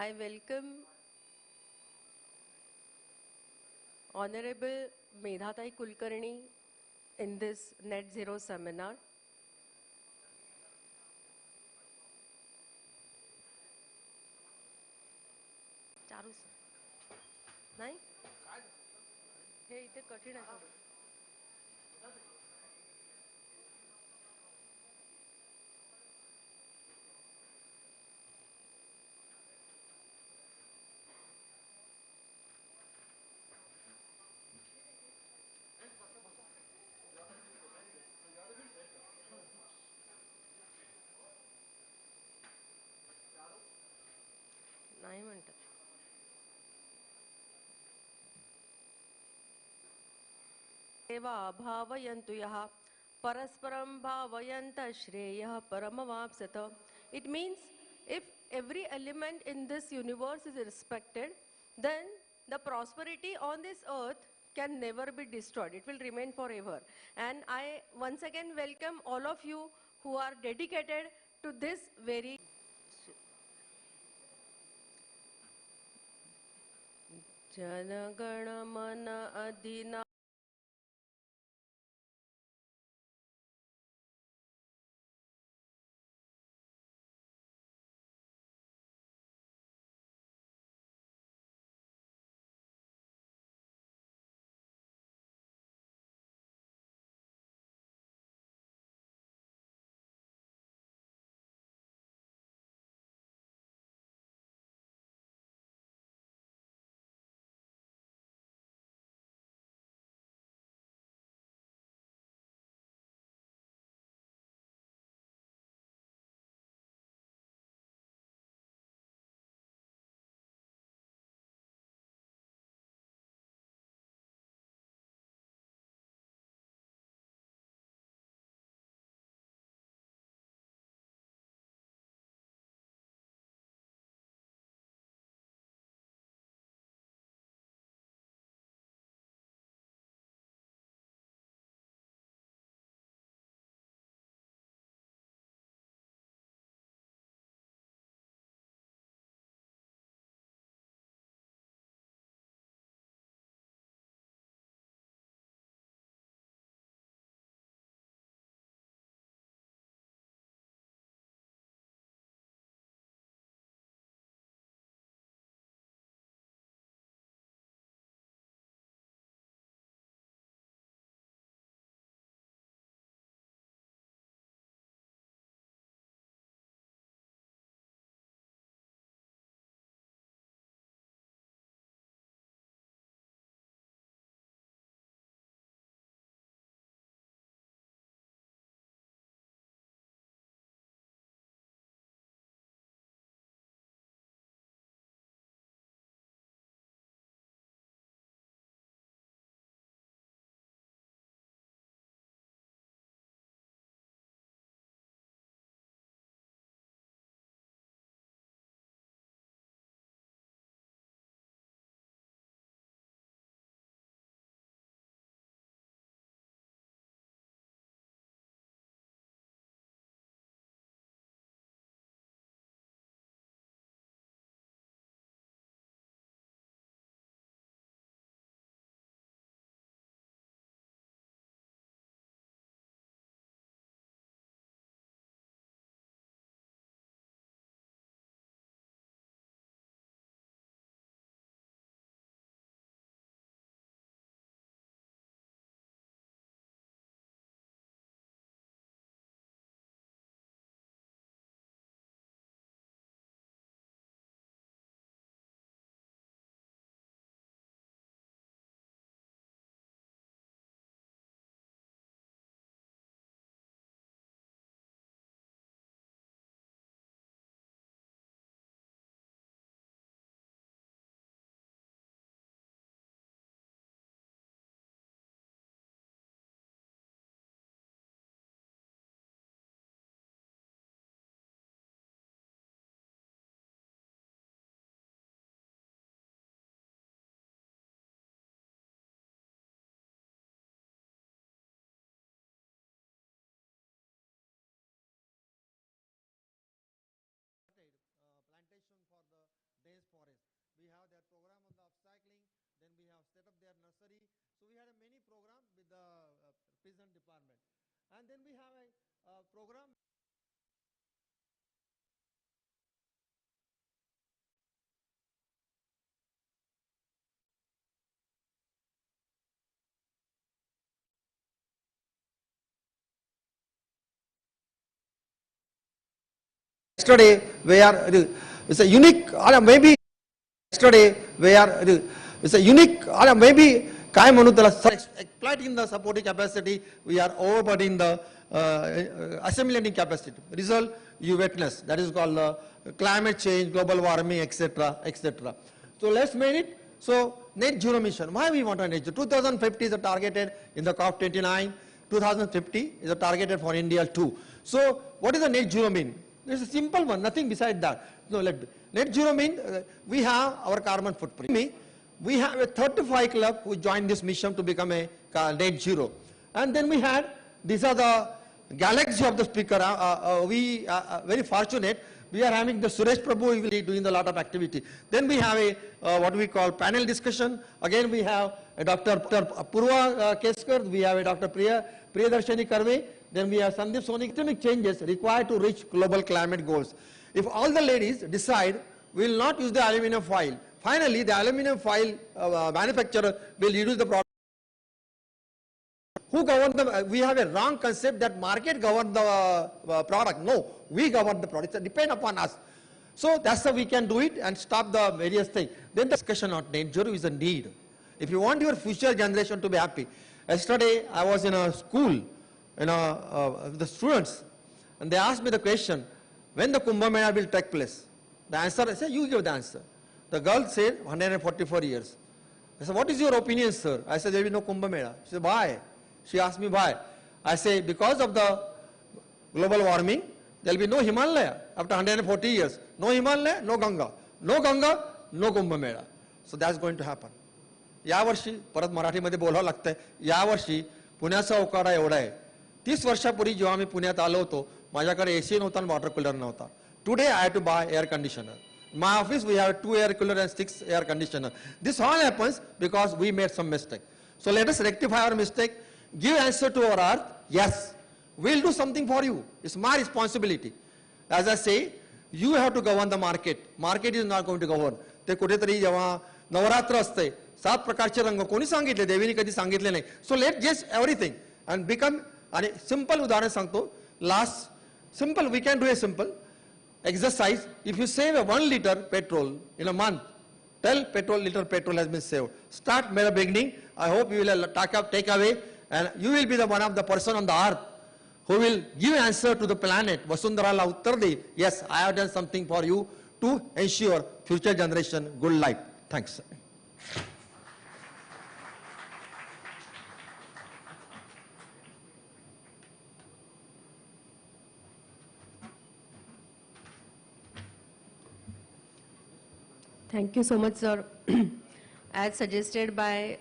I welcome Honorable Medhatai Kulkarni in this Net Zero seminar. Charu नाही हे इथे कठीण आहे थोडं. नाही म्हणतात. एवा भावयन्तु यः परस्परं भावयन्त श्रेयः परमवाप्स्यथ. It means if every element in this universe is respected, then the prosperity on this earth can never be destroyed. It will remain forever. And I once again welcome all of you who are dedicated to this very जनगण मन अधिना had program on the upcycling. Then we have set up their nursery. So we had a many program with the prison department. And then we have a program. Yesterday, where it's a unique, or maybe yesterday, where it's a unique, or maybe काय म्हणू त्याला exploiting the supporting capacity, we are overburdening the assimilating capacity. Result you witness, that is called climate change, global warming, etc., etc. So let's make it. So net zero mission. Why we want a net zero? 2050 is a targeted in the COP29. 2050 is a targeted for India too. So what does a net zero mean? It's a simple one, nothing beside that. No, net zero means we have our carbon footprint. We have a 35 club who joined this mission to become a net zero. And then we had, these are the galaxy of the speaker. We are very fortunate. We are having the Suresh Prabhu, who will be doing a lot of activity. Then we have a what we call panel discussion. Again, we have a Dr. Purva Keskar. We have a Dr. Priyadarshini Karve. Then we have Sandeep Soni. Systemic changes required to reach global climate goals. If all the ladies decide we will not use the aluminum foil, finally the aluminum foil manufacturer will reduce the product. Who govern the, we have a wrong concept that market govern the product. No, we govern the product. It depends upon us. So that's how we can do it and stop the various things. Then the discussion on net zero is a need. If you want your future generation to be happy. Yesterday I was in a school, the students, and they asked me the question, when the Kumbh Mela will take place? The answer, I said, you give the answer. The girl said 144 years. I said, what is your opinion, sir? I said, there will be no Kumbh Mela. She said, why? She asked me why. I say, because of the global warming, there will be no Himalaya after 140 years. No Himalaya, no Ganga. No Ganga, no Kumbh Mela. So that's going to happen. यावर्षी परत मराठीमध्ये बोलावं लागतंय. यावर्षी पुण्याचा उकाडा एवढा आहे. 30 वर्षापूर्वी जेव्हा मी पुण्यात आलो होतो, माझ्याकडे एसी नव्हता आणि वॉटर कूलर नव्हता. Today I have to buy air conditioner. In my office we have 2 air cooler and 6 air conditioner. This all happens because we made some mistake. So let us rectify our mistake. Give answer to our earth. Yes, we'll do something for you. It's my responsibility. As I say, you have to govern the market. Market is not going to govern. ते कुठेतरी जेव्हा नवरात्र असते, 7 प्रकारचे रंग कोणी सांगितले, देवीने कधी सांगितले नाही. So let just everything and become. आणि simple उदाहरण सांगतो. Last simple, we can do a simple exercise. If you save a 1 liter petrol in a month, 12 liter petrol has been saved. Start at the beginning. I hope you will take away, and you will be the one of the person on the earth who will give answer to the planet. Vasundhara la uttar de. Yes, I have done something for you to ensure future generation good life. Thanks. Thank you so much, sir. As suggested by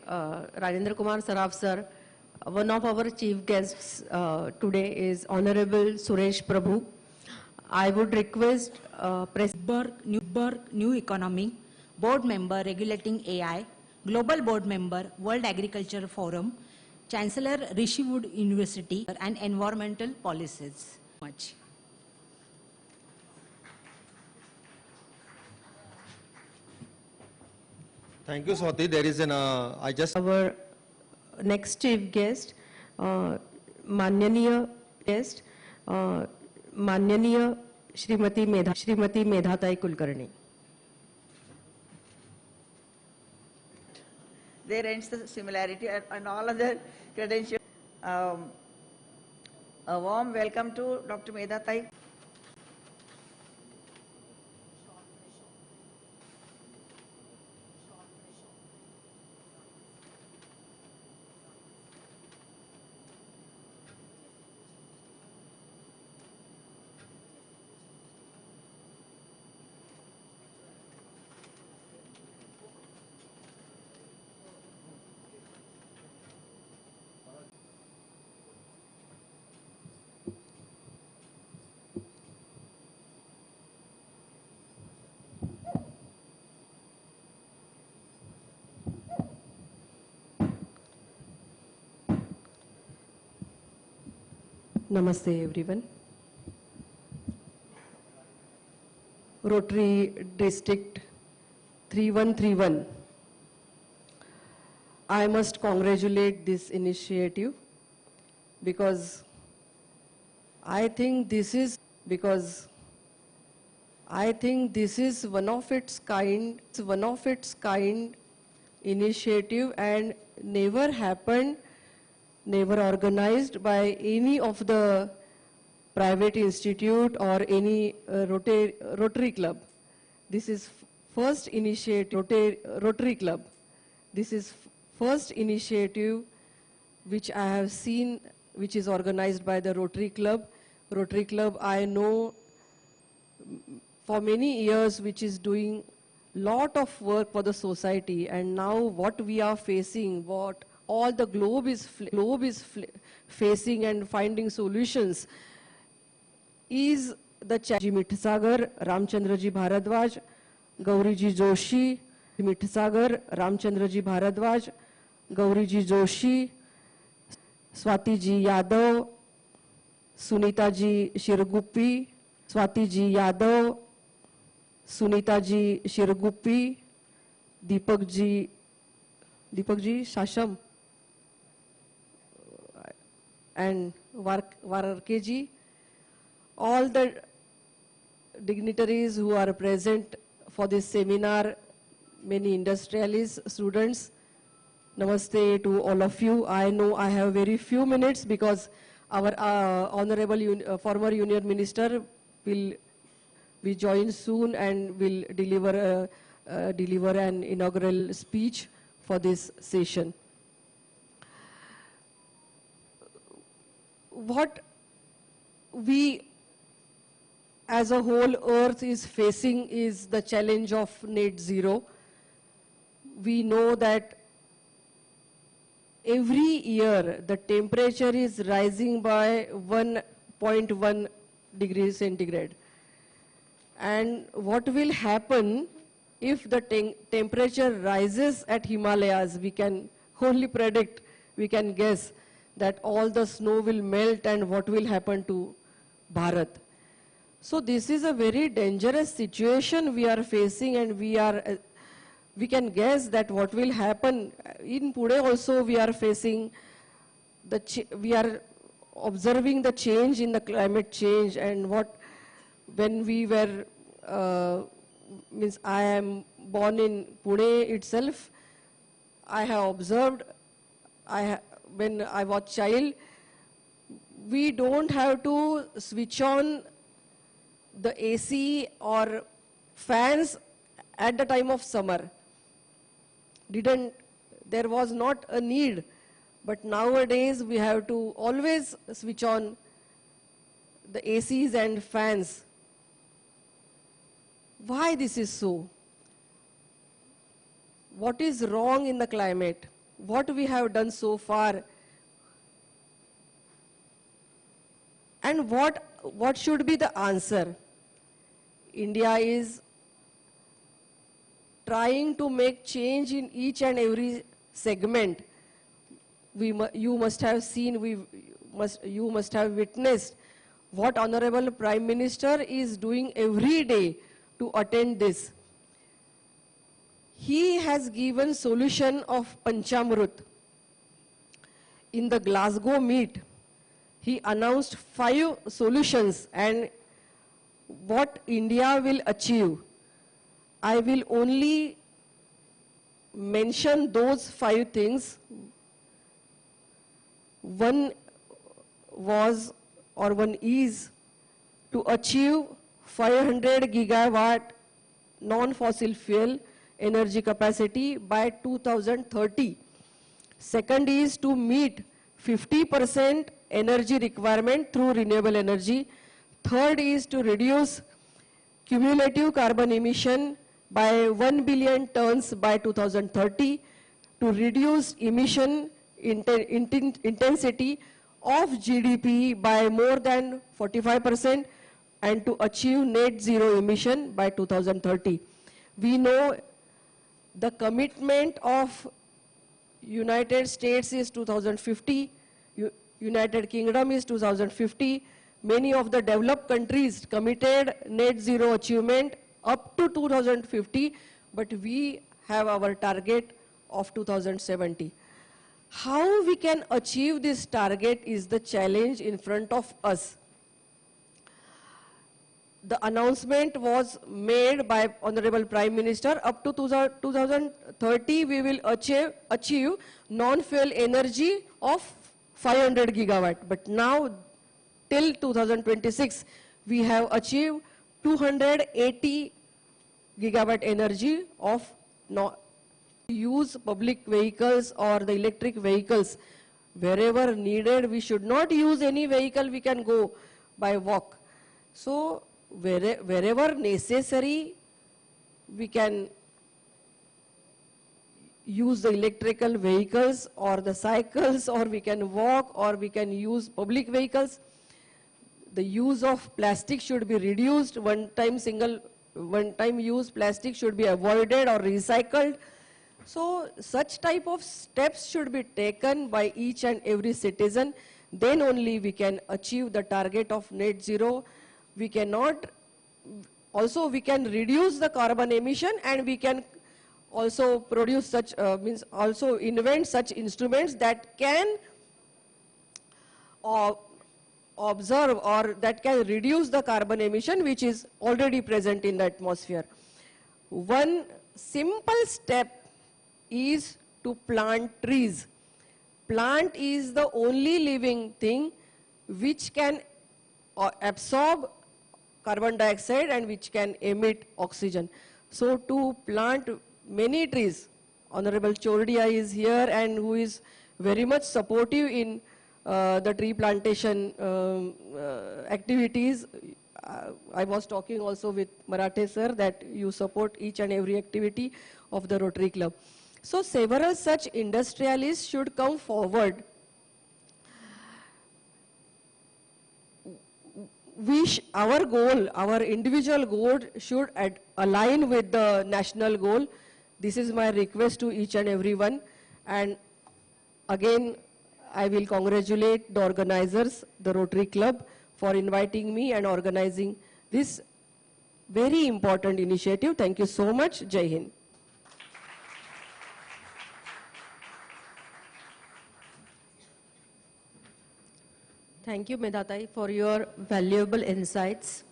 Rajendra Kumar Saraf, sir, one of our chief guests today is Honorable Suresh Prabhu. I would request New Economy, Board Member Regulating AI, Global Board Member, World Agriculture Forum, Chancellor Rishiwood University, and Environmental Policies. Much. Thank you, Swati. There is an, Our next chief guest, Manyaniya guest, Manyaniya Shrimati Medhatai Kulkarni. There ends the similarity and all other credentials. A warm welcome to Dr. Medhatai. Namaste everyone. Rotary District 3131. I must congratulate this initiative because I think this is one of its kind initiative and never happened, never organized by any of the private institute or any Rotary Club. This is first initiative, Rotary Club. This is first initiative which I have seen, which is organized by the Rotary Club. Rotary Club, I know for many years, which is doing lot of work for the society, and now what we are facing, what all the globe is facing and finding solutions, is the Mitsagar, Ramchandraji Bharadwaj, Gauriji Joshi, Mitsagar, Ramchandraji Bharadwaj, Gauriji Joshi, Swatiji Yadav, Sunitaji Shirguppi, Swatiji Yadav, Sunitaji Shirguppi, Deepakji Shasham, and Varkeji, all the dignitaries who are present for this seminar, many industrialists, students, namaste to all of you. I know I have very few minutes because our Honorable former Union Minister will be joined soon and will deliver an inaugural speech for this session. What we as a whole earth is facing is the challenge of net zero. We know that every year the temperature is rising by 1.1 degrees centigrade. And what will happen if the temperature rises at Himalayas? We can only predict, we can guess that all the snow will melt and what will happen to Bharat. So this is a very dangerous situation we are facing, and we can guess that what will happen. In Pune also we are facing, we are observing the change in the climate change, and when we were, I am born in Pune itself, I have observed, when I was child, we don't have to switch on the AC or fans at the time of summer. There was not a need, but nowadays we have to always switch on the ACs and fans. Why this is so? What is wrong in the climate? What we have done so far? And what should be the answer? India is trying to make change in each and every segment. You must have seen, you must have witnessed what Honorable Prime Minister is doing every day to attend this. He has given solution of Panchamrut. In the Glasgow meet, he announced 5 solutions and what India will achieve. I will only mention those 5 things. One is to achieve 500 gigawatt non-fossil fuel energy capacity by 2030. Second is to meet 50% energy requirement through renewable energy. Third is to reduce cumulative carbon emission by 1 billion tons by 2030, to reduce emission intensity of GDP by more than 45%, and to achieve net zero emission by 2030. We know the commitment of United States is 2050. United Kingdom is 2050. Many of the developed countries committed net zero achievement up to 2050, but we have our target of 2070. How we can achieve this target is the challenge in front of us. The announcement was made by Honorable Prime Minister. Up to 2030, we will achieve non-fuel energy of 500 gigawatt. But now, till 2026, we have achieved 280 gigawatt energy of use public vehicles or the electric vehicles. Wherever needed, we should not use any vehicle, we can go by walk. So, wherever necessary, we can use the electrical vehicles or the cycles, or we can walk, or we can use public vehicles. The use of plastic should be reduced. One-time use plastic should be avoided or recycled. So such type of steps should be taken by each and every citizen. Then only we can achieve the target of net zero. We cannot, also we can reduce the carbon emission, and we can also produce such, also invent such instruments that can observe or that can reduce the carbon emission which is already present in the atmosphere. One simple step is to plant trees. Plant is the only living thing which can absorb carbon dioxide and which can emit oxygen. So to plant many trees, Honorable Chordia is here and who is very much supportive in the tree plantation activities. I was talking also with Marathe sir that you support each and every activity of the Rotary Club. So several such industrialists should come forward. Our goal, our individual goal should align with the national goal. This is my request to each and everyone. And again, I will congratulate the organizers, the Rotary Club, for inviting me and organizing this very important initiative. Thank you so much. Jai Hind. Thank you, Medatai, for your valuable insights.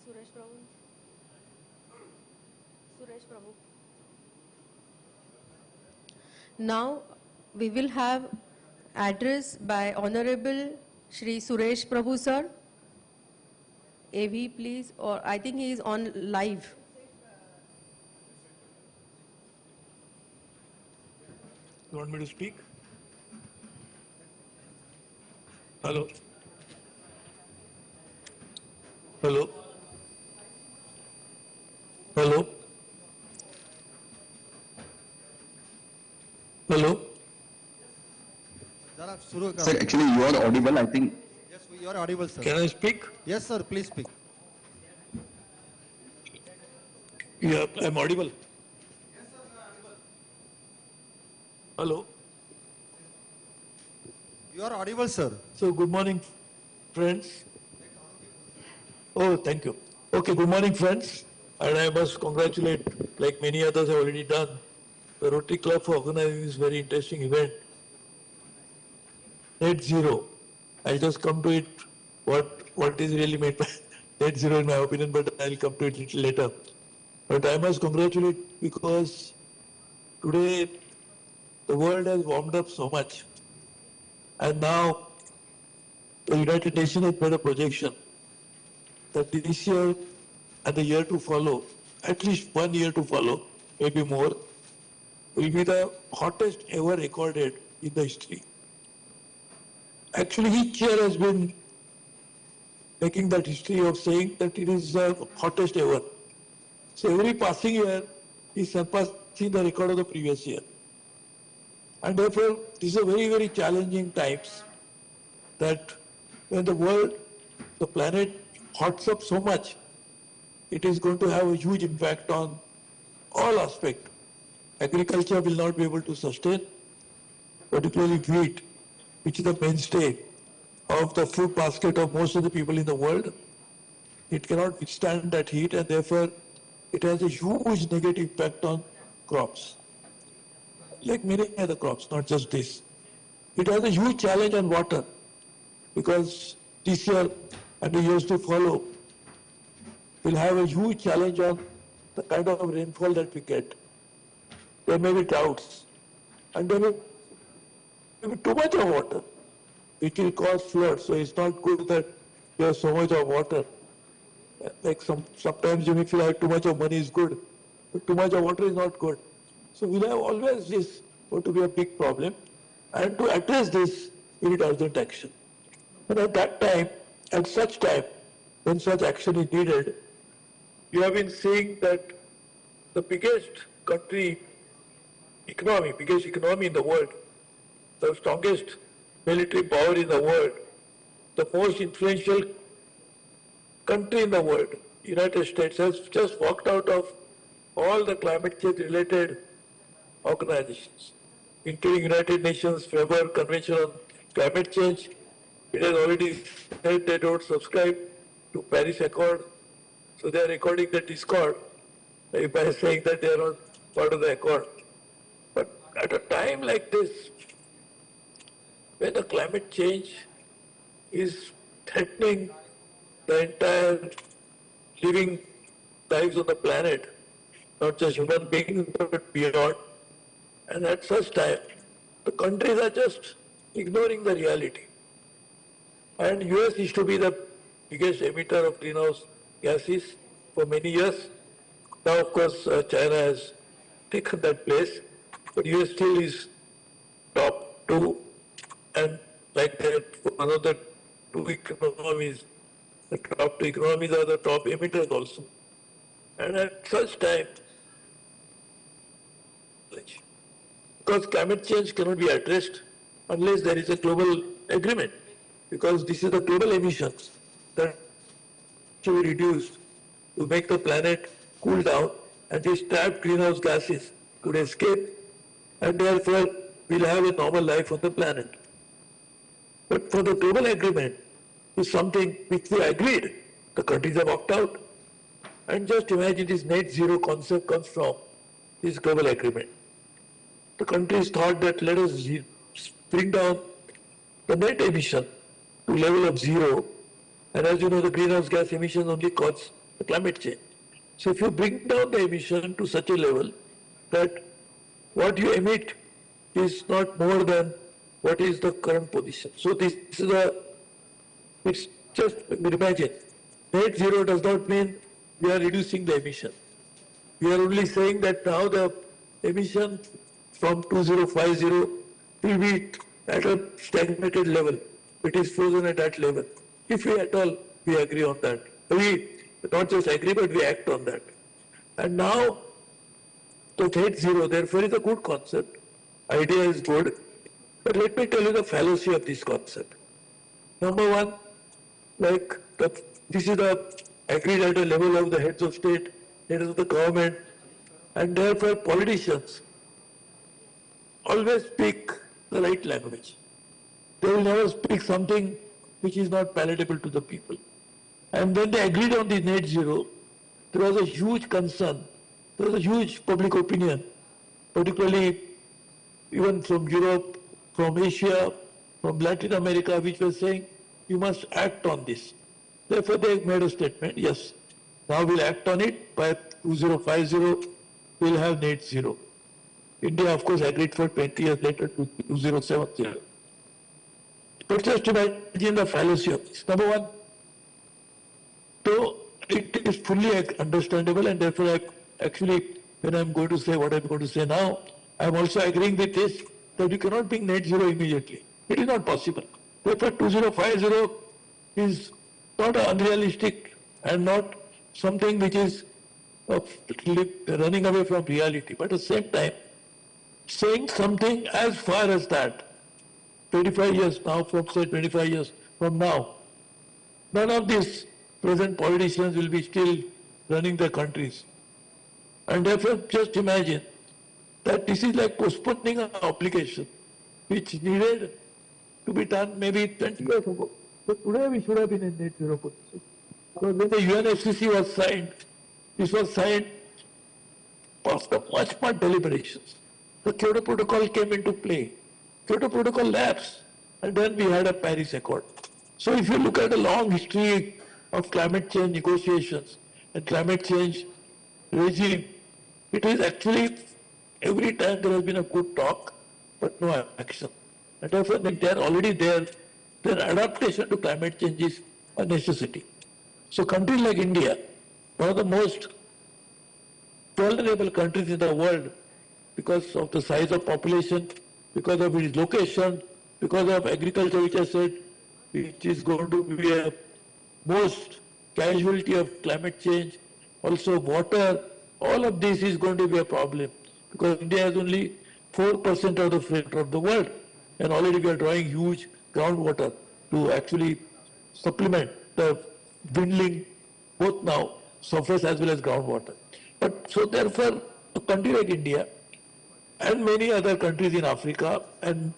Suresh Prabhu. Suresh Prabhu. Now, we will have address by Honorable Shri Suresh Prabhu, sir. AV, please, or I think he is on live. You want me to speak? Hello? Hello? Hello? Hello? Sir, actually you are audible, I think. Yes, you are audible, sir. Can I speak? Yes, sir, please speak. Yeah, I'm audible. Hello? You are audible, sir. So, good morning, friends. Oh, thank you. Okay, good morning, friends. And I must congratulate, like many others have already done, the Rotary Club for organizing this very interesting event. Net zero. I'll just come to it, what is really made by net zero in my opinion, but I'll come to it a little later. But I must congratulate because today the world has warmed up so much. And now the United Nations has made a projection that this year and the year to follow, at least 1 year to follow, maybe more, will be the hottest ever recorded in the history. Actually, each year has been making that history of saying that it is the hottest ever. So every passing year is surpassing the record of the previous year. And therefore, these are very, very challenging times that when the world, the planet hots up so much, it is going to have a huge impact on all aspects. Agriculture will not be able to sustain, particularly wheat, which is the mainstay of the food basket of most of the people in the world. It cannot withstand that heat, and therefore it has a huge negative impact on crops, like many other crops, not just this. It has a huge challenge on water, because this year and the years to follow will have a huge challenge on the kind of rainfall that we get. There may be droughts, and there may be too much of water, which will cause floods. So it's not good that you have so much of water. Like sometimes you may feel like too much of money is good, but too much of water is not good. So we'll have always this going to be a big problem. And to address this, we need urgent action. And at that time, at such time, when such action is needed, you have been seeing that the biggest economy in the world, the strongest military power in the world, the most influential country in the world, United States, has just walked out of all the climate change related organizations, including United Nations Framework Convention on Climate Change. It has already said they don't subscribe to Paris Accord, so they are recording the discord by saying that they are not part of the accord. But at a time like this, when the climate change is threatening the entire living lives on the planet, not just human beings, but beyond, and at such time, the countries are just ignoring the reality. And US used to be the biggest emitter of greenhouse gases for many years. Now, of course, China has taken that place, but US still is top two, and like that, one of the two economies, the top two economies are the top emitters also. And at such time, because climate change cannot be addressed unless there is a global agreement, because this is the global emissions that should be reduced to make the planet cool down, and these trapped greenhouse gases could escape, and therefore we'll have a normal life on the planet. But for the global agreement is something which we agreed. The countries have walked out. And just imagine this net zero concept comes from this global agreement. The countries thought that let us bring down the net emission to level of zero. And as you know, the greenhouse gas emissions only cause the climate change. So if you bring down the emission to such a level that what you emit is not more than what is the current position. So this is it's just, imagine, net zero does not mean we are reducing the emission. We are only saying that now the emission from 2050 will be at a stagnated level. It is frozen at that level. If we at all, we agree on that. We not just agree, but we act on that. And now, the net zero, therefore, is a good concept. Idea is good. But let me tell you the fallacy of this concept. Number one, this is agreed at the level of the heads of state, heads of the government, and therefore politicians always speak the right language. They will never speak something which is not palatable to the people. And when they agreed on the net zero, there was a huge concern, there was a huge public opinion, particularly even from Europe, from Asia, from Latin America, which were saying, you must act on this. Therefore, they made a statement, yes, now we'll act on it, by 2050, we'll have net zero. India, of course, agreed for 20 years later to 2070. But just imagine the fallacy of this. Number one, so it is fully understandable, and therefore, actually, when I'm going to say what I'm going to say now, I'm also agreeing with this, that you cannot bring net zero immediately. It is not possible. Therefore, 2050 is not unrealistic and not something which is running away from reality. But at the same time, saying something as far as that, 25 years now, from say 25 years from now, none of these present politicians will be still running their countries. And therefore, just imagine that this is like postponing an obligation which needed to be done maybe 20 years ago. So today we should have been in net zero position. Because when the UNFCCC was signed, this was signed after much deliberations. The Kyoto Protocol came into play. Kyoto Protocol lapsed, and then we had a Paris Accord. So if you look at the long history of climate change negotiations and climate change regime, it is actually every time there has been a good talk, but no action. And therefore, if they are already there, then adaptation to climate change is a necessity. So countries like India, one of the most vulnerable countries in the world, because of the size of population, because of its location, because of agriculture, which I said, which is going to be a most casualty of climate change, also water, all of this is going to be a problem, because India has only 4% of the filter of the world, and already we are drawing huge groundwater to actually supplement the dwindling, both now surface as well as groundwater. But so therefore, a country like India and many other countries in Africa and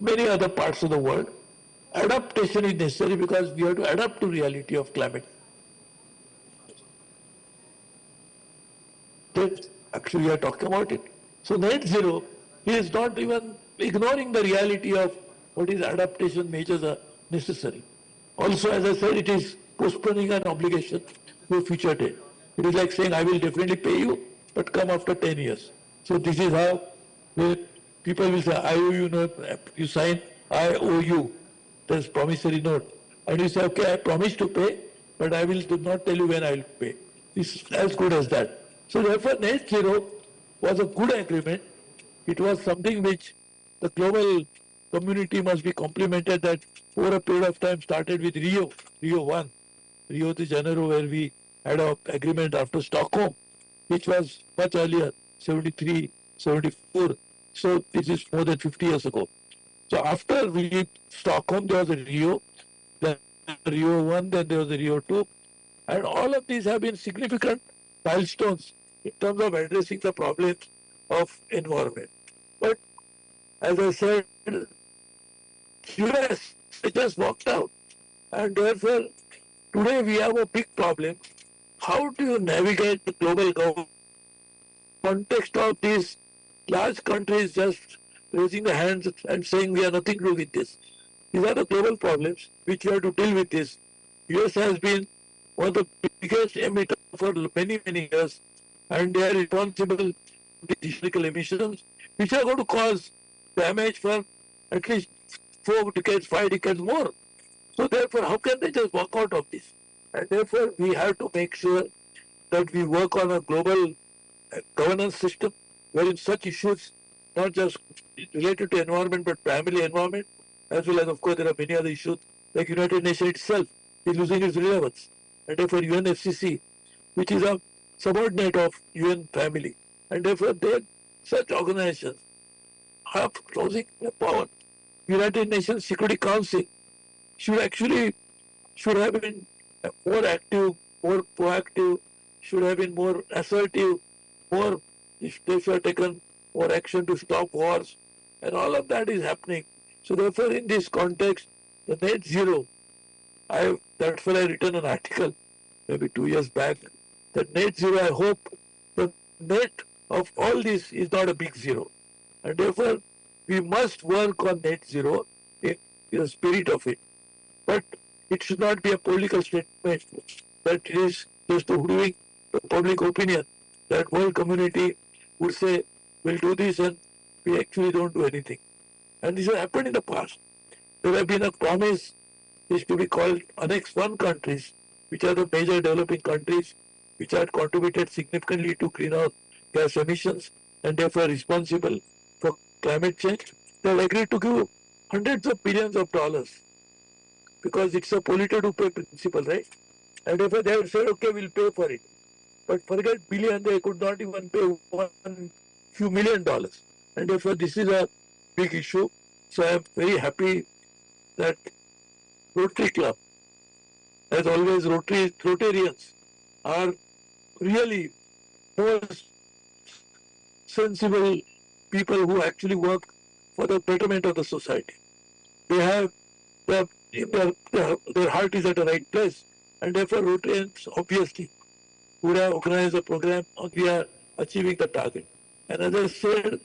many other parts of the world, adaptation is necessary because we have to adapt to reality of climate. That actually we are talking about it. So net zero is not even ignoring the reality of what is adaptation measures are necessary. Also, as I said, it is postponing an obligation to a future date. It is like saying, I will definitely pay you, but come after 10 years. So this is how people will say, I owe you, you sign, I owe you. There's promissory note. And you say, okay, I promise to pay, but I will not tell you when I will pay. It's as good as that. So therefore, net zero was a good agreement. It was something which the global community must be complimented that over a period of time started with Rio 1, Rio de Janeiro, where we had an agreement after Stockholm, which was much earlier, 73, 74. So this is more than 50 years ago. So after Stockholm, there was a Rio, then Rio 1, then there was a Rio 2. And all of these have been significant milestones in terms of addressing the problems of environment. But as I said, US just walked out. And therefore, today we have a big problem. How do you navigate the global government context of these large countries just raising their hands and saying we have nothing to do with this? These are the global problems which we have to deal with this. US has been one of the biggest emitters for many years, and they are responsible for these physical emissions, which are going to cause damage for at least 4 decades, 5 decades more. So therefore, how can they just walk out of this? And therefore, we have to make sure that we work on a global governance system wherein such issues, not just related to environment, but primarily environment, as well as, of course, there are many other issues, like United Nations itself is losing its relevance. And therefore, UNFCCC, which is a subordinate of UN family, and therefore, such organizations have losing their power. United Nations Security Council should have been more active, more proactive, should have been more assertive, more, if they should have taken more action to stop wars, and all of that is happening. So therefore, in this context, the net zero, that's why I written an article maybe 2 years back, that net zero, I hope the net of all this is not a big zero. And therefore, we must work on net zero in the spirit of it. But it should not be a political statement that it is just hoodwink the public opinion, that world community would say, we'll do this, and we actually don't do anything. And this has happened in the past. There have been a promise, is to be called Annex 1 countries, which are the major developing countries, which have contributed significantly to greenhouse gas emissions and therefore responsible for climate change. They have agreed to give hundreds of billions of dollars because it's a polluter to pay principle, right? And therefore they have said, okay, we'll pay for it. But forget billion, they could not even pay one few $1 million. And therefore this is a big issue. So I am very happy that Rotary Club, as always, Rotarians are really most sensible people who actually work for the betterment of the society. They have their heart is at the right place, and therefore Rotarians obviously would have organized a program and we are achieving the target. And as I said,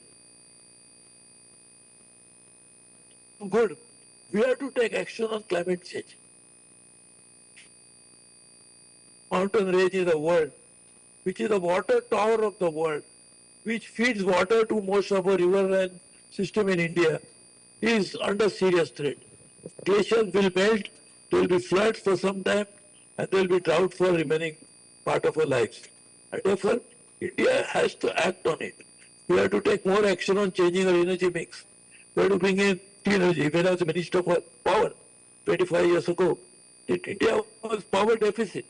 good, we have to take action on climate change. Mountain range in the world, which is the water tower of the world, which feeds water to most of our river and system in India, is under serious threat. Glaciers will melt, there will be floods for some time, and there will be drought for remaining part of our lives. And therefore, India has to act on it. We have to take more action on changing our energy mix. We have to bring in clean energy. When I was Minister for Power 25 years ago, India was power deficit.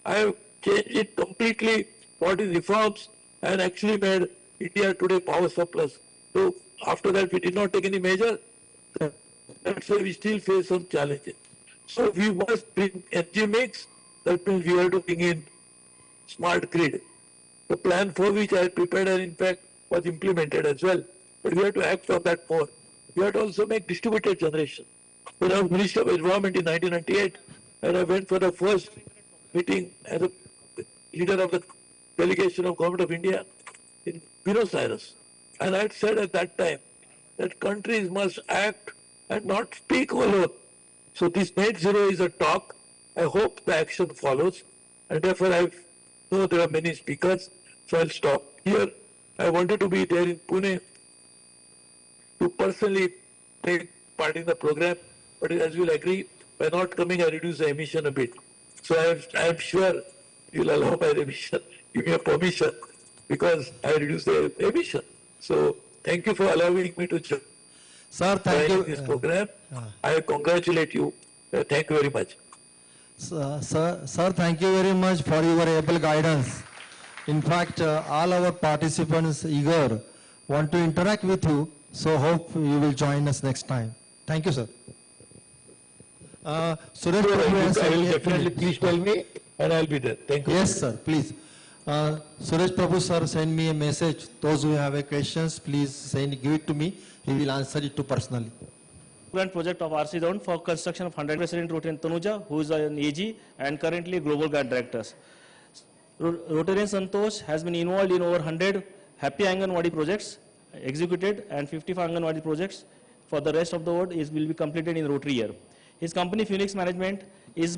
I have changed it completely, brought in reforms, and actually made India today power surplus. So after that, we did not take any measure. That's why we still face some challenges. So we must bring energy mix. That means we have to bring in smart grid. The plan for which I had prepared and in fact was implemented as well. But we have to act on that more. We have to also make distributed generation. When I was Minister of Environment in 1998, and I went for the first meeting as a leader of the delegation of Government of India in Buenos Aires. And I had said at that time that countries must act and not speak alone. So this net zero is a talk. I hope the action follows. And therefore I know there are many speakers, so I'll stop here. I wanted to be there in Pune to personally take part in the program, but as you'll agree, by not coming I reduce the emission a bit. So I am sure you'll allow my emission, give me a permission, because I reduce the emission. So thank you for allowing me to join. Sir, thank you. This program. I congratulate you. Thank you very much. Sir, thank you very much for your able guidance. In fact, all our participants eager want to interact with you, so hope you will join us next time. Thank you, sir. Suresh, I will definitely, please tell me, and I'll be there. Thank you. Yes, sir, please. Suresh Prabhu, sir, send me a message. Those who have a questions, please give it to me. He will answer it to personally. Grant project of RC Zone for construction of 100 President Rotarian Tanuja, who is an AG and currently Global Grant Directors. Rotarian Santosh has been involved in over 100 Happy Anganwadi projects executed and 55 Anganwadi projects for the rest of the world will be completed in Rotary year. His company Phoenix Management is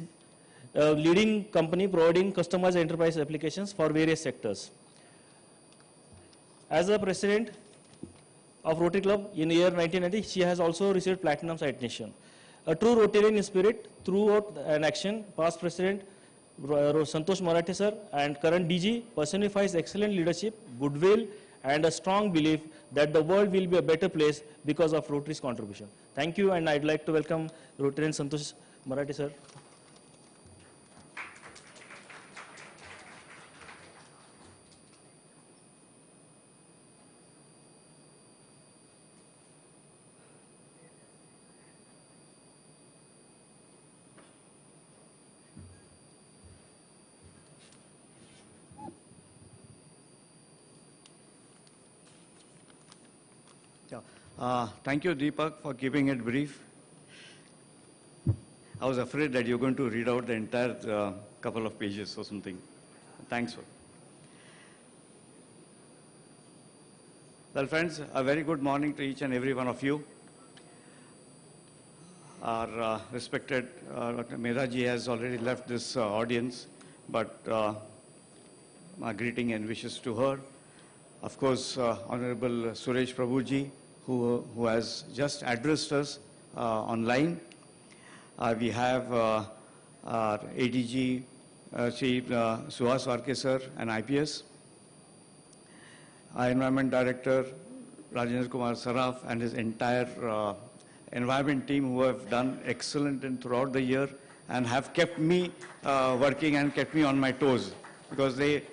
a leading company providing customized enterprise applications for various sectors. As a president of Rotary Club in the year 1990, she has also received Platinum Citation. A true Rotarian in spirit, throughout an action, past president Santosh Marathi sir and current DG personifies excellent leadership, goodwill and a strong belief that the world will be a better place because of Rotary's contribution. Thank you, and I'd like to welcome Rotarian Santosh Marathi sir. Thank you, Deepak, for keeping it brief. I was afraid that you're going to read out the entire couple of pages or something. Thanks. Well, friends, a very good morning to each and every one of you. Our respected Medhaji has already left this audience, but my greeting and wishes to her. Of course, Honorable Suresh Prabhuji, who has just addressed us online. We have our ADG, Shri Suhas Varke sir, and IPS. Our Environment Director, Rajendra Kumar Saraf, and his entire environment team, who have done excellent throughout the year and have kept me working and kept me on my toes, because they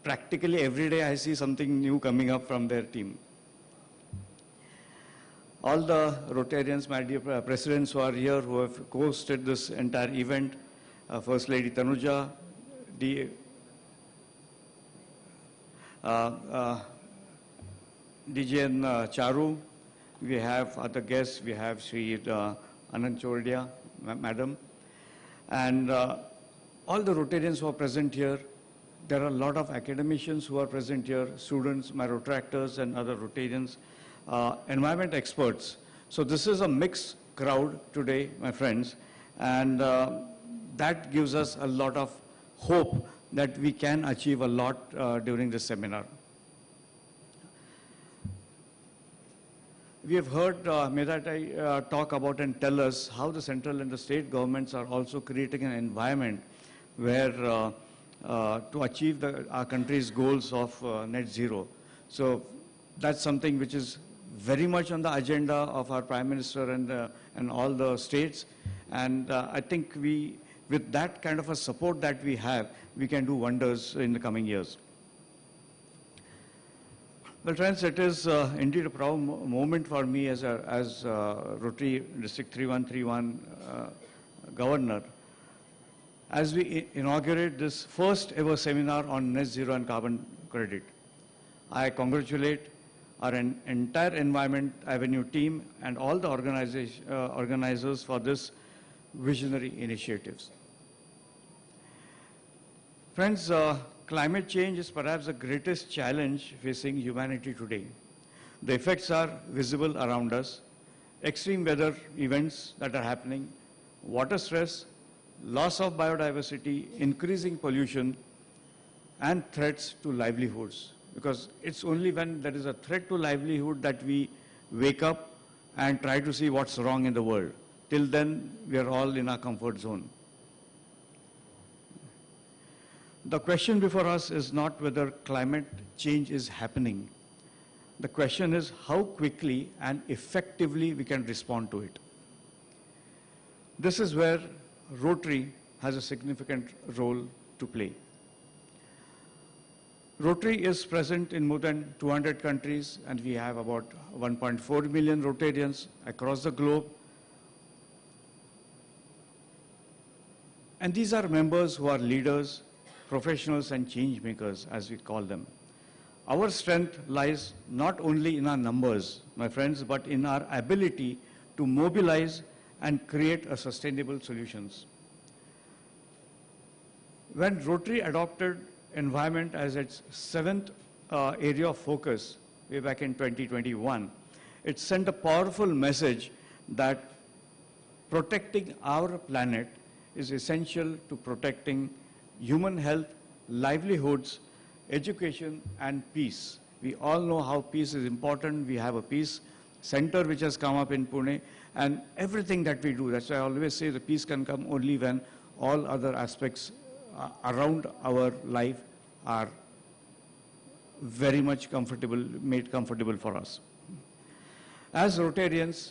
practically every day I see something new coming up from their team. All the Rotarians, my dear presidents who are here, who have co-hosted this entire event, First Lady DJ and Charu. We have other guests. We have Shri Anand Chordia, Madam. And all the Rotarians who are present here. There are a lot of academicians who are present here, students, my Rotractors and other Rotarians, environment experts. So this is a mixed crowd today, my friends. And that gives us a lot of hope that we can achieve a lot during this seminar. We have heard Medha talk about and tell us how the central and the state governments are also creating an environment where to achieve our country's goals of net zero. So that's something which is very much on the agenda of our Prime Minister and all the states. And I think with that kind of a support that we have, we can do wonders in the coming years. Well, friends, it is indeed a proud moment for me as Rotary District 3131 Governor, as we inaugurate this first ever seminar on net zero and carbon credit. I congratulate our entire Environment Avenue team and all the organizers for this visionary initiatives. Friends, climate change is perhaps the greatest challenge facing humanity today. The effects are visible around us. Extreme weather events that are happening, water stress, loss of biodiversity, increasing pollution, and threats to livelihoods. Because it's only when there is a threat to livelihood that we wake up and try to see what's wrong in the world. Till then, we are all in our comfort zone. The question before us is not whether climate change is happening. The question is how quickly and effectively we can respond to it. This is where Rotary has a significant role to play. Rotary is present in more than 200 countries, and we have about 1.4 million Rotarians across the globe. And these are members who are leaders, professionals and change makers, as we call them. Our strength lies not only in our numbers, my friends, but in our ability to mobilize and create a sustainable solutions. When Rotary adopted environment as its seventh area of focus way back in 2021, it sent a powerful message that protecting our planet is essential to protecting human health, livelihoods, education, and peace. We all know how peace is important. We have a peace center which has come up in Pune, and everything that we do, that's why I always say the peace can come only when all other aspects around our life are very much comfortable, made comfortable for us. As Rotarians,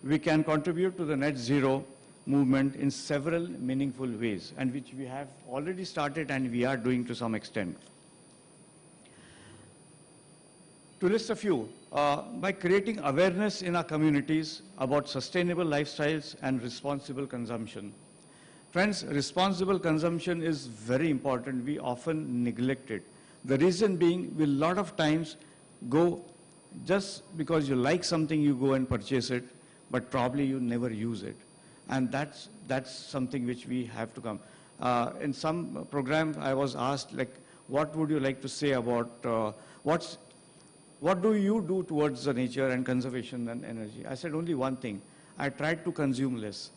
we can contribute to the net zero movement in several meaningful ways, and which we have already started and we are doing to some extent. To list a few, by creating awareness in our communities about sustainable lifestyles and responsible consumption. Friends, responsible consumption is very important. We often neglect it. The reason being, we a lot of times go just because you like something, you go and purchase it, but probably you never use it. And that's something which we have to come. In some program, I was asked, like, what would you like to say about what do you do towards the nature and conservation and energy? I said only one thing. I tried to consume less.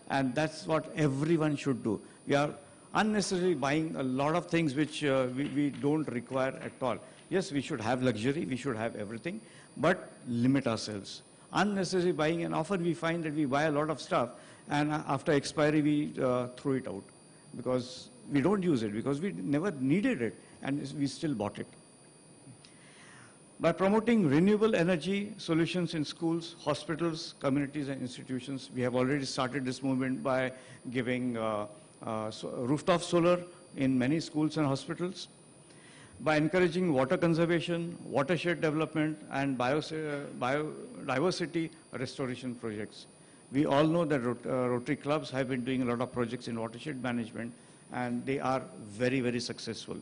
And that's what everyone should do. We are unnecessarily buying a lot of things which we don't require at all. Yes, we should have luxury, we should have everything, but limit ourselves. Unnecessary buying, and often we find that we buy a lot of stuff and after expiry we throw it out because we don't use it, because we never needed it and we still bought it. By promoting renewable energy solutions in schools, hospitals, communities and institutions, we have already started this movement by giving rooftop solar in many schools and hospitals. By encouraging water conservation, watershed development, and biodiversity restoration projects. We all know that Rotary clubs have been doing a lot of projects in watershed management, and they are very, very successful.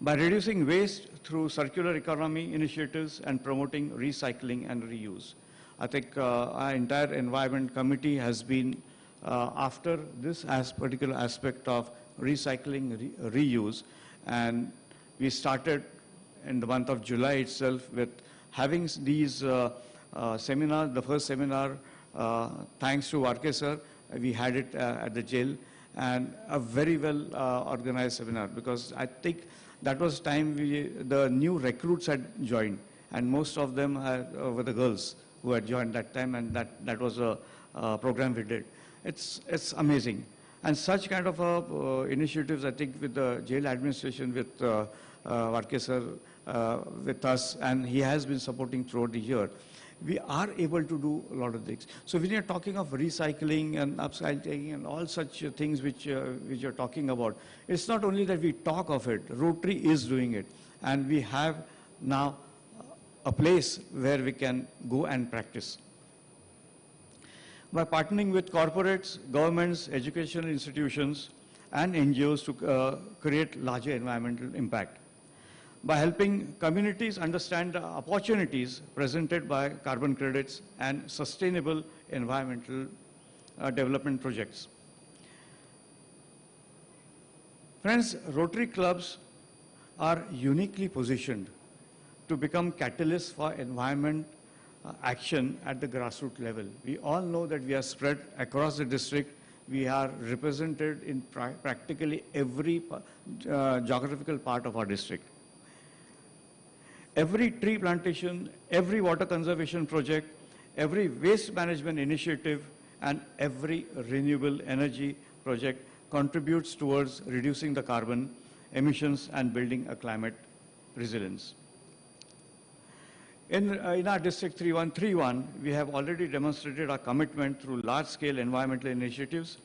by reducing waste through circular economy initiatives and promoting recycling and reuse. I think our entire environment committee has been after this particular aspect of recycling, reuse, and we started in the month of July itself with having these seminars. The first seminar, thanks to Varke sir, we had it at the jail, and a very well organized seminar, because I think that was time the new recruits had joined, and most of them were the girls who had joined that time, and that was a program we did. It's amazing. And such kind of initiatives, I think, with the jail administration, with Varke sir, with us, and he has been supporting throughout the year, we are able to do a lot of things. So when you're talking of recycling and upcycling and all such things which you're talking about, it's not only that we talk of it, Rotary is doing it. And we have now a place where we can go and practice. By partnering with corporates, governments, educational institutions, and NGOs to create larger environmental impact. By helping communities understand the opportunities presented by carbon credits and sustainable environmental development projects. Friends, Rotary clubs are uniquely positioned to become catalysts for environment action at the grassroots level. We all know that we are spread across the district. We are represented in practically every geographical part of our district. Every tree plantation, every water conservation project, every waste management initiative, and every renewable energy project contributes towards reducing the carbon emissions and building a climate resilience. In our District 3131, we have already demonstrated our commitment through large-scale environmental initiatives.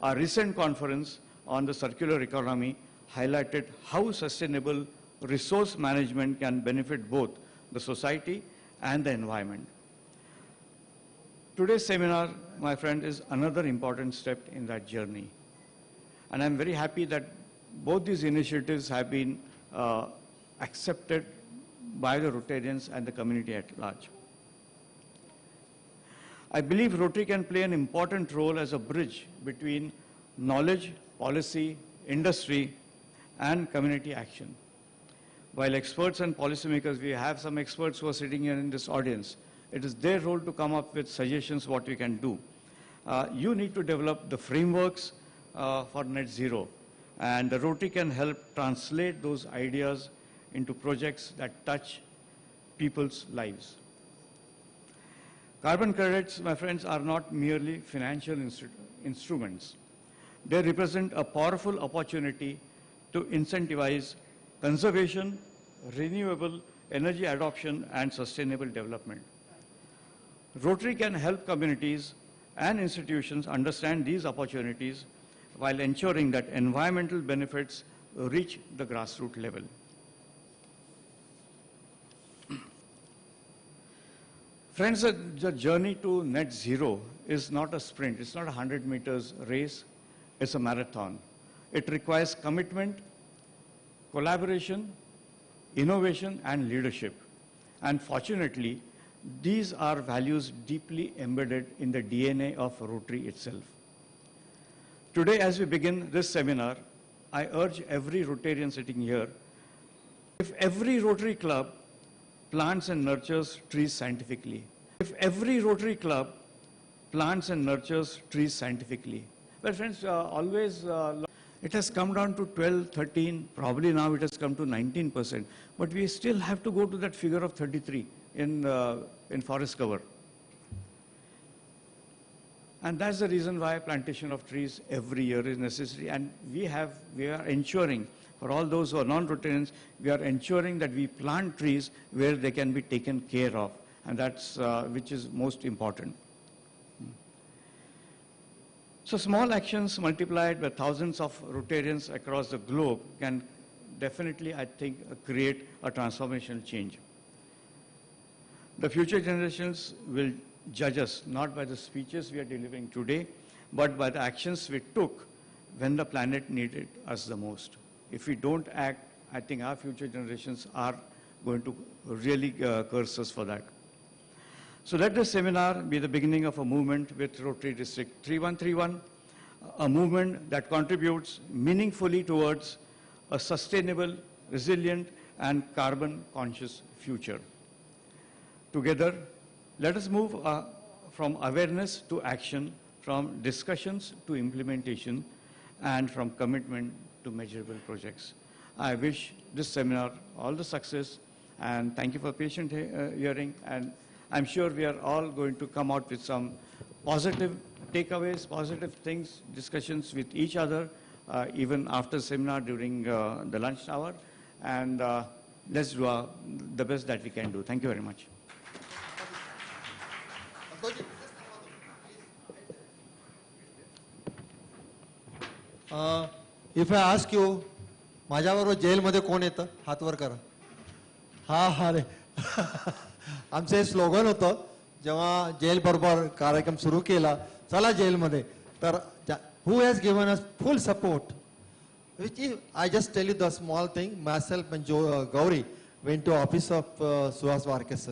Our recent conference on the circular economy highlighted how sustainable resource management can benefit both the society and the environment. Today's seminar, my friend, is another important step in that journey. And I'm very happy that both these initiatives have been accepted by the Rotarians and the community at large. I believe Rotary can play an important role as a bridge between knowledge, policy, industry, and community action. While experts and policymakers, we have some experts who are sitting here in this audience, it is their role to come up with suggestions what we can do. You need to develop the frameworks for net zero, and the Rotary can help translate those ideas into projects that touch people's lives. Carbon credits, my friends, are not merely financial instruments. They represent a powerful opportunity to incentivize conservation, renewable energy adoption, and sustainable development. Rotary can help communities and institutions understand these opportunities while ensuring that environmental benefits reach the grassroots level. Friends, the journey to net zero is not a sprint. It's not a 100 meters race. It's a marathon. It requires commitment, collaboration, innovation, and leadership. And fortunately, these are values deeply embedded in the DNA of Rotary itself. Today, as we begin this seminar, I urge every Rotarian sitting here, if every Rotary club plants and nurtures trees scientifically, if every Rotary club plants and nurtures trees scientifically, well, friends, it has come down to 12, 13, probably now it has come to 19%, but we still have to go to that figure of 33 in forest cover. And that's the reason why plantation of trees every year is necessary. And we are ensuring, for all those who are non-Rotarians, we are ensuring that we plant trees where they can be taken care of. And that's which is most important. So small actions multiplied by thousands of Rotarians across the globe can definitely, I think, create a transformational change. The future generations will judge us not by the speeches we are delivering today, but by the actions we took when the planet needed us the most. If we don't act I think our future generations are going to really curse us for that. So let this seminar be the beginning of a movement with Rotary District 3131, a movement that contributes meaningfully towards a sustainable, resilient, and carbon-conscious future. Together, let us move from awareness to action, from discussions to implementation, and from commitment to measurable projects. I wish this seminar all the success, and thank you for patient hearing. And I'm sure we are all going to come out with some positive takeaways, positive things, discussions with each other, even after seminar during the lunch hour. And let's do the best that we can do. Thank you very much. If I ask you, माझ्याबरोबर जेलमध्ये कोण येतं? हात वर करा. हा रे. आमचं slogan होतं जेव्हा जेल बरोबर कार्यक्रम सुरू केला, चला जेलमध्ये, तर who has given us full support? Which is, I just tell you the small thing. Myself and Gauri went to office of Suhas Varkes,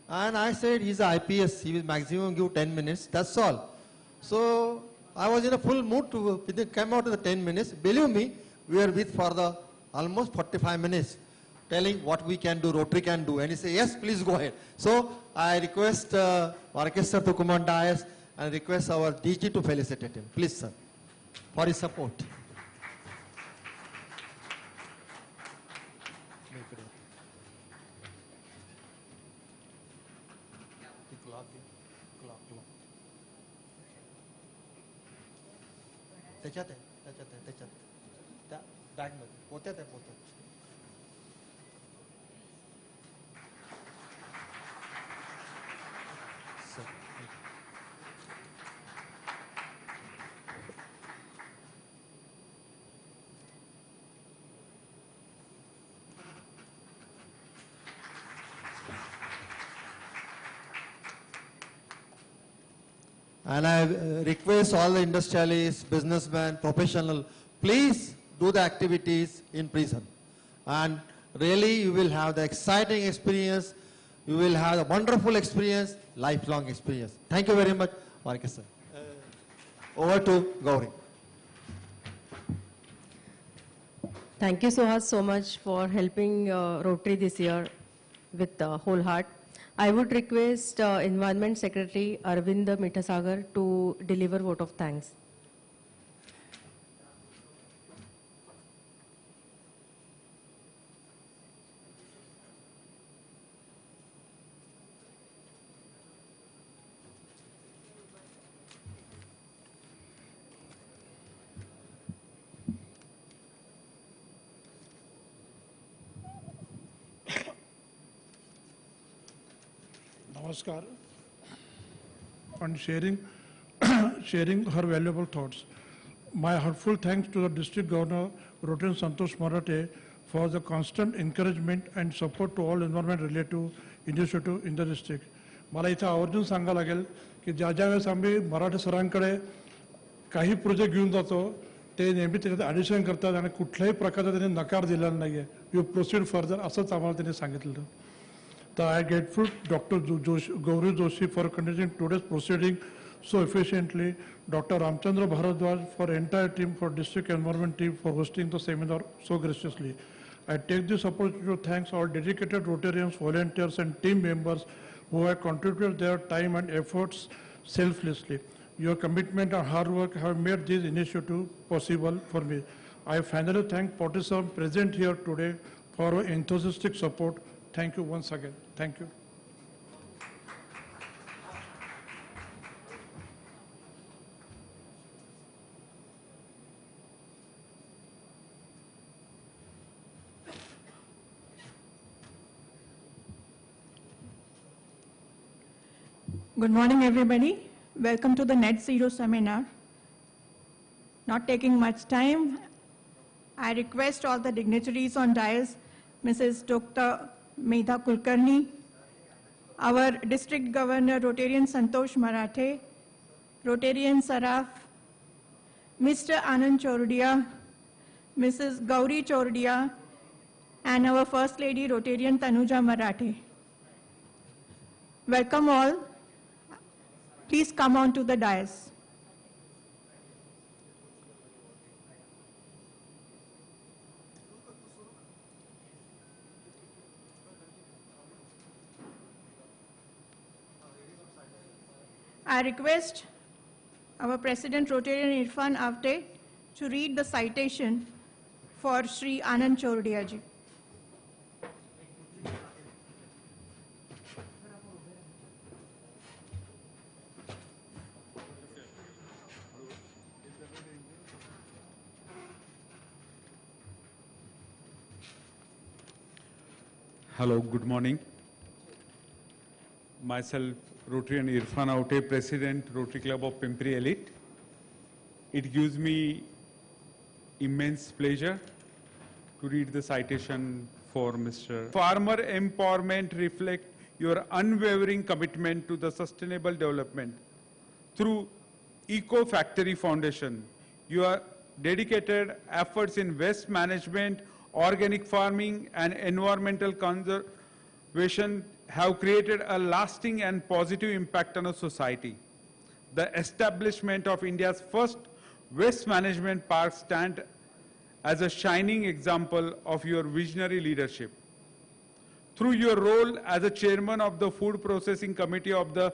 and I said he's an IPS. He will maximum give 10 minutes. That's all. So I was in a full mood to come out of the 10 minutes. Believe me, we were with for the almost 45 minutes, telling what we can do, Rotary can do. And he said, yes, please go ahead. So I request Varkes sir to come on dais and request our DG to felicitate him. Please, sir, for his support. त्याच्यात त्या बॅगमध्ये पोत्यात आहे पोत्यात. And I request all the industrialists, businessmen, professionals, please do the activities in prison. And really you will have the exciting experience, you will have a wonderful experience, lifelong experience. Thank you very much, Varkes sir. Over to Gauri. Thank you, Suhas, so much for helping Rotary this year with whole heart. I would request Environment Secretary Arvind Mithasagar to deliver vote of thanks. Namaskar, and sharing her valuable thoughts. My heartfelt thanks to the District Governor, Rotary Santosh Marathe, for the constant encouragement and support to all environment-related initiatives in the district. मला इथं आवर्जून सांगायला लागेल की ज्या वेळेस आम्ही मराठे सरांकडे काही प्रोजेक्ट घेऊन जातो ते नेहमी त्याच्यात ॲडिशन करतात आणि कुठल्याही प्रकारचा त्यांनी नकार दिलेला नाही आहे. यू प्रोसीड फर्दर असंच आम्हाला त्यांनी सांगितलं. I am grateful Dr. Gauri Joshi for conducting today's proceeding so efficiently, Dr. Ramchandra Bharadwaj for entire team, for district environment team for hosting the seminar so graciously. I take this opportunity to thank all dedicated Rotarians, volunteers and team members who have contributed their time and efforts selflessly. Your commitment and hard work have made this initiative possible for me. I finally thank participants present here today for our enthusiastic support. Thank you once again. Thank you. Good morning, everybody. Welcome to the Net Zero seminar. Not taking much time, I request all the dignitaries on dais, Mrs. Dr. Medha Kulkarni, our District Governor Rotarian Santosh Marathe, Rotarian Saraf, Mr. Anand Chordia, Mrs. Gauri Chordia, and our First Lady Rotarian Tanuja Marathe. Welcome all. Please come on to the dais. I request our President Rotarian Irfan Avte to read the citation for Shri Anand Chordia ji. Hello, good morning. Myself, Rotarian Irfan Avte, President, Rotary Club of Pimpri Elite. It gives me immense pleasure to read the citation for Mr. Farmer empowerment reflect your unwavering commitment to the sustainable development through Eco Factory Foundation. Your dedicated efforts in waste management, organic farming, and environmental conservation have created a lasting and positive impact on our society. The establishment of India's first waste management park stands as a shining example of your visionary leadership. Through your role as a chairman of the Food Processing Committee of the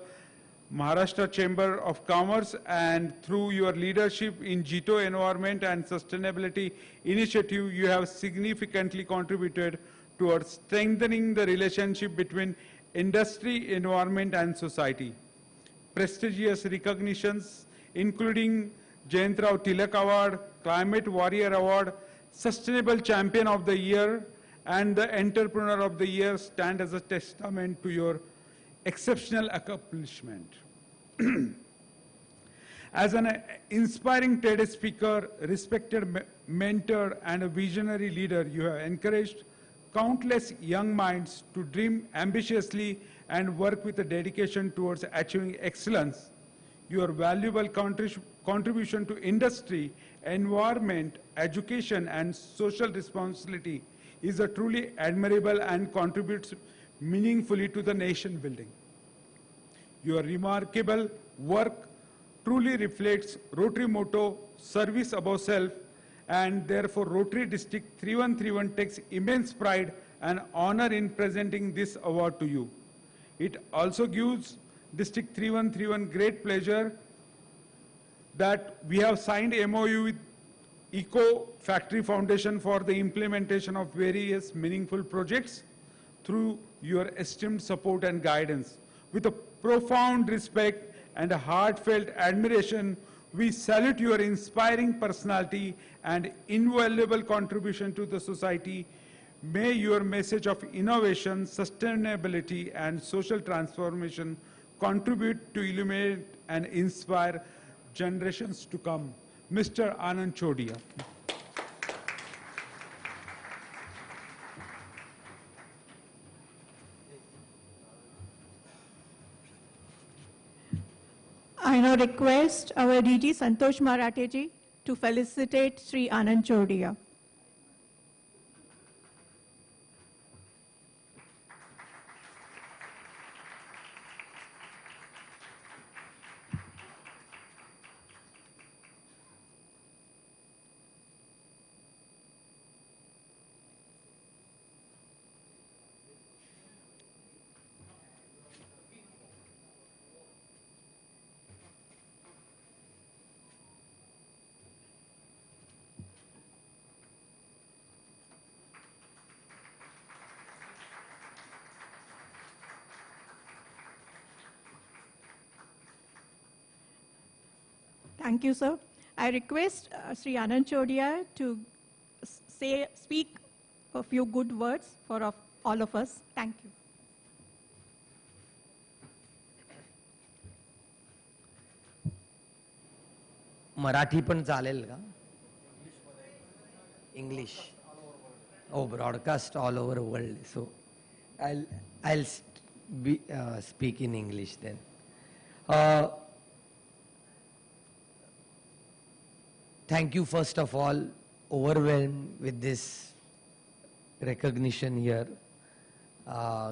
Maharashtra Chamber of Commerce and through your leadership in Jito Environment and Sustainability Initiative, you have significantly contributed towards strengthening the relationship between industry, environment, and society. Prestigious recognitions, including Jayant Tilak Award, Climate Warrior Award, Sustainable Champion of the Year, and the Entrepreneur of the Year, stand as a testament to your exceptional accomplishment. As an inspiring TED speaker, respected mentor, and a visionary leader, you have encouraged countless young minds to dream ambitiously and work with a dedication towards achieving excellence. Your valuable contribution to industry, environment, education, and social responsibility is a truly admirable and contributes meaningfully to the nation building. Your remarkable work truly reflects Rotary motto, service above self, and therefore Rotary District 3131 takes immense pride and honor in presenting this award to you. It also gives District 3131 great pleasure that we have signed MOU with Eco Factory Foundation for the implementation of various meaningful projects through your esteemed support and guidance. With a profound respect and a heartfelt admiration, we salute your inspiring personality and invaluable contribution to the society. May your message of innovation, sustainability, and social transformation contribute to illuminate and inspire generations to come. Mr. Anand Chordia. I now request our DG Santosh Marathe ji to felicitate Shri Anand Chordia. Thank you, sir. I request Sri Anand Chordia to speak a few good words for all of us. Thank you. Marathi पण चालेल का? English. Oh, broadcast all over world. So I'll speak in English then. Thank you first of all, overwhelmed with this recognition here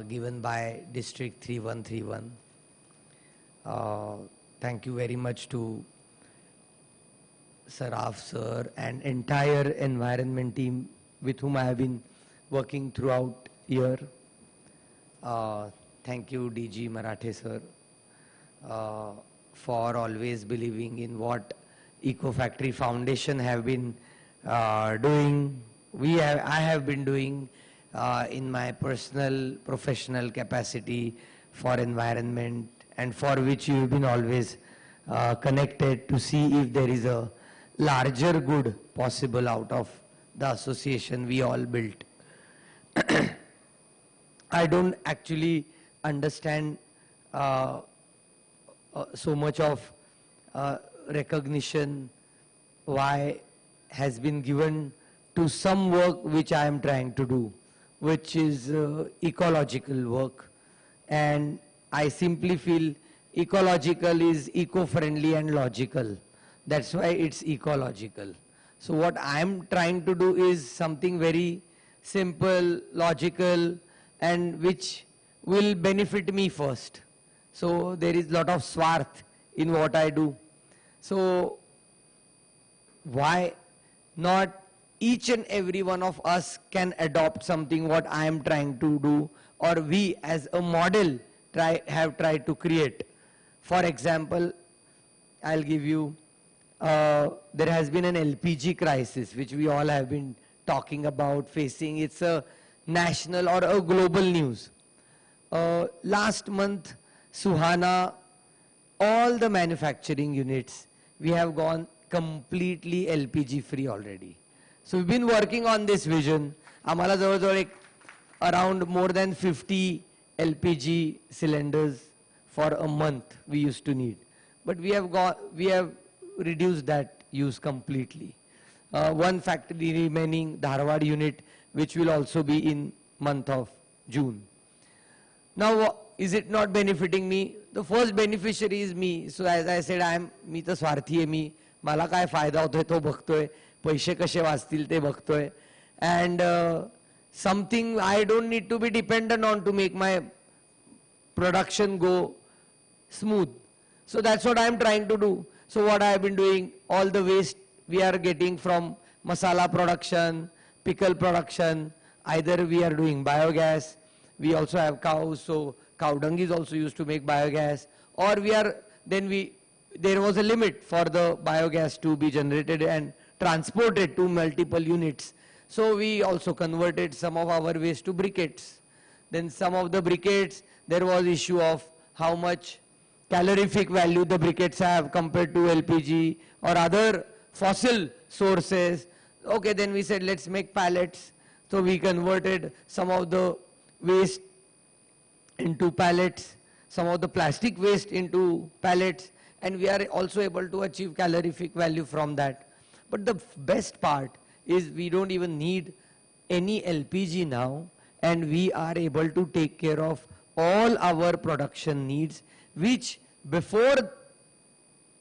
given by District 3131. Thank you very much to Saraf sir and entire environment team with whom I have been working throughout year. Thank you DG Marathe sir for always believing in what Eco Factory Foundation have been doing. I have been doing in my personal professional capacity for environment, and for which you have been always connected to see if there is a larger good possible out of the association we all built. I don't actually understand so much of recognition why has been given to some work which I am trying to do, which is ecological work. And I simply feel ecological is eco-friendly and logical. That's why it's ecological. So what I am trying to do is something very simple, logical, and which will benefit me first. So there is a lot of swarth in what I do. So why not each and every one of us can adopt something what I am trying to do, or we as a model have tried to create. For example, I'll give you, there has been an LPG crisis which we all have been talking about, facing. It's a national or a global news. Last month, Suhana, all the manufacturing units, we have gone completely LPG free already. So we've been working on this vision. Amala jawal around more than 50 LPG cylinders for a month we used to need. But we have reduced that use completely. One factory remaining, Dharwad unit, which will also be in month of June. Now, is it not benefiting me? The first beneficiary is me. So as I said, मी तर स्वार्थी आहे मी. मला काय फायदा होतोय तो बघतोय. पैसे कसे वाचतील ते बघतोय. And something I don't need to be dependent on to make my production go smooth. So that's what I'm trying to do. So what I have been doing, all the waste we are getting from masala production, pickle production, either we are doing biogas, we also have cows, so cow dung is also used to make biogas, or there was a limit for the biogas to be generated and transported to multiple units. So we also converted some of our waste to briquettes. Then some of the briquettes, there was issue of how much calorific value the briquettes have compared to LPG or other fossil sources. Okay, then we said let's make pallets. So we converted some of the waste into pallets, some of the plastic waste into pallets, and we are also able to achieve calorific value from that. But the best part is we don't even need any LPG now, and we are able to take care of all our production needs, which before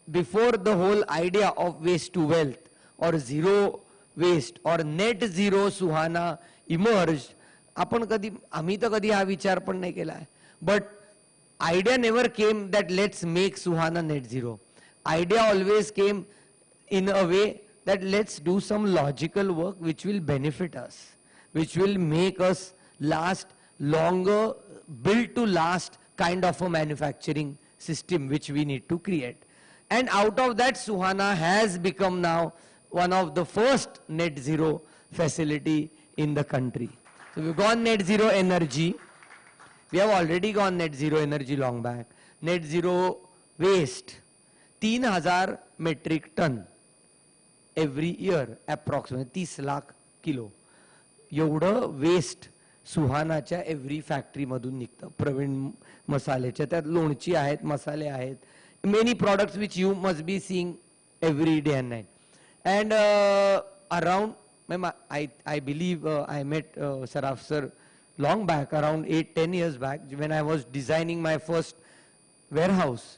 the whole idea of waste to wealth or zero waste or net zero Suhana emerged, आम्ही तर कधी हा विचार पण नाही केला. But idea never came that let's make Suhana net zero. Idea always came in a way that let's do some logical work which will benefit us, which will make us last longer, built to last kind of a manufacturing system which we need to create. And out of that, Suhana has become now one of the first net zero facility in the country. So we've gone net zero energy. We have already gone net zero energy long back. Net zero waste, 3,000 metric ton every year, approximately 30 lakh kilo. एवढं waste सुहानाच्या every factory मधून निघतं. प्रवीण मसाल्याच्या त्यात लोणची आहेत, मसाले आहेत, many products which you must be seeing every day and night. And around I believe I met Saraf sir long back, around 8-10 years back, when I was designing my first warehouse.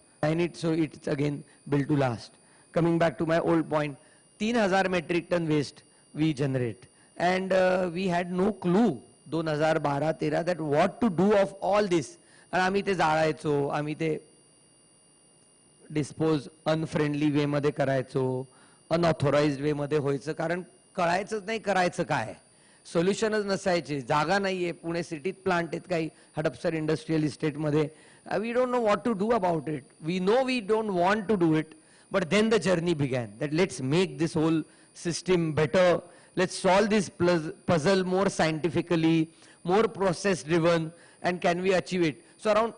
So it's again built to last. Coming back to my old point, 3,000 metric ton waste we generate. and we had no clue 2012-13 that what to do of all this. And आम्ही ते जाळायचो, आम्ही ते dispose unfriendly वे मध्ये करायचो, unauthorised वे मध्ये व्हायचं, कारण कळायचंच नाही करायचं काय, सोल्युशनच नसायचे, जागा नाहीये, पुणे सिटीत प्लांट आहेत काही हडपसर इंडस्ट्रियल इस्टेट मध्ये, we don't know what to do about it, we know we don't want to do it, but then the journey began that let's make this whole system better, let's solve this puzzle more scientifically, more process driven, and can we achieve it? So around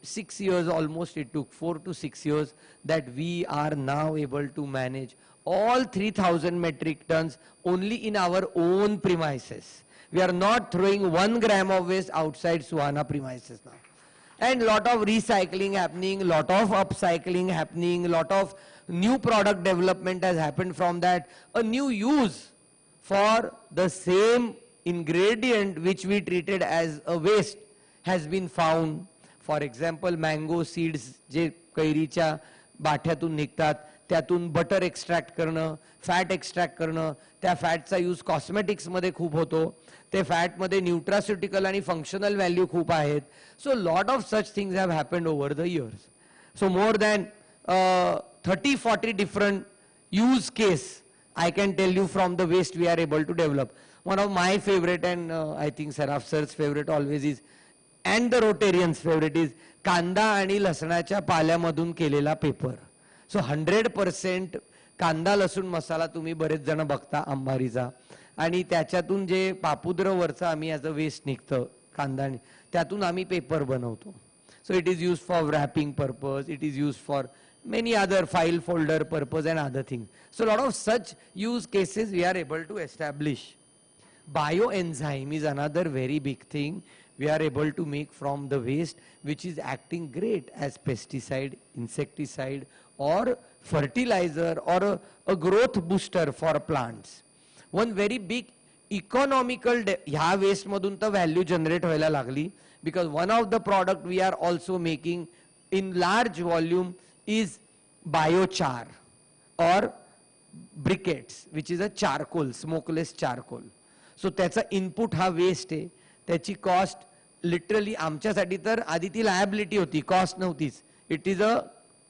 6 years almost it took, 4 to 6 years, that we are now able to manage all 3,000 metric tons only in our own premises. We are not throwing 1 gram of waste outside Suhana premises now. And lot of recycling happening, lot of upcycling happening, lot of new product development has happened from that. A new use for the same ingredient which we treated as a waste has been found. For example, mango seeds जे कैरीच्या बाठ्यातून निघतात, त्यातून butter extract करणं, fat extract करणं, त्या फॅटचा use cosmetics मध्ये खूप होतो, ते फॅट मध्ये न्यूट्रास्युटिकल आणि फंक्शनल व्हॅल्यू खूप आहेत. So lot of such things have happened over the years. So more than 30-40 different use case I can tell you from the waste we are able to develop. One of my favorite, and I think Saraf sir's favorite always is, and the Rotarians favorite is, कांदा आणि लसणाच्या पाल्यामधून केलेला paper. सो 100% कांदा लसूण मसाला तुम्ही बरेच जण बघता अंबारीचा, आणि त्याच्यातून जे पापुद्र वरचा आम्ही ॲज अ वेस्ट निघतं कांदा, त्यातून आम्ही पेपर बनवतो. So it is use for wrapping purpose, it is used for many other file folder purpose and other things. So a lot of such use cases we are able to establish. Bioenzyme is another very big thing we are able to make from the waste, which is acting great as pesticide, insecticide, or fertilizer, or a growth booster for plants. One very big economical ह्या waste मधून तर value generate व्हायला लागली, because one of the product we are also making in large volume is biochar or briquettes, which is a charcoal, smokeless charcoal. So त्याचा input हा waste आहे, त्याची cost literally आमच्यासाठी तर आधी ती liability होती, cost नव्हतीच, it is a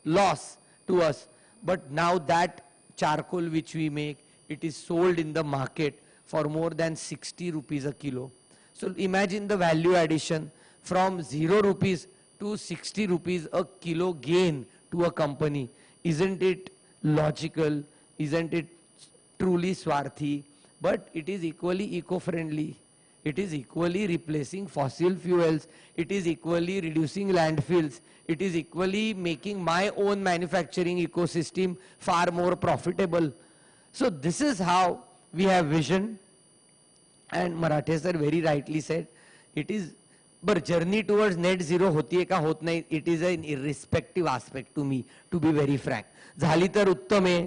loss to us, but now that charcoal which we make, it is sold in the market for more than 60 rupees a kilo. So imagine the value addition from 0 rupees to 60 rupees a kilo gain to a company. Isn't it logical? Isn't it truly swarthy? But it is equally eco-friendly. It is equally replacing fossil fuels. It is equally reducing landfills. It is equally making my own manufacturing ecosystem far more profitable. So this is how we have vision. And Marathe sir very rightly said, it is, but journey towards net zero होतीये का होत नाही, it is an irrespective aspect to me, to be very frank. झाली तर उत्तम आहे,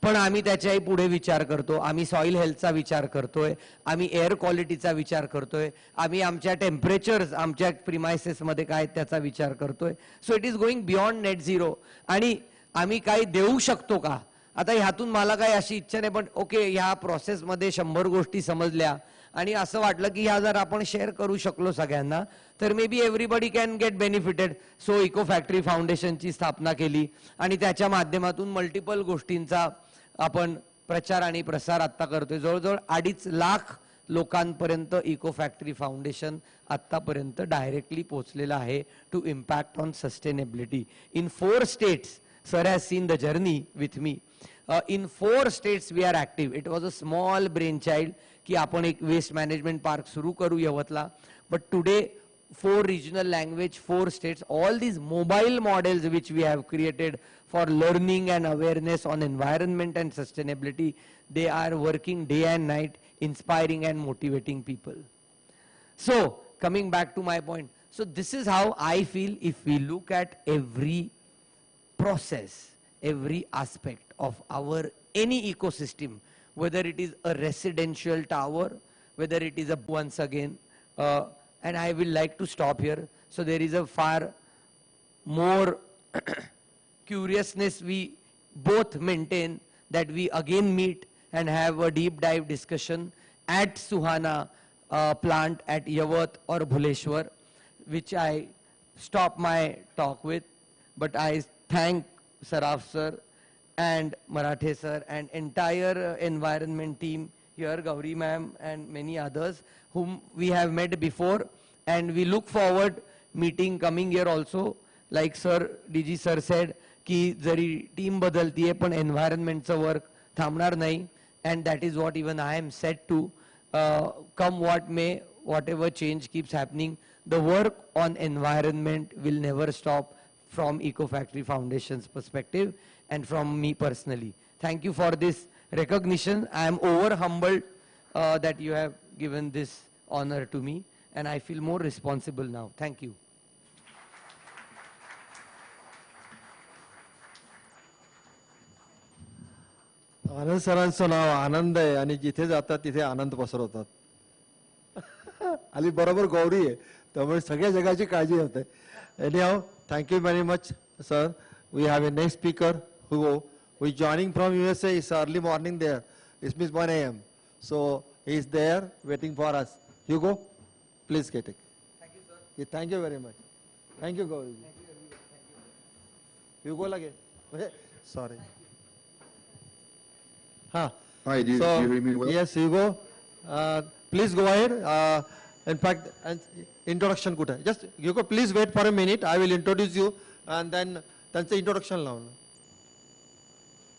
पण आम्ही त्याच्याही पुढे विचार करतो, आम्ही सॉइल हेल्थचा विचार करतोय, आम्ही एअर क्वालिटीचा विचार करतोय, आम्ही आमच्या टेम्परेचर्स आमच्या प्रिमाइसेस मध्ये काय त्याचा विचार करतोय. So it is going beyond net zero. आणि आम्ही काही देऊ शकतो का, आता ह्यातून मला काही अशी इच्छा नाही, पण ओके ह्या प्रोसेसमध्ये 100 गोष्टी समजल्या आणि असं वाटलं की ह्या जर आपण शेअर करू शकलो सगळ्यांना तर may be everybody can get benefited. So eco factory फाउंडेशनची स्थापना केली आणि त्याच्या माध्यमातून मल्टिपल गोष्टींचा आपण प्रचार आणि प्रसार आता करतोय. जवळजवळ 2.5 लाख लोकांपर्यंत इको फॅक्टरी फाउंडेशन आतापर्यंत डायरेक्टली पोहोचलेलं आहे to impact on sustainability in 4 states. Sir has seen the journey with me. In 4 states we are active. It was a small brainchild कि आपण एक waste management park सुरू करू यवतला. But today 4 regional language, 4 states, all these mobile models which we have created for learning and awareness on environment and sustainability, they are working day and night, inspiring and motivating people. So coming back to my point, so this is how I feel if we look at every process, every aspect of our any ecosystem, whether it is a residential tower, whether it is a, once again, and I will like to stop here. So there is a far more curiousness we both maintain, that we again meet and have a deep dive discussion at Suhana plant at Yavat or Bhuleshwar, which I stop my talk with. But I thank Saraf sir and Marathe sir and entire environment team here, Gauri ma'am and many others whom we have met before, and we look forward meeting coming year also. Like sir, DG sir said, की जरी team बदलती है पण environmentचं work थांबणार नाही, and that is what even I am set to. Come what may, whatever change keeps happening, the work on environment will never stop from Eco Factory Foundation's perspective and from me personally. Thank you for this recognition. I am over humbled that you have given this honor to me, and I feel more responsible now. Thank you. आनंद सरांचं नाव आनंद आहे आणि जिथे जातात तिथे आनंद पसरवतात. आणि बरोबर गौरी आहे, त्यामुळे सगळ्या जगाची काळजी होते. Anyhow, thank you very much, sir. We have a next speaker, Hugo, who is joining from USA. It's early morning there. It means 1 a.m. So he is there waiting for us. Hugo, please get it. Thank you, sir. Yeah, thank you very much. Thank you, Gauri. Hugo lage. Sorry. Huh. Hi, do you hear me well? Yes, Hugo. Please go ahead. In fact, introduction kuta. Just Hugo, please wait for a minute. I will introduce you, and then the introduction now.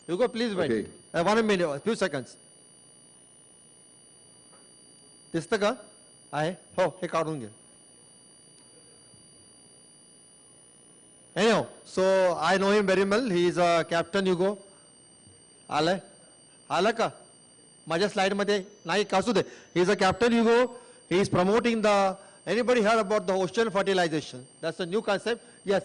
Hugo, please wait. Okay. 1 minute, a few seconds. दिसतं का? आहे? हो, हे काढून घे. Anyhow, so I know him very well. He is a Captain Hugo. आलंय? आलं का? माझ्या स्लाइड मध्ये नाही कासू दे. He is a Captain Hugo. He is promoting the, anybody heard about the ocean fertilization? That's a new concept. Yes,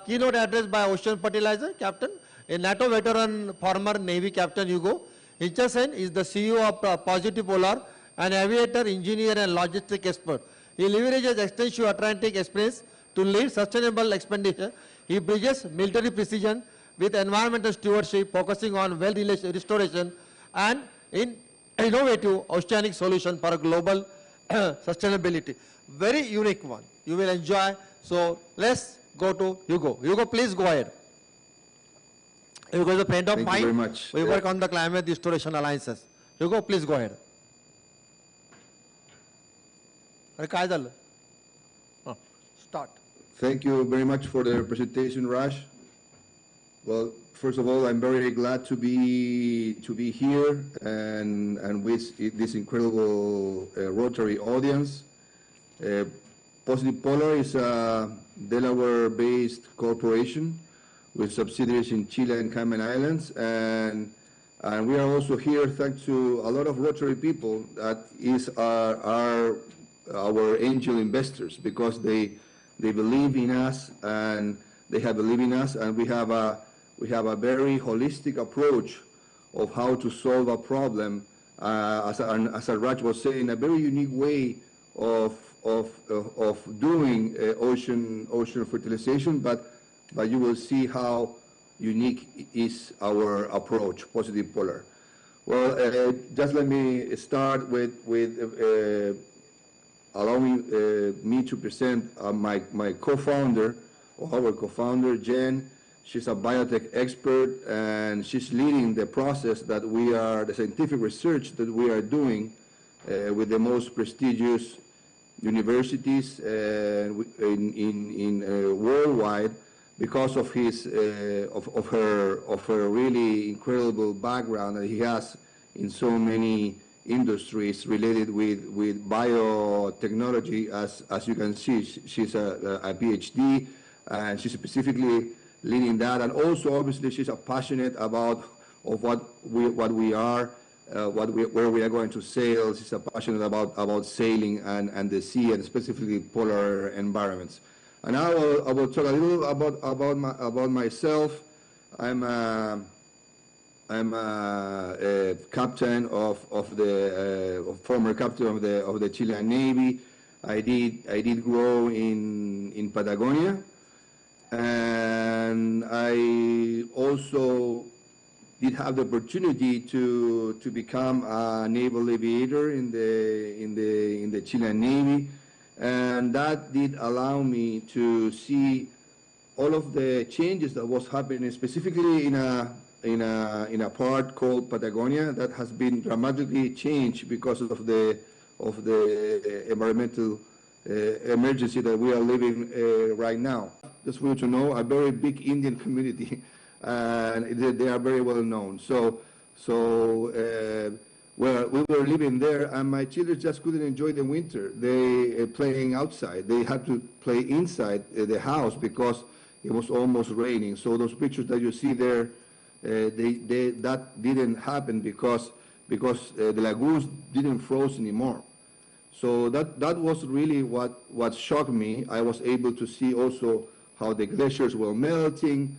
keynote address by Ocean Fertilizer, Captain, a NATO veteran, former Navy Captain Hugo. Hinrichsen is the CEO of Positive Polar, an aviator, engineer and logistic expert. He leverages extensive Atlantic experience to lead sustainable expenditure. He bridges military precision with environmental stewardship, focusing on well restoration and in innovative oceanic solution for global sustainability. Very unique one. You will enjoy. So let's go to Hugo. Hugo, please go ahead. Hugo is a friend of mine. Thank you very much. We work on the climate restoration alliances. Hugo, please go ahead. काय झालं? Start. Thank you very much for the presentation, Raj. Well, first of all, I'm very glad to be here and with this incredible Rotary audience. Positive Polar is a Delaware-based corporation with subsidiaries in Chile and Cayman Islands, and we are also here thanks to a lot of Rotary people that is our angel investors, because they believe in us and they have believed in us, and we have a very holistic approach of how to solve a problem, as Raj was saying, a very unique way of doing ocean fertilization, but you will see how unique is our approach, Positive Polar. Well, just let me start with allowing me to present my co-founder, or our co-founder, Jen. She's a biotech expert, and she's leading the process that the scientific research that we are doing with the most prestigious universities in worldwide, because of her really incredible background that he has in so many industries related with biotechnology. As you can see, she's a PhD, and she's specifically leading that, and also obviously she's passionate about what we are, where we are going to sail. She's passionate about sailing and the sea, and specifically polar environments. And I will talk a little about myself. I'm a captain of the former captain of the Chilean Navy. I did grow in Patagonia, and I also did have the opportunity to become a naval aviator in the Chilean Navy, and that did allow me to see all of the changes that was happening, specifically in a part called Patagonia that has been dramatically changed because of the environmental emergency that we are living right now. Just for you to know, a very big Indian community, and they are very well known. Well, we were living there, and my children just couldn't enjoy the winter. They playing outside. They had to play inside the house because it was almost raining. So those pictures that you see there, that didn't happen because the lagoons didn't froze anymore. So that was really what shocked me. I was able to see also how the glaciers were melting,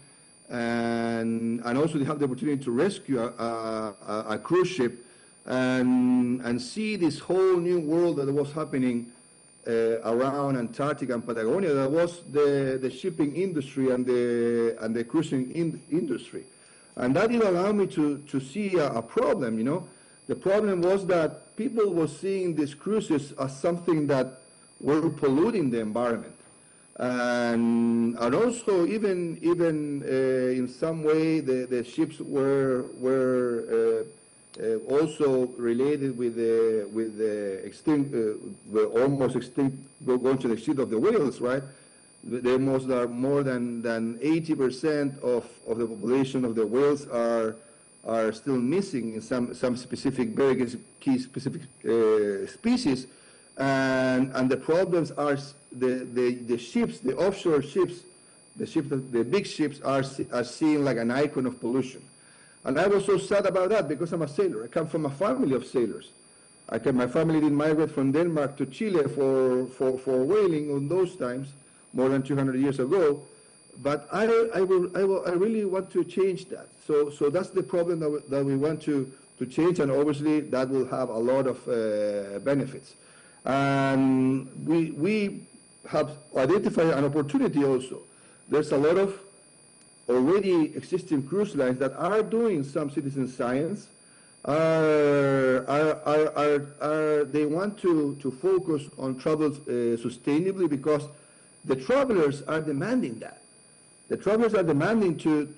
and also they have the opportunity to rescue a cruise ship and see this whole new world that was happening around Antarctica and Patagonia. That was the shipping industry and the cruising industry. And that did allow me to see a problem, you know. The problem was that people were seeing these cruises as something that were polluting the environment. And also even in some way the ships were also related with the extinct, almost extinct, going to the extinct of the whales, right? There was more than 80% of the population of the whales are still missing in some specific, very key specific species, and the problems are the ships, the offshore ships, the big ships are seen like an icon of pollution. And I was so sad about that because I'm a sailor. I come from a family of sailors. My family did migrate from Denmark to Chile for whaling on those times, more than 200 years ago. But I really want to change that. So that's the problem that we want to change, and obviously that will have a lot of benefits. And we have identified an opportunity also. There's a lot of already existing cruise lines that are doing some citizen science. They want to focus on travel sustainably because the travelers are demanding that. The travelers are demanding to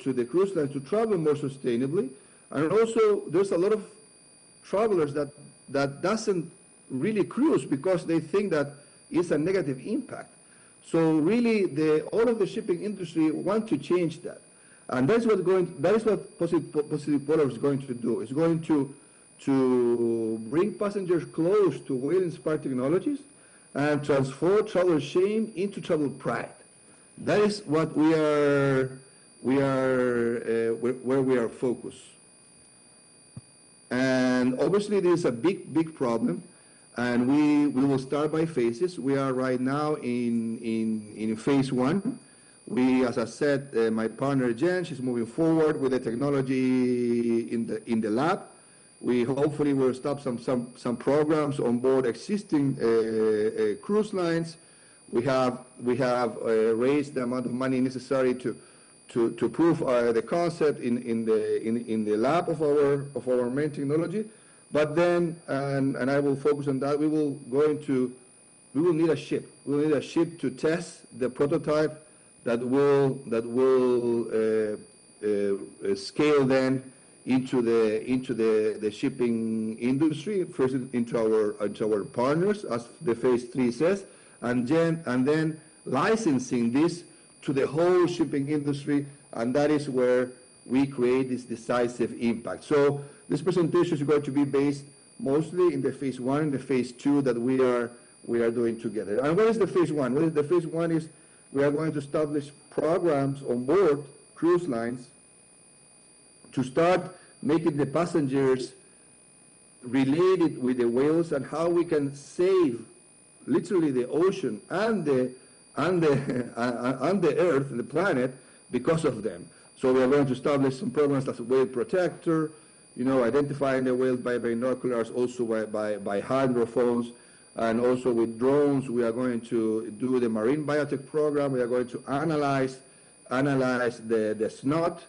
the cruise lines to travel more sustainably, and also there's a lot of travelers that doesn't really cruise because they think that it's a negative impact. So really, all of the shipping industry want to change that, and that is what Positive Polar is going to do. It's going to bring passengers close to whale-inspired technologies and transform travel shame into travel pride. That is what where we are focused. And obviously, there is a big problem, and we will start by phases. We are right now in phase 1. We, as I said, my partner Jayant, she's moving forward with the technology in the lab. We hopefully will start some programs on board existing cruise lines. We have raised the amount of money necessary to prove the concept in the lab of our main technology. But then, and I will focus on that, we will need a ship. We will need a ship to test the prototype that will scale then into the shipping industry, first into our partners, as the phase 3 says, and then licensing this to the whole shipping industry, and that is where we create this decisive impact. So this presentation is going to be based mostly in the phase 1 and the phase 2 that we are doing together. And what is the phase 1? The phase 1 is we are going to establish programs on board cruise lines to start making the passengers related with the whales and how we can save literally the ocean and the earth, the planet, because of them. So we are going to establish some programs as a whale protector, identifying the whales by binoculars, also by hydrophones, and also with drones. We are going to do the marine biotech program. We are going to analyze the snot.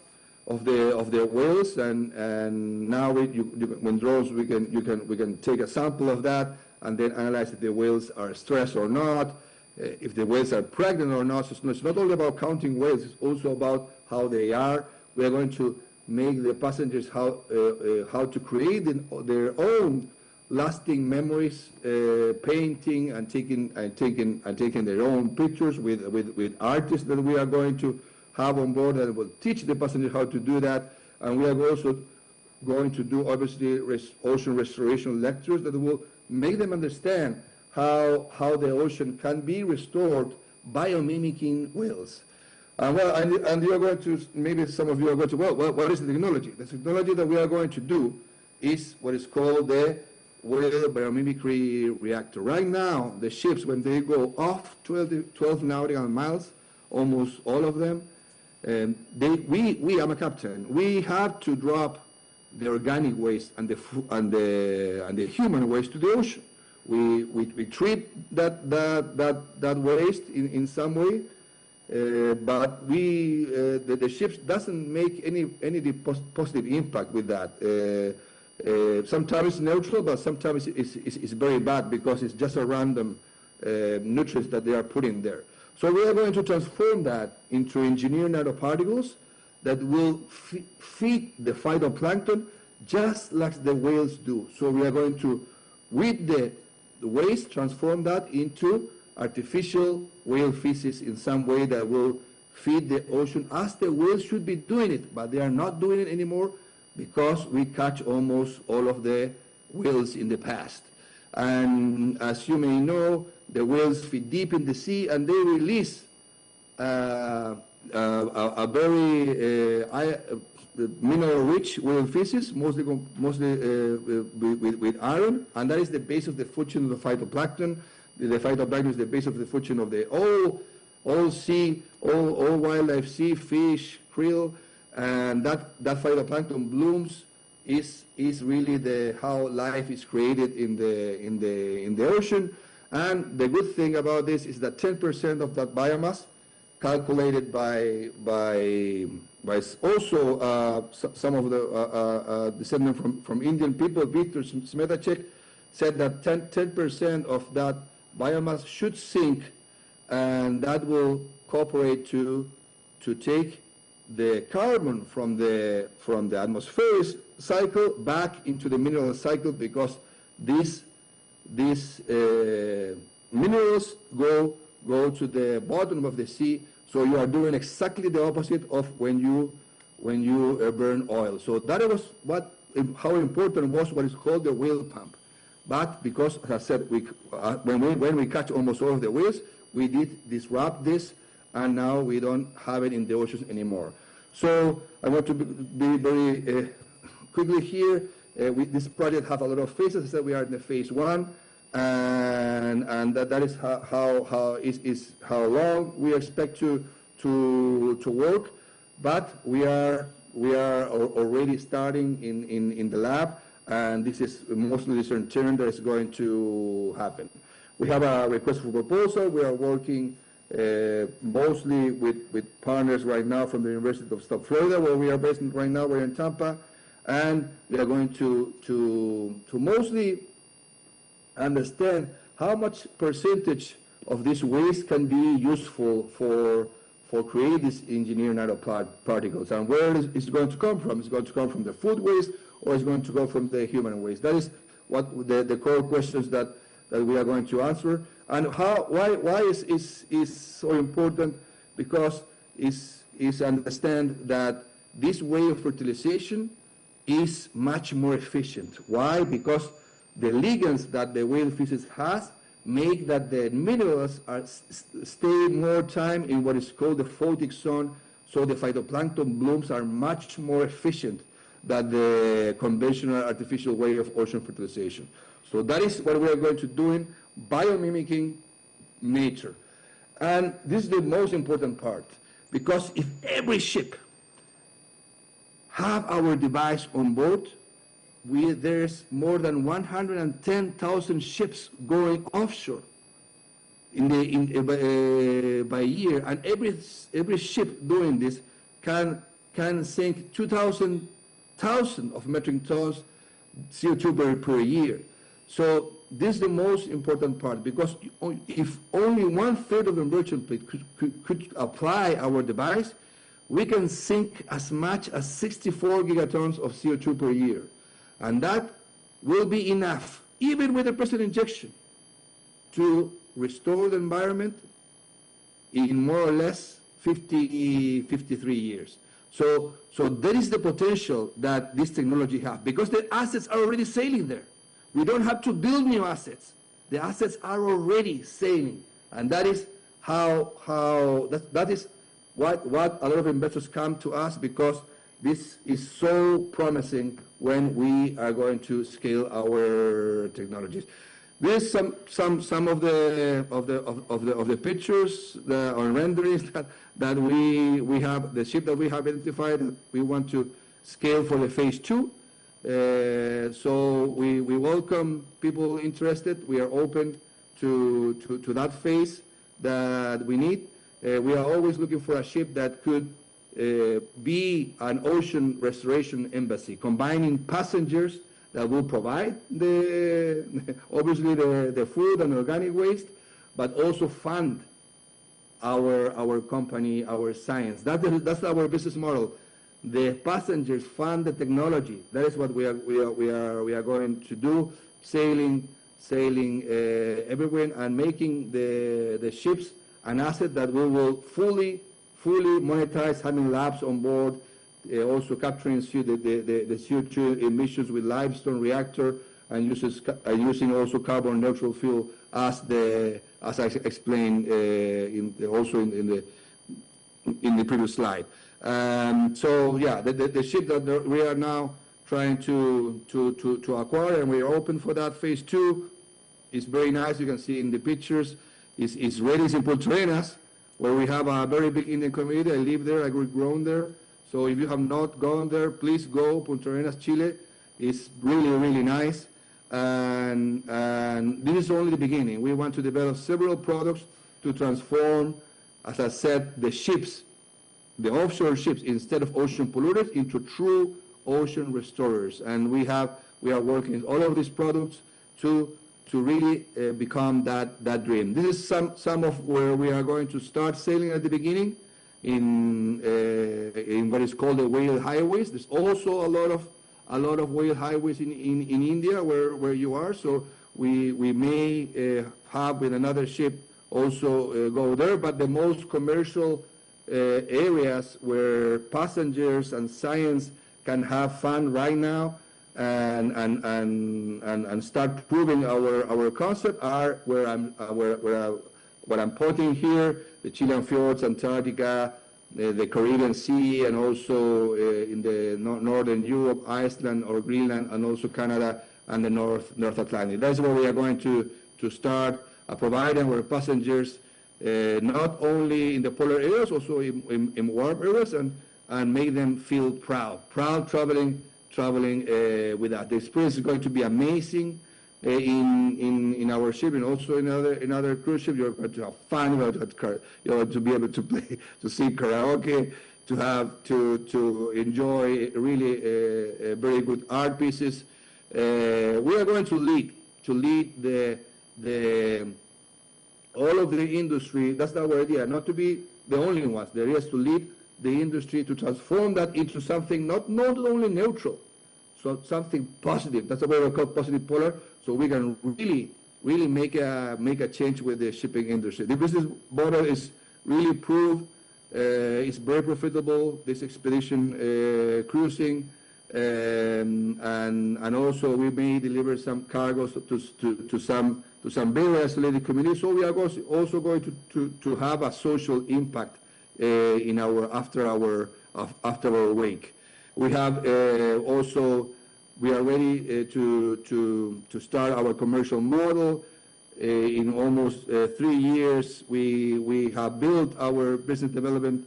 the whales, and now when drones we can take a sample of that and then analyze if the whales are stressed or not, if the whales are pregnant or not. So it's not only about counting whales; it's also about how they are. We are going to make the passengers how to create their own lasting memories, painting and taking their own pictures with artists that we are going to have on board that will teach the passengers how to do that. And we are also going to do, obviously, ocean restoration lectures that will make them understand how the ocean can be restored biomimicking whales. And you are going to, maybe some of you are going to, well, what is the technology? The technology that we are going to do is what is called the whale biomimicry reactor. Right now, the ships, when they go off 12 nautical miles, almost all of them, I'm a captain, we have to drop the organic waste and the human waste to the ocean. We treat that waste in some way, but the ships doesn't make any positive impact with that. Sometimes it's neutral, but sometimes it's very bad because it's just a random nutrients that they are putting there. So we are going to transform that into engineered nanoparticles that will feed the phytoplankton just like the whales do. So we are going to, with the waste, transform that into artificial whale feces in some way that will feed the ocean as the whales should be doing it, but they are not doing it anymore because we catch almost all of the whales in the past. And as you may know, the whales feed deep in the sea and they release a very mineral-rich whale feces, mostly with iron, and that is the base of the food chain of the phytoplankton. The phytoplankton is the base of the food chain of the all sea, all wildlife, sea, fish, krill, and that phytoplankton blooms is really how life is created in the ocean. And the good thing about this is that 10% of that biomass, calculated by also some of the descendant from Indian people, Victor Smetacek, said that 10% of that biomass should sink, and that will cooperate to take the carbon from the atmospheric cycle back into the mineral cycle, because these minerals go to the bottom of the sea. So you are doing exactly the opposite of when you burn oil. So that was how important was what is called the whale pump. But because, as I said, when we catch almost all of the whales, we did disrupt this, and now we don't have it in the oceans anymore. So I want to be very quickly here. This project has a lot of phases. As I said, we are in the phase 1, and that is how long we expect to work. But we are already starting in the lab, and this is mostly the intern that is going to happen. We have a request for proposal. We are working mostly with partners right now from the University of South Florida, where we are based right now. We're in Tampa, and we are going to mostly understand how much percentage of this waste can be useful for creating these engineered nanoparticles, and where it's going to come from. It's going to come from the food waste, or it's going to go from the human waste. That is what the core questions that we are going to answer. And why is so important? Because is understand that this way of fertilization is much more efficient. Why? Because the ligands that the whale feces has make that the minerals stay more time in what is called the photic zone, so the phytoplankton blooms are much more efficient than the conventional artificial way of ocean fertilization. So that is what we are going to do in biomimicking nature. And this is the most important part, because if every ship have our device on board, there's more than 110,000 ships going offshore by year, and every ship doing this can can sink 2,000 of metric tons CO2 per year. So this is the most important part, because if only 1/3 of the merchant fleet could apply our device, we can sink as much as 64 gigatons of CO2 per year. And that will be enough, even with the present injection, to restore the environment in more or less 53 years. So there is the potential that this technology has, because the assets are already sailing there. We don't have to build new assets. The assets are already sailing. And that is that is what a lot of investors come to us, because this is so promising when we are going to scale our technologies. There's some of the pictures or renderings that we have, the ship that we have identified that we want to scale for the phase 2. So we welcome people interested. We are open to that phase that we need. We are always looking for a ship that could be an ocean restoration embassy, combining passengers that will provide obviously the food and organic waste, but also fund our company, our science. That's our business model. The passengers fund the technology. That is what we are going to do, sailing everywhere and making the ships an asset that we will fully monetize, having labs on board, also capturing the CO2 emissions with limestone reactor, and using also carbon neutral fuel as I explained also in the previous slide. So yeah, the ship that we are now trying to acquire, and we are open for that phase 2, is very nice. You can see in the pictures. It's ready in Punta Arenas, where we have a very big Indian community. I live there. I grew grown there. So if you have not gone there, please go. Punta Arenas, Chile. It's really nice. And this is only the beginning. We want to develop several products to transform, as I said, the ships, the offshore ships, instead of ocean polluters, into true ocean restorers. And we are working all of these products to really become that dream. This is some of where we are going to start sailing at the beginning in what is called the whale highways. There's also a lot of whale highways in India where you are. So we may have with another ship also go there. But the most commercial areas where passengers and science can have fun right now and start proving our concept are where I'm pointing here: the Chilean fjords, Antarctica, the Caribbean Sea, and also in the northern Europe, Iceland or Greenland, and also Canada and the North Atlantic. That's where we are going to start providing our passengers not only in the polar areas, also in warm areas, and make them feel proud traveling with us. The experience is going to be amazing in our ship, and also in other cruise ships. You're going to have fun. You're going to be able to play, to sing karaoke, to enjoy really very good art pieces. We are going to lead all of the industry. That's our idea, not to be the only ones. The idea is to lead the industry, to transform that into something not only neutral, so something positive. That's what we call positive polar. So we can really make a change with the shipping industry. The business model is really proved. It's very profitable. This expedition cruising, and also we may deliver some cargoes to some very isolated communities. So we are also going to have a social impact in after our wake. We have we are ready to start our commercial model. In almost 3 years, we have built our business development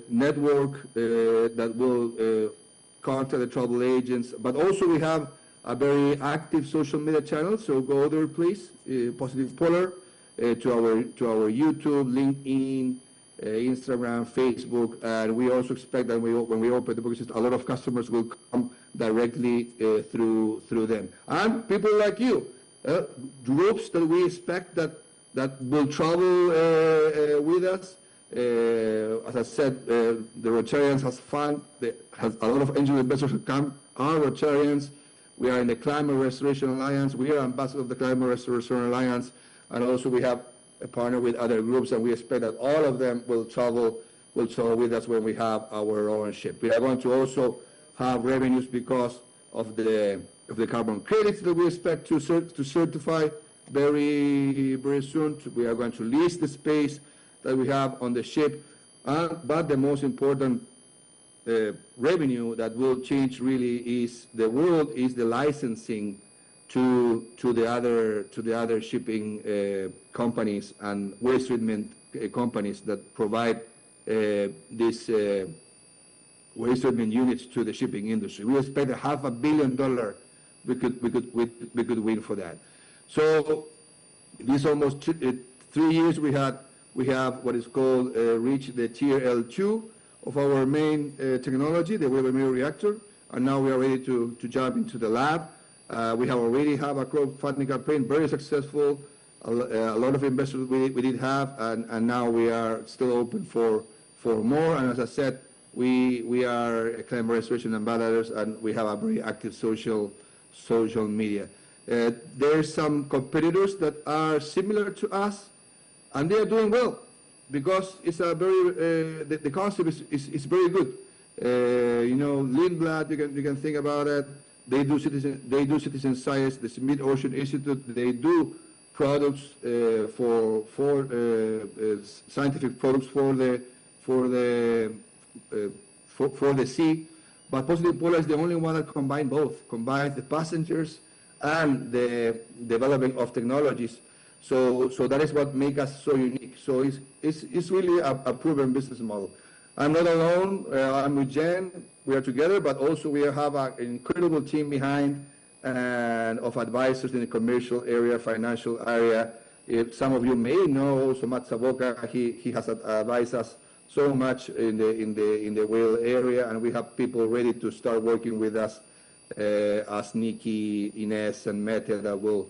network that will contact the travel agents. But also we have a very active social media channel. So go there, please. Positive Polar to our YouTube, LinkedIn, Instagram, Facebook, and we also expect that when we open the books, a lot of customers will come directly through them. And people like you, groups that we expect that will travel with us. As I said, the Rotarians has fun. Has a lot of angel investors who come, are Rotarians. We are in the Climate Restoration Alliance. We are ambassadors of the Climate Restoration Alliance. And also we have a partner with other groups, and we expect that all of them will travel with us when we have our own ship. We are going to also have revenues because of the carbon credits that we expect to certify very, very soon. We are going to lease the space that we have on the ship. But the most important revenue that will change really is the licensing to the other shipping companies and waste treatment companies that provide these waste treatment units to the shipping industry. We expect $500 million we could win for that. So these almost 3 years we have what is called reached the tier L2 of our main technology, the Weber Mirror Reactor, and now we are ready to jump into the lab. We already have a crowdfunding campaign, very successful. A lot of investors we did have, and now we are still open for more. And as I said, we are climate restoration ambassadors, and we have a very active social media. There are some competitors that are similar to us, and they are doing well because it's a very the concept is very good. Lindblad, you can think about it. They do citizen science. The Mid Ocean Institute, they do products for scientific products for the sea. But Positive Polar is the only one that combines the passengers and the development of technologies. So that is what makes us so unique. So it's really a proven business model. I'm not alone. I'm with Jen. We are together, but also we have an incredible team behind and of advisors in the commercial area, financial area. Some of you may know also Matt Savoca. He has advised us so much in the whale area, and we have people ready to start working with us as Nikki, Ines, and Mete that will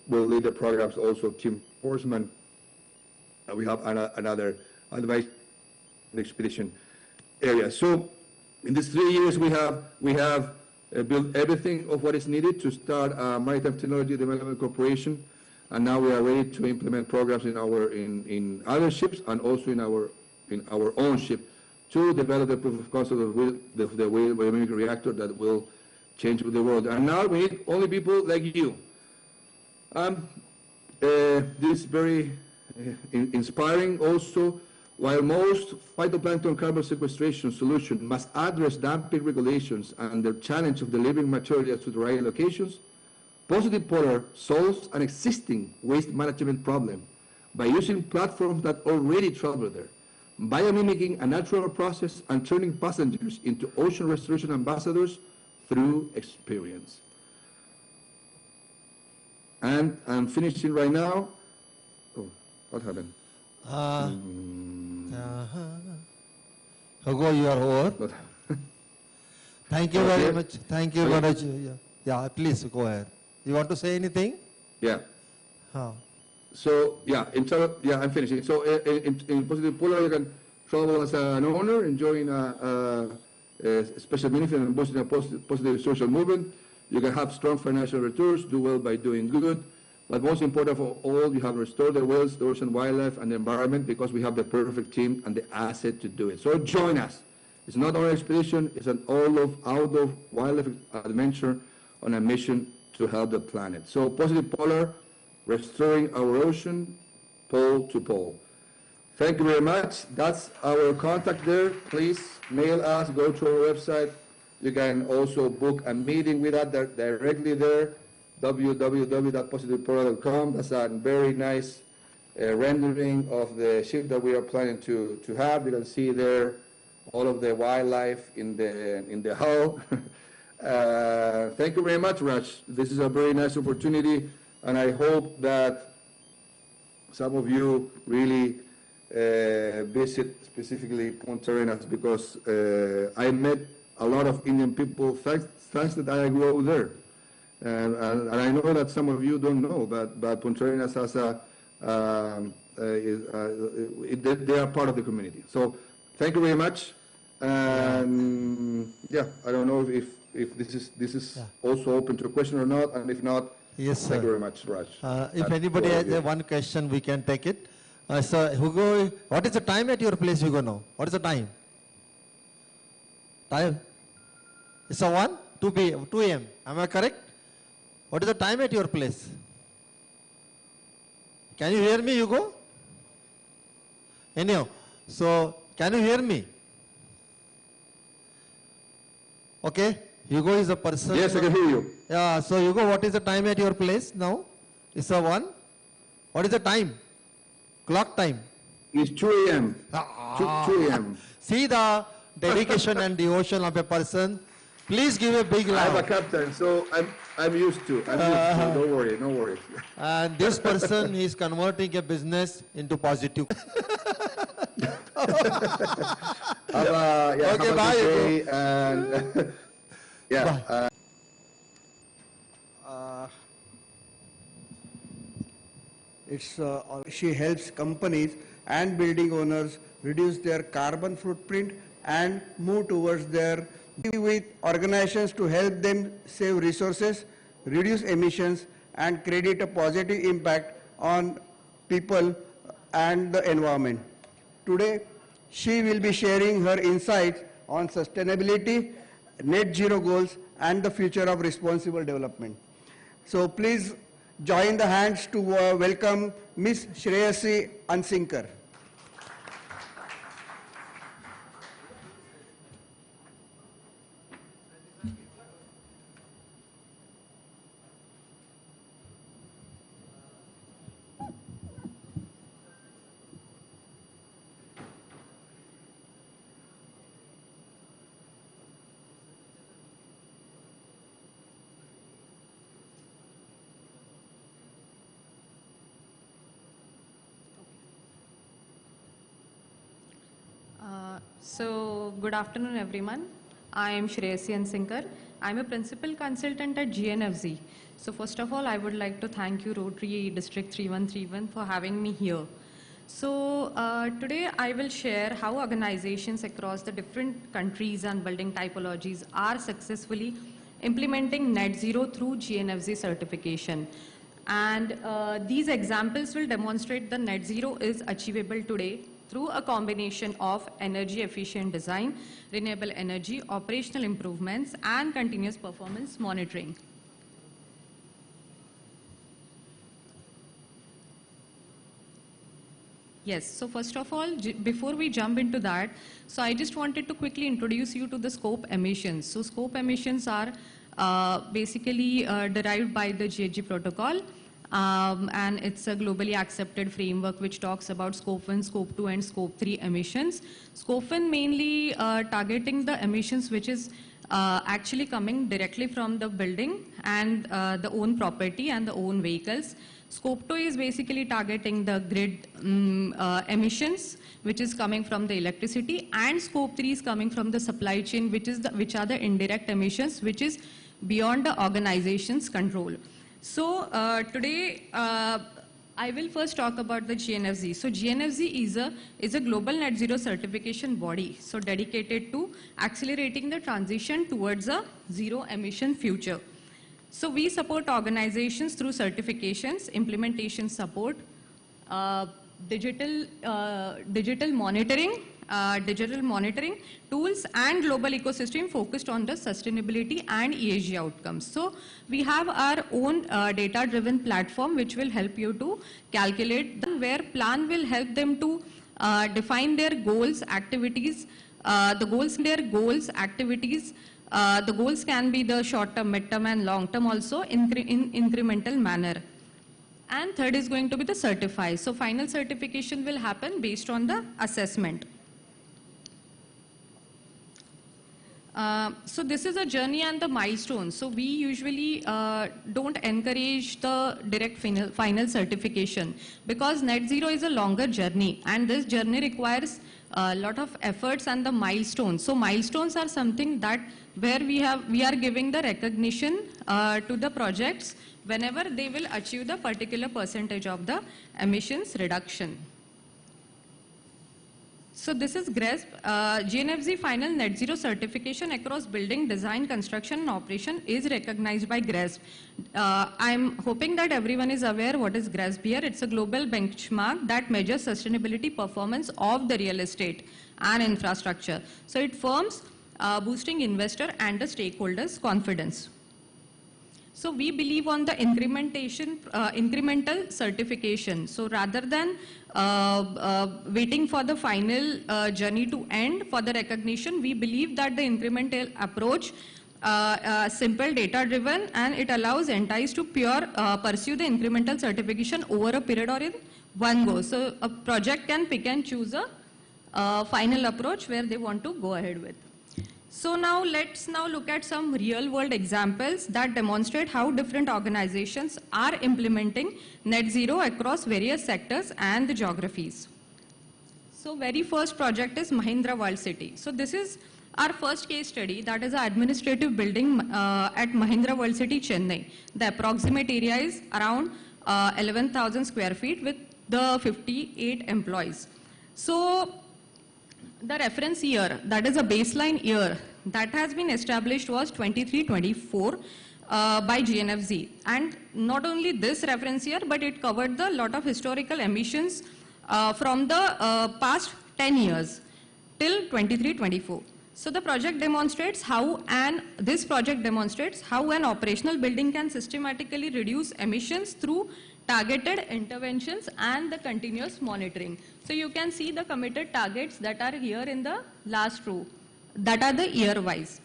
lead the programs. Also Tim Forsman. We have another advice in the expedition area. So in these 3 years we have built everything of what is needed to start a Maritime Technology Development Corporation, and now we are ready to implement programs in other ships and also in our own ship to develop the proof of concept of the biodynamic reactor that will change the world. And now we need only people like you. This is very inspiring also. While most phytoplankton carbon sequestration solutions must address dumping regulations and the challenge of delivering materials to the right locations, Positive Polar solves an existing waste management problem by using platforms that already travel there, biomimicking a natural process and turning passengers into ocean restoration ambassadors through experience. And I'm finishing right now. Oh, what happened? Hugo, you are over. Thank you very much. Thank you very much. Yeah, please go ahead. You want to say anything? Yeah. So I'm finishing. So in Positive Polar, you can travel as an owner, enjoying a special benefit and boosting a positive social movement. You can have strong financial returns, do well by doing good. But most important of all, you have restored the whales, the ocean wildlife, and the environment because we have the perfect team and the asset to do it. So join us. It's not only an expedition, it's an outdoor wildlife adventure on a mission to help the planet. So Positive Polar, restoring our ocean, pole to pole. Thank you very much. That's our contact there. Please mail us, go to our website. You can also book a meeting with us directly there. www.positivepolar.com. That's a very nice rendering of the ship that we are planning to have. You can see there all of the wildlife in the hull. Thank you very much, Raj. This is a very nice opportunity, and I hope that some of you really visit specifically Punta Arenas because I met a lot of Indian people thanks that I grew up there. And I know that some of you don't know, but Punta Arenas has they are part of the community. So thank you very much. And yeah, I don't know if this is also open to a question or not, and if not, yes, sir. Thank you very much, Raj. If anybody has one question, we can take it. So Hugo, what is the time at your place, Hugo, now? What is the time? Time? It's a 1? 2 a.m. Am I correct? What is the time at your place? Can you hear me, Hugo? Anyhow, so can you hear me? Okay, Hugo is a person. Yes, I can hear you. Yeah, so Hugo, what is the time at your place now? It's a 1? What is the time? Clock time? It's 2 a.m. 2 a.m. See the dedication and devotion of a person. Please give a big laugh. I'm a captain, so I'm used to. Don't worry, don't worry. And this person is converting a business into positive. Okay, bye. Day, and yeah. She helps companies and building owners reduce their carbon footprint and move towards their with organizations to help them save resources, reduce emissions, and create a positive impact on people and the environment. Today, she will be sharing her insights on sustainability, net zero goals, and the future of responsible development. So please join the hands to welcome Ms. Shreyasi Ansingkar. So, good afternoon everyone. I am Shreyasi Ansingkar. I am a principal consultant at GNFZ. So first of all, I would like to thank you Rotary District 3131 for having me here. So today I will share how organizations across the different countries and building typologies are successfully implementing net zero through GNFZ certification. And these examples will demonstrate the net zero is achievable today through a combination of energy efficient design, renewable energy, operational improvements, and continuous performance monitoring. Yes, so first of all, before we jump into that, so I just wanted to quickly introduce you to the scope emissions. So scope emissions are basically derived by the GHG protocol. And it's a globally accepted framework which talks about scope 1, scope 2 and scope 3 emissions. Scope 1 mainly targeting the emissions which is actually coming directly from the building and the own property and the own vehicles. Scope 2 is basically targeting the grid emissions which is coming from the electricity, and scope 3 is coming from the supply chain which are the indirect emissions which is beyond the organization's control. So today I will first talk about the GNFZ. So GNFZ is a global net zero certification body, so dedicated to accelerating the transition towards a zero emission future. So we support organizations through certifications, implementation support, digital monitoring tools, and global ecosystem focused on the sustainability and ESG outcomes. So we have our own data-driven platform which will help you to calculate where plan will help them to define their goals, activities, the goals can be the short-term, mid-term and long-term also in incremental manner. And third is going to be the certify. So final certification will happen based on the assessment. So this is a journey and the milestones. So we usually don't encourage the direct final certification because net zero is a longer journey and this journey requires a lot of efforts and the milestones. So milestones are something that where we are giving the recognition to the projects whenever they will achieve the particular percentage of the emissions reduction. So this is GRESB. GNFZ final net zero certification across building, design, construction and operation is recognized by GRESB. I'm hoping that everyone is aware what is GRESB here. It's a global benchmark that measures sustainability performance of the real estate and infrastructure. So it firms boosting investor and the stakeholders' confidence. So we believe on the incremental certification. So rather than waiting for the final journey to end for the recognition, we believe that the incremental approach, simple data driven, and it allows entities to pursue the incremental certification over a period or in one go. So a project can pick and choose a final approach where they want to go ahead with. So now let's look at some real world examples that demonstrate how different organizations are implementing net zero across various sectors and the geographies. So very first project is Mahindra World City. So this is our first case study, that is an administrative building at Mahindra World City, Chennai. The approximate area is around 11,000 square feet with the 58 employees. So the reference year, that is a baseline year that has been established was 23-24 by GNFZ. And not only this reference year, but it covered the lot of historical emissions from the past 10 years till 23-24. So the project demonstrates how this project demonstrates how an operational building can systematically reduce emissions through targeted interventions and the continuous monitoring. So you can see the committed targets that are here in the last row, that are the year-wise.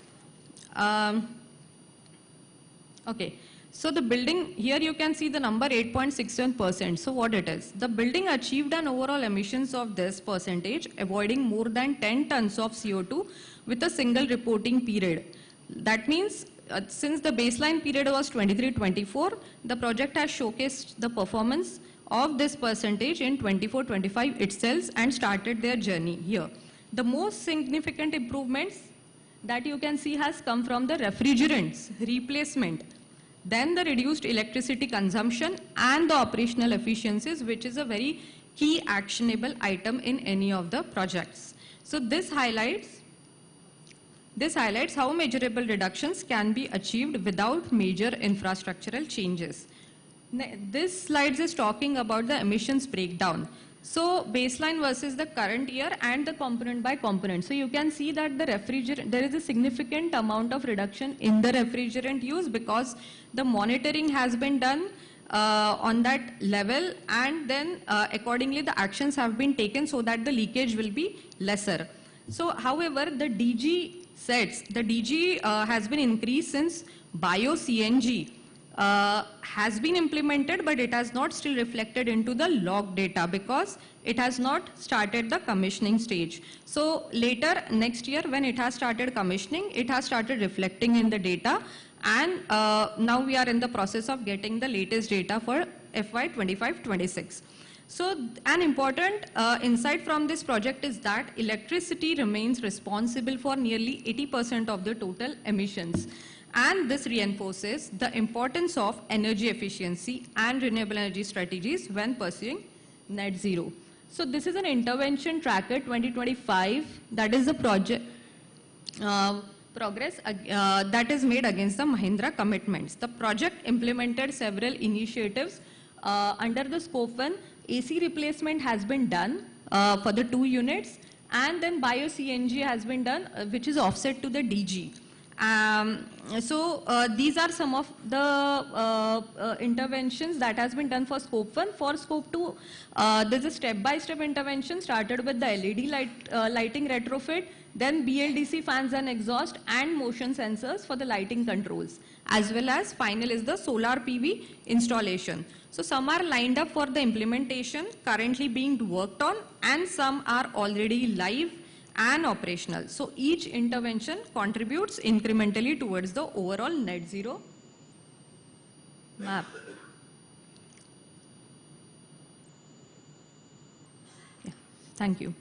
Okay, so the building, here you can see the number 8.61%. So what it is? The building achieved an overall emissions of this percentage, avoiding more than 10 tons of CO2 with a single reporting period. That means since the baseline period was 23-24, the project has showcased the performance of this percentage in 24-25 itself and started their journey here. The most significant improvements that you can see has come from the refrigerants replacement, then the reduced electricity consumption and the operational efficiencies, which is a very key actionable item in any of the projects. So this highlights how measurable reductions can be achieved without major infrastructural changes. This slide is talking about the emissions breakdown. So baseline versus the current year and the component by component. So you can see that the refrigerant, there is a significant amount of reduction in the refrigerant use because the monitoring has been done on that level, and then accordingly the actions have been taken so that the leakage will be lesser. So however, the DG sets, the DG has been increased since bio-CNG has been implemented, but it has not still reflected into the log data because it has not started the commissioning stage. So later next year when it has started commissioning, it has started reflecting in the data, and now we are in the process of getting the latest data for FY 25-26. So an important insight from this project is that electricity remains responsible for nearly 80% of the total emissions. And this reinforces the importance of energy efficiency and renewable energy strategies when pursuing net zero. So this is an intervention tracker 2025, that is the project progress that is made against the Mahindra commitments. The project implemented several initiatives under the scope 1. AC replacement has been done for the 2 units, and then bio-CNG has been done, which is offset to the DG. So these are some of the interventions that has been done for scope 1. For scope 2, there's a step-by-step intervention started with the LED lighting retrofit, then BLDC fans and exhaust and motion sensors for the lighting controls, as well as final is the solar PV installation. So some are lined up for the implementation, currently being worked on, and some are already live and operational. So each intervention contributes incrementally towards the overall net zero map. Yeah. Thank you.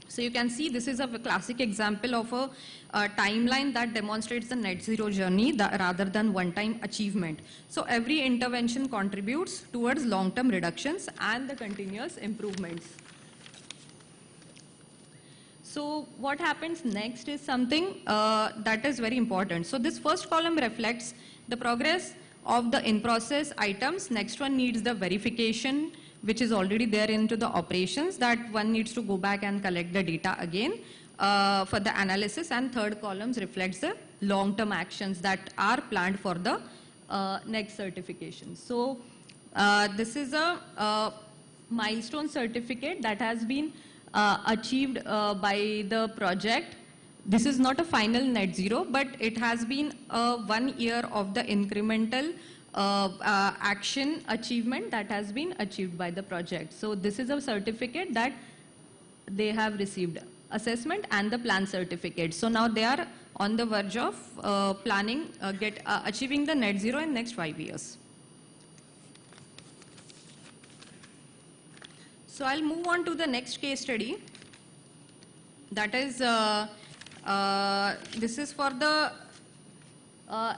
So you can see this is a classic example of a timeline that demonstrates the net zero journey rather than one-time achievement. So every intervention contributes towards long-term reductions and the continuous improvements. So what happens next is something that is very important. So this first column reflects the progress of the in-process items. Next one needs the verification, which is already there into the operations, that one needs to go back and collect the data again for the analysis, and third columns reflects the long-term actions that are planned for the next certification. So this is a milestone certificate that has been achieved by the project. This is not a final net zero, but it has been 1 year of the incremental action achievement that has been achieved by the project. So this is a certificate that they have received, assessment and the plan certificate. So now they are on the verge of achieving the net zero in next 5 years. So I'll move on to the next case study. That is, this is for the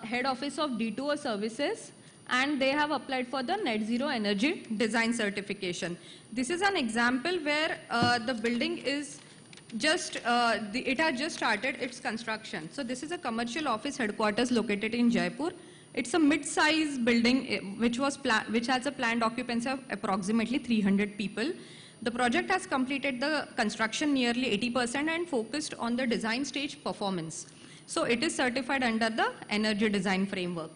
head office of D2O services, and they have applied for the net zero energy design certification. This is an example where the building is just, it has just started its construction. So this is a commercial office headquarters located in Jaipur. It's a mid-size building which has a planned occupancy of approximately 300 people. The project has completed the construction nearly 80% and focused on the design stage performance. So it is certified under the energy design framework.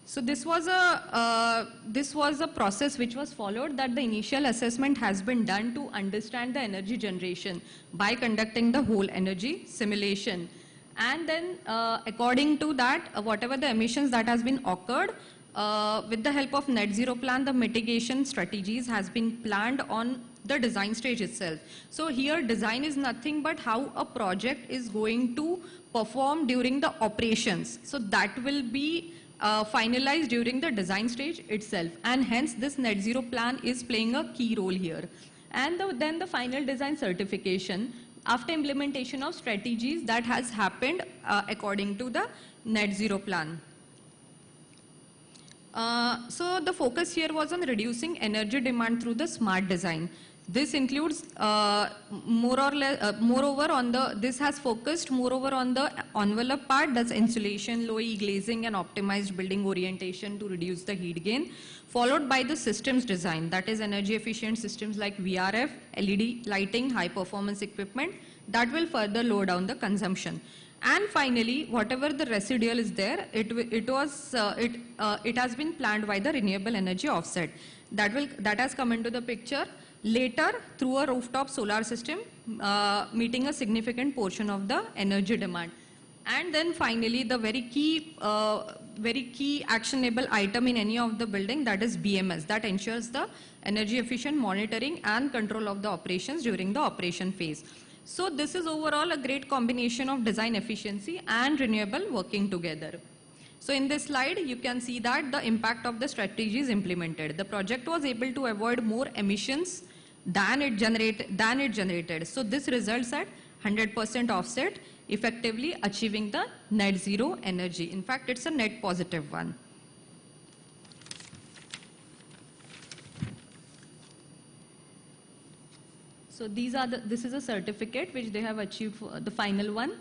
So this was a process which was followed, that the initial assessment has been done to understand the energy generation by conducting the whole energy simulation. And then according to that, whatever the emissions that has been occurred, with the help of net zero plan, the mitigation strategies has been planned on the design stage itself. So here design is nothing but how a project is going to perform during the operations. So that will be finalized during the design stage itself, and hence this net zero plan is playing a key role here. And then the final design certification after implementation of strategies that has happened according to the net zero plan. So the focus here was on reducing energy demand through the smart design. This includes this has focused moreover on the envelope part, that's insulation, low E glazing and optimized building orientation to reduce the heat gain, followed by the systems design, that is energy efficient systems like VRF, LED lighting, high performance equipment that will further lower down the consumption. And finally, whatever the residual is there, it has been planned by the renewable energy offset. That has come into the picture later through a rooftop solar system, meeting a significant portion of the energy demand. And then finally, the very key actionable item in any of the building, that is BMS, that ensures the energy efficient monitoring and control of the operations during the operation phase. So this is overall a great combination of design efficiency and renewable working together. So in this slide, you can see that the impact of the strategies implemented. The project was able to avoid more emissions than it generated. So this results at 100% offset, effectively achieving the net zero energy. In fact, it's a net positive one. So this is a certificate which they have achieved for the final one.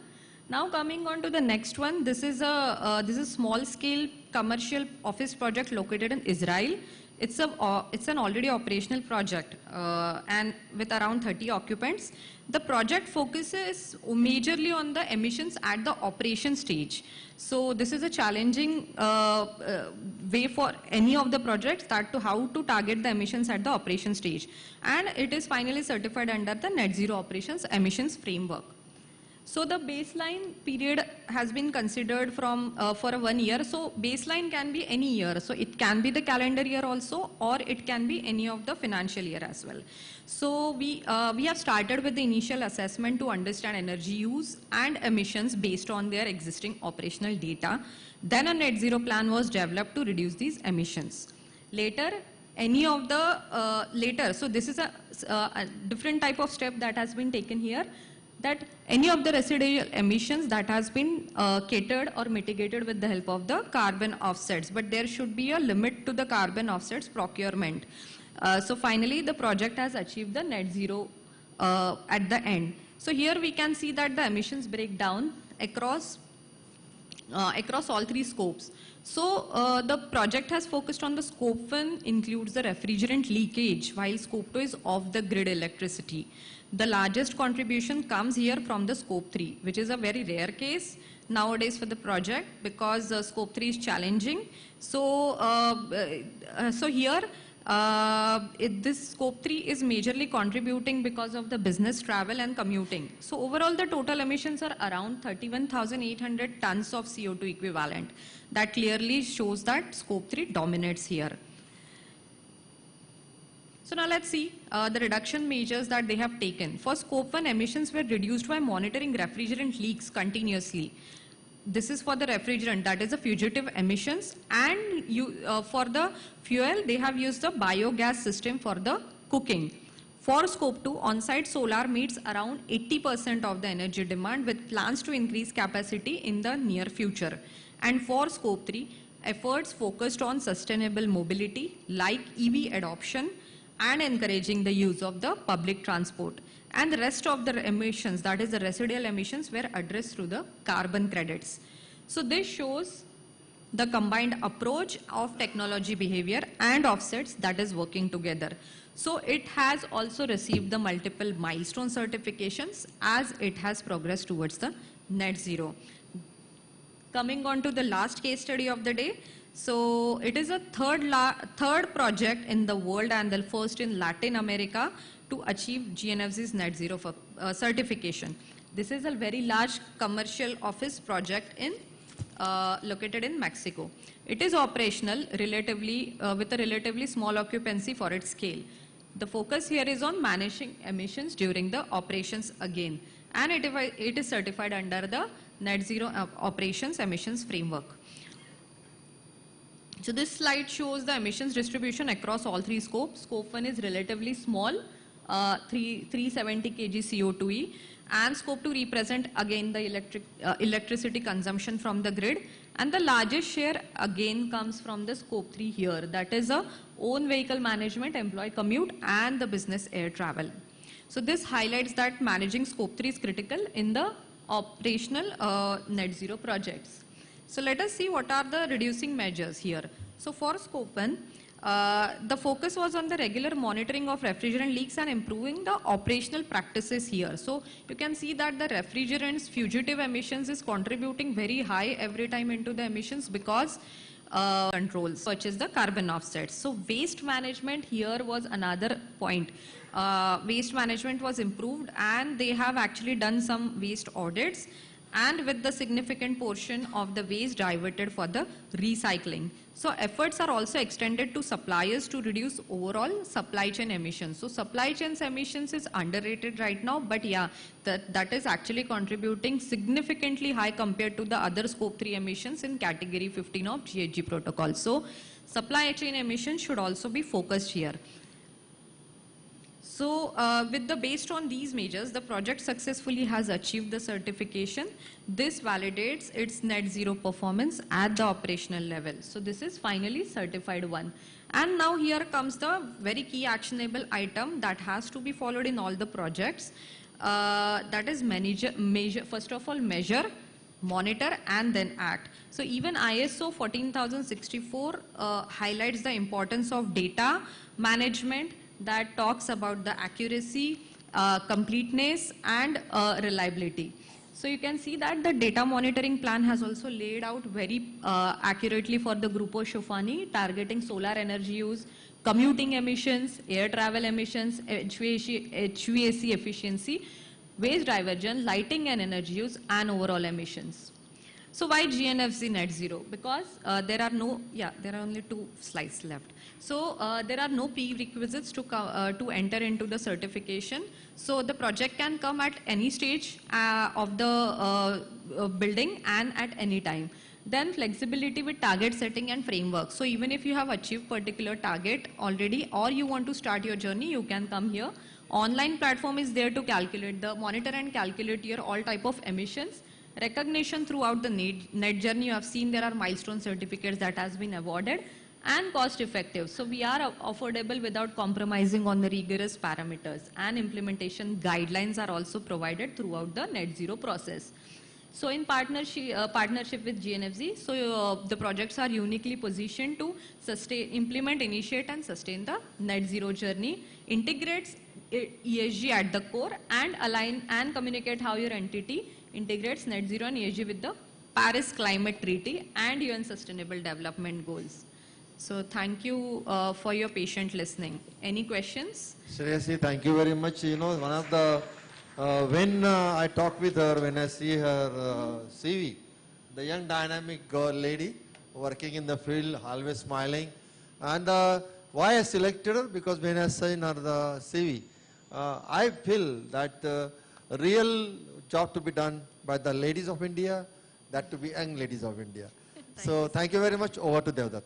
Now coming on to the next one, this is a small scale commercial office project located in Israel. It's an already operational project and with around 30 occupants. The project focuses majorly on the emissions at the operation stage. So this is a challenging way for any of the projects, that to how to target the emissions at the operation stage. And it is finally certified under the net zero operations emissions framework. So the baseline period has been considered from for 1 year. So baseline can be any year. So it can be the calendar year also, or it can be any of the financial year as well. So we have started with the initial assessment to understand energy use and emissions based on their existing operational data. Then a net zero plan was developed to reduce these emissions. Later, any of the so this is a different type of step that has been taken here, that any of the residual emissions that has been catered or mitigated with the help of the carbon offsets, but there should be a limit to the carbon offsets procurement. So finally, the project has achieved the net zero at the end. So here we can see that the emissions break down across all three scopes. So the project has focused on the scope 1 includes the refrigerant leakage, while scope 2 is off the grid electricity. The largest contribution comes here from the scope 3, which is a very rare case nowadays for the project because scope 3 is challenging. So, here this scope 3 is majorly contributing because of the business travel and commuting. So overall the total emissions are around 31,800 tons of CO2 equivalent. That clearly shows that scope 3 dominates here. So now let's see the reduction measures that they have taken. For scope 1, emissions were reduced by monitoring refrigerant leaks continuously. This is for the refrigerant, that is the fugitive emissions, and for the fuel they have used the biogas system for the cooking. For scope 2, on-site solar meets around 80% of the energy demand with plans to increase capacity in the near future. And for scope 3, efforts focused on sustainable mobility like EV adoption and encouraging the use of the public transport. And the rest of the emissions, that is the residual emissions, were addressed through the carbon credits. So this shows the combined approach of technology behavior and offsets that is working together. So it has also received the multiple milestone certifications as it has progressed towards the net zero. Coming on to the last case study of the day. So it is a third project in the world and the first in Latin America to achieve GNFC's net zero certification. This is a very large commercial office project located in Mexico. It is operational with a relatively small occupancy for its scale. The focus here is on managing emissions during the operations again, and it is certified under the net zero operations emissions framework. So this slide shows the emissions distribution across all three scopes. Scope 1 is relatively small, 370 kg CO2e, and scope 2 represent again the electricity consumption from the grid, and the largest share again comes from the scope 3 here, that is a own vehicle management, employee commute, and the business air travel. So this highlights that managing scope 3 is critical in the operational net zero projects. So let us see what are the reducing measures here. So for scope 1, the focus was on the regular monitoring of refrigerant leaks and improving the operational practices here. So you can see that the refrigerants fugitive emissions is contributing very high every time into the emissions because controls such as the carbon offsets. So waste management here was another point. Waste management was improved, and they have actually done some waste audits, and with the significant portion of the waste diverted for the recycling. So efforts are also extended to suppliers to reduce overall supply chain emissions. So supply chain's emissions is underrated right now, but yeah, that is actually contributing significantly high compared to the other scope 3 emissions in category 15 of GHG protocol. So supply chain emissions should also be focused here. So based on these measures, the project successfully has achieved the certification. This validates its net zero performance at the operational level. So this is finally certified one. And now here comes the very key actionable item that has to be followed in all the projects. That is first of all measure, monitor, and then act. So even ISO 14064 highlights the importance of data management that talks about the accuracy, completeness, and reliability. So you can see that the data monitoring plan has also laid out very accurately for the Grupo Shufani, targeting solar energy use, commuting emissions, air travel emissions, HVAC efficiency, waste diversion, lighting and energy use, and overall emissions. So why GNFC net zero? Because there are only 2 slides left. So there are no prerequisites to enter into the certification. So the project can come at any stage of the building and at any time. Then flexibility with target setting and framework. So even if you have achieved particular target already or you want to start your journey, you can come here. Online platform is there to monitor and calculate your all type of emissions. Recognition throughout the net journey. You have seen there are milestone certificates that has been awarded, and cost effective. So we are affordable without compromising on the rigorous parameters, and implementation guidelines are also provided throughout the net zero process. So in partnership with GNFZ, so the projects are uniquely positioned to implement, initiate and sustain the net zero journey, integrates ESG at the core, and align and communicate how your entity integrates net zero and ESG with the Paris Climate Treaty and UN Sustainable Development Goals. So thank you for your patient listening. Any questions? Shreyasi, thank you very much. You know, one of the, when I talk with her, when I see her CV, the young dynamic girl lady working in the field, always smiling. And why I selected her? Because when I seen her the CV, I feel that real job to be done by the ladies of India, that to be young ladies of India. So thank you very much. Over to Devdutt.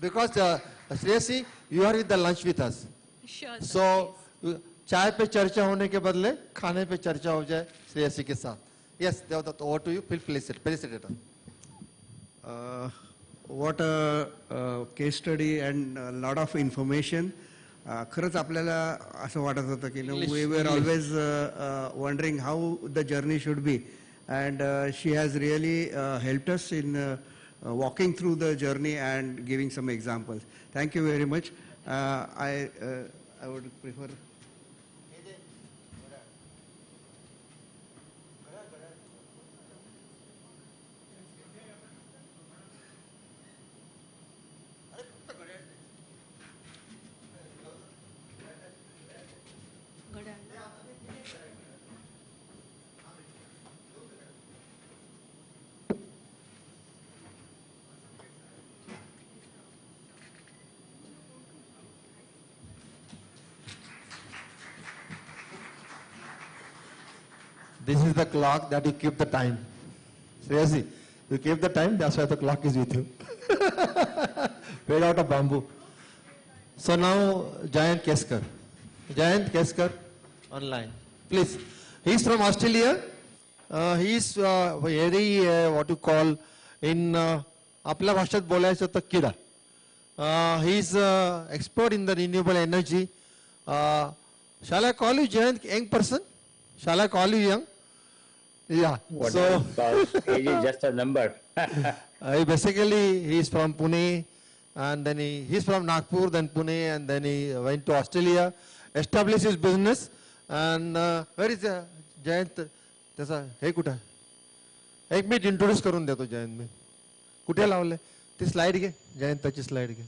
Because Shreyasi, you are with the lunch with us. Sure. So चाय पे चर्चा होने के बदले खाने पे चर्चा हो जाए श्रेयसी के साथ. Yes, Devdutt, over to you. Please sit it. What a case study and a lot of information. खरंच आपल्याला असं वाटत होतं की we were always wondering how the journey should be, and she has really helped us in walking through the journey and giving some examples. Thank you very much. I would prefer. This is the clock that you keep the time. Seriously, you keep the time, that's why the clock is with you. Made out of bamboo. So now, Jayant Keskar. Jayant Keskar, online. Please. He's from Australia. He's very, what you call, in आपल्या भाषेत बोलायचं तर किडा. He's expert in the renewable energy. Shall I call you Jayant, young person? Shall I call you young? Yeah. So age is just a number. Basically, he's from Pune, and then he's from Nagpur, then Pune, and then he went to Australia, established his business. And where is Jayant? त्याचा हे कुठं? एक minute introduce करून देतो जयंत मी. कुठे लावले? ती slide घे, जयंताची slide घे.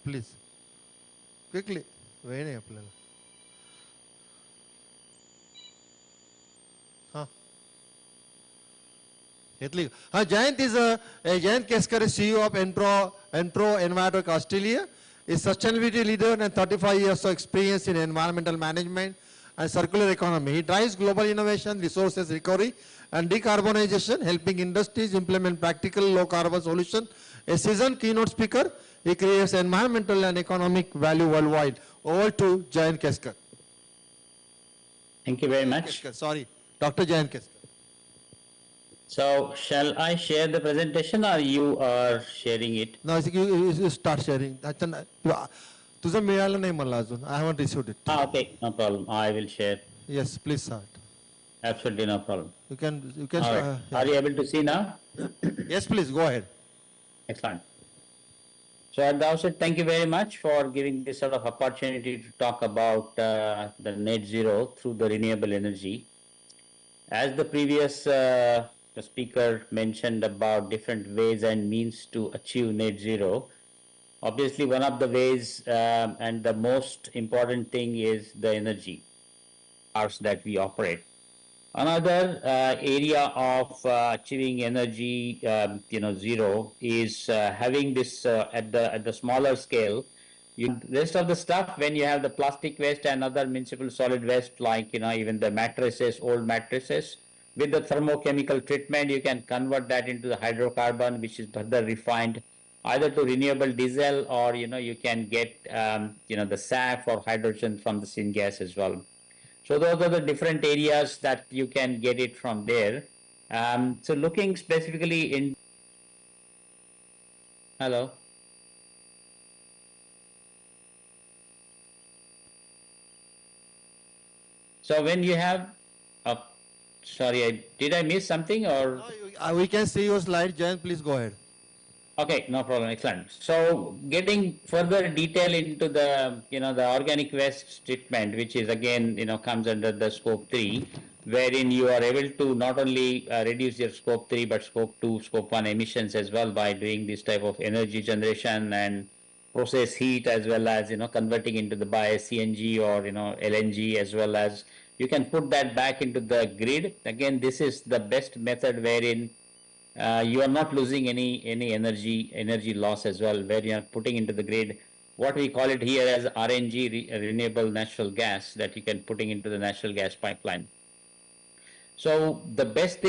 प्लीज. क्विकली. वेळ नाही आपल्याला. Jayant is Jayant Keskar is CEO of Entro Envirotech Australia. Is sustainability leader and 35 years of experience in environmental management and circular economy. He drives global innovation, resources recovery and decarbonization, helping industries implement practical low carbon solutions. A seasoned keynote speaker, he creates environmental and economic value worldwide. Over to Jayant Keskar. Thank you very much. Keskar, sorry, Dr. Jayant Keskar. So, shall I share the presentation or you are sharing it? No, you start sharing. तुझं मिळालं नाही मला अजून. I haven't received it. Okay, no problem. I will share. Yes, please start. Absolutely no problem. You can. Right. Are you able to see now? Yes, please go ahead. Excellent. So at the outset, thank you very much for giving this sort of opportunity to talk about the net zero through the renewable energy. As the previous the speaker mentioned about different ways and means to achieve net zero. Obviously, one of the ways and the most important thing is the energy. hours that we operate. Another area of achieving energy, zero is having this at the smaller scale. Rest of the stuff, when you have the plastic waste and other municipal solid waste, like even the mattresses, old mattresses, with the thermochemical treatment, you can convert that into the hydrocarbon, which is further refined either to renewable diesel, or you can get the SAF or hydrogen from the syngas as well. So those are the different areas that you can get it from there. So looking specifically in, hello. So when you have, sorry, did I miss something or? No, we can see your slide, Jayant, please go ahead. Okay, no problem, excellent. So getting further detail into the, the organic waste treatment, which is again, comes under the scope 3, wherein you are able to not only reduce your scope 3, but scope 2, scope 1 emissions as well by doing this type of energy generation and process heat, as well as, converting into the bio-CNG or, LNG, as well as you can put that back into the grid. Again, this is the best method wherein you are not losing any energy loss as well, where you are putting into the grid what we call it here as RNG, renewable natural gas, that you can putting into the natural gas pipeline. So the best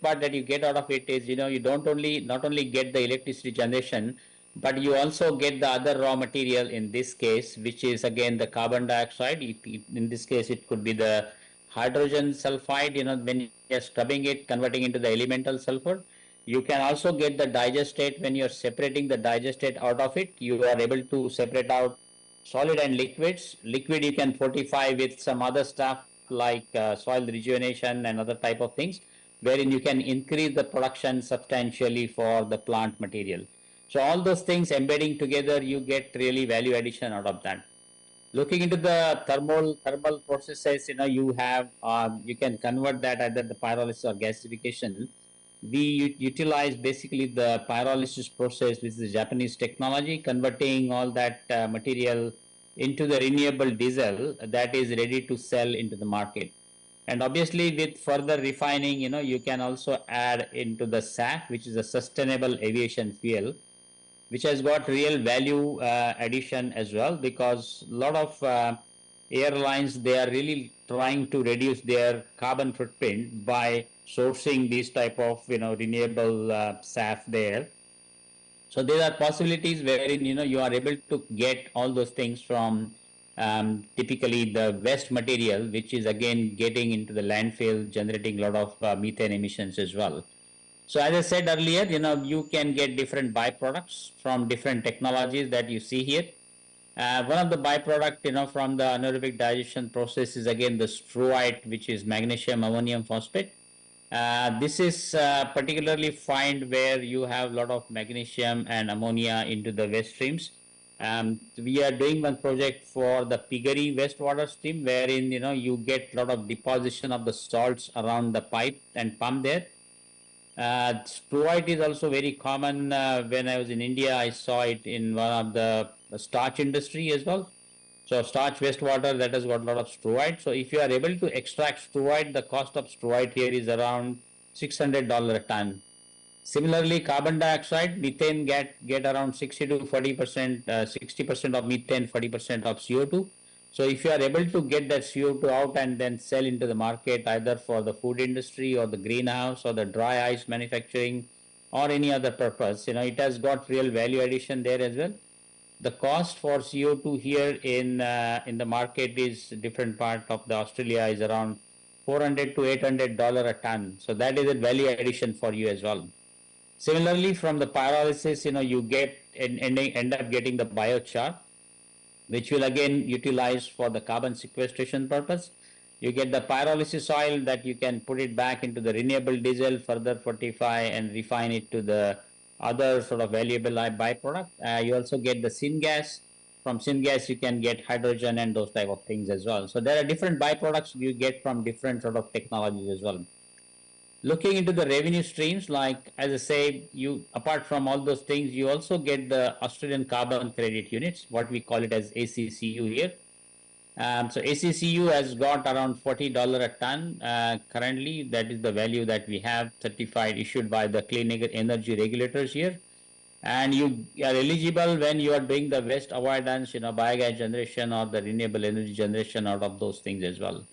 part that you get out of it is, you not only get the electricity generation, but you also get the other raw material in this case, which is again the carbon dioxide. In this case, it could be the hydrogen sulfide, when you're scrubbing it, converting into the elemental sulfur. You can also get the digestate. When you're separating the digestate out of it, you are able to separate out solid and liquids. Liquid you can fortify with some other stuff like soil rejuvenation and other type of things, wherein you can increase the production substantially for the plant material. So all those things embedding together, you get really value addition out of that. Looking into the thermal processes, you have you can convert that either the pyrolysis or gasification. We utilize basically the pyrolysis process, which is a Japanese technology, converting all that material into the renewable diesel that is ready to sell into the market. And obviously, with further refining, you can also add into the SAF, which is a sustainable aviation fuel, which has got real value addition as well, because a lot of airlines, they are really trying to reduce their carbon footprint by sourcing these type of renewable SAF there. So there are possibilities wherein you are able to get all those things from typically the waste material, which is again getting into the landfill, generating a lot of methane emissions as well. So as I said earlier, you can get different byproducts from different technologies that you see here. One of the byproduct, from the anaerobic digestion process is again the struite, which is magnesium ammonium phosphate. This is particularly found where you have a lot of magnesium and ammonia into the waste streams. We are doing one project for the piggery wastewater stream, wherein you get a lot of deposition of the salts around the pipe and pump there. Struite is also very common. When I was in India, I saw it in one of the starch industry as well. So starch wastewater that has got a lot of struite. So if you are able to extract struite, the cost of struite here is around $600 a ton. Similarly, carbon dioxide, methane get around 60 to 40%, 60% of methane, 40% of CO2. So if you are able to get that CO2 out and then sell into the market, either for the food industry or the greenhouse or the dry ice manufacturing or any other purpose, it has got real value addition there as well. The cost for CO2 here in the market is different part of the Australia is around $400 to $800 a ton. So that is a value addition for you as well. Similarly, from the pyrolysis, you get end up getting the biochar, which will again utilize for the carbon sequestration purpose. You get the pyrolysis oil that you can put it back into the renewable diesel, further fortify and refine it to the other sort of valuable byproduct. You also get the syngas. From syngas, you can get hydrogen and those type of things as well. So there are different byproducts you get from different sort of technologies as well. Looking into the revenue streams, like as I say, you apart from all those things, you also get the Australian carbon credit units, what we call it as ACCU here. So ACCU has got around $40 a ton currently. That is the value that we have certified, issued by the clean energy regulators here. And you are eligible when you are doing the waste avoidance, biogas generation or the renewable energy generation out of those things as well.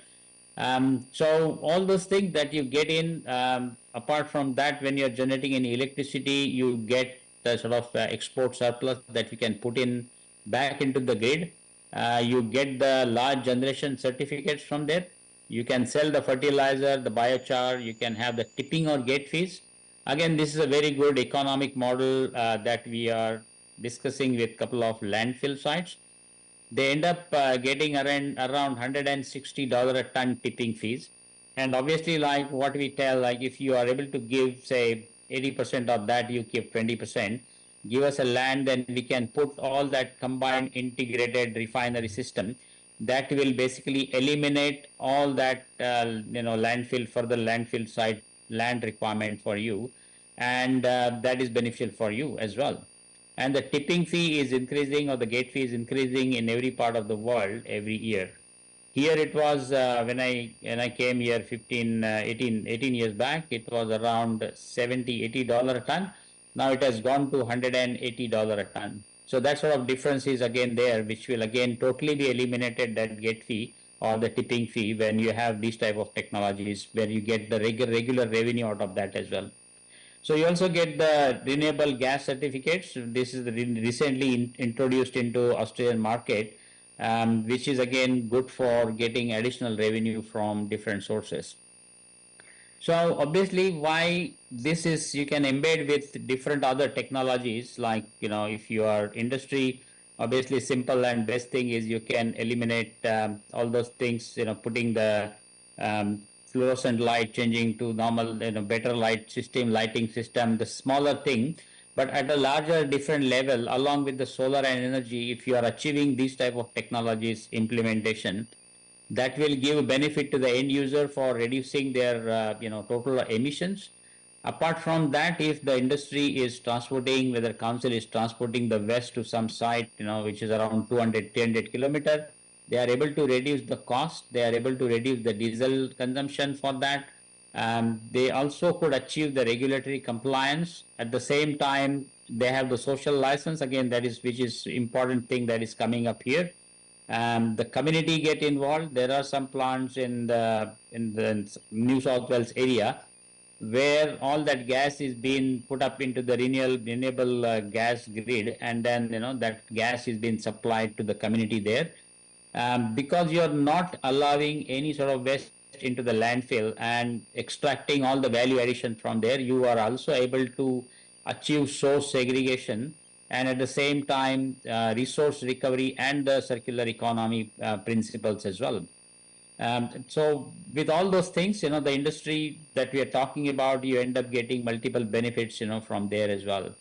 So all those things that you get in, apart from that, when you're generating any electricity, you get the sort of export surplus that you can put in back into the grid. You get the large generation certificates from there. You can sell the fertilizer, the biochar, you can have the tipping or gate fees. Again, this is a very good economic model that we are discussing with a couple of landfill sites. They end up getting around $160 a ton tipping fees. And obviously, like what we tell, like if you are able to give, say, 80% of that, you keep 20%, give us a land, then we can put all that combined integrated refinery system that will basically eliminate all that, landfill, further landfill site land requirement for you. And that is beneficial for you as well. And the tipping fee is increasing, or the gate fee is increasing in every part of the world every year. Here it was, when I came here 18 years back, it was around $70, $80 a ton. Now it has gone to $180 a ton. So that sort of difference is again there, which will again totally be eliminated, that gate fee or the tipping fee, when you have these type of technologies where you get the regular revenue out of that as well. So you also get the renewable gas certificates. This is recently introduced into Australian market, which is again good for getting additional revenue from different sources. So obviously, why this is, you can embed with different other technologies, like, if you are industry, obviously simple and best thing is you can eliminate all those things, putting the fluorescent light, changing to normal, better light system, lighting system, the smaller thing. But at a larger different level, along with the solar and energy, if you are achieving these type of technologies implementation, that will give benefit to the end user for reducing their total emissions. Apart from that, if the industry is transporting, whether council is transporting the waste to some site, which is around 200, 300 kilometers, they are able to reduce the cost, they are able to reduce the diesel consumption for that. They also could achieve the regulatory compliance. At the same time, they have the social license, again, which is important thing that is coming up here. The community get involved. There are some plants in the New South Wales area where all that gas is being put up into the renewable gas grid, and then that gas is being supplied to the community there. Because you are not allowing any sort of waste into the landfill and extracting all the value addition from there, you are also able to achieve source segregation, and at the same time resource recovery and the circular economy principles as well. So with all those things, the industry that we are talking about, you end up getting multiple benefits, from there as well.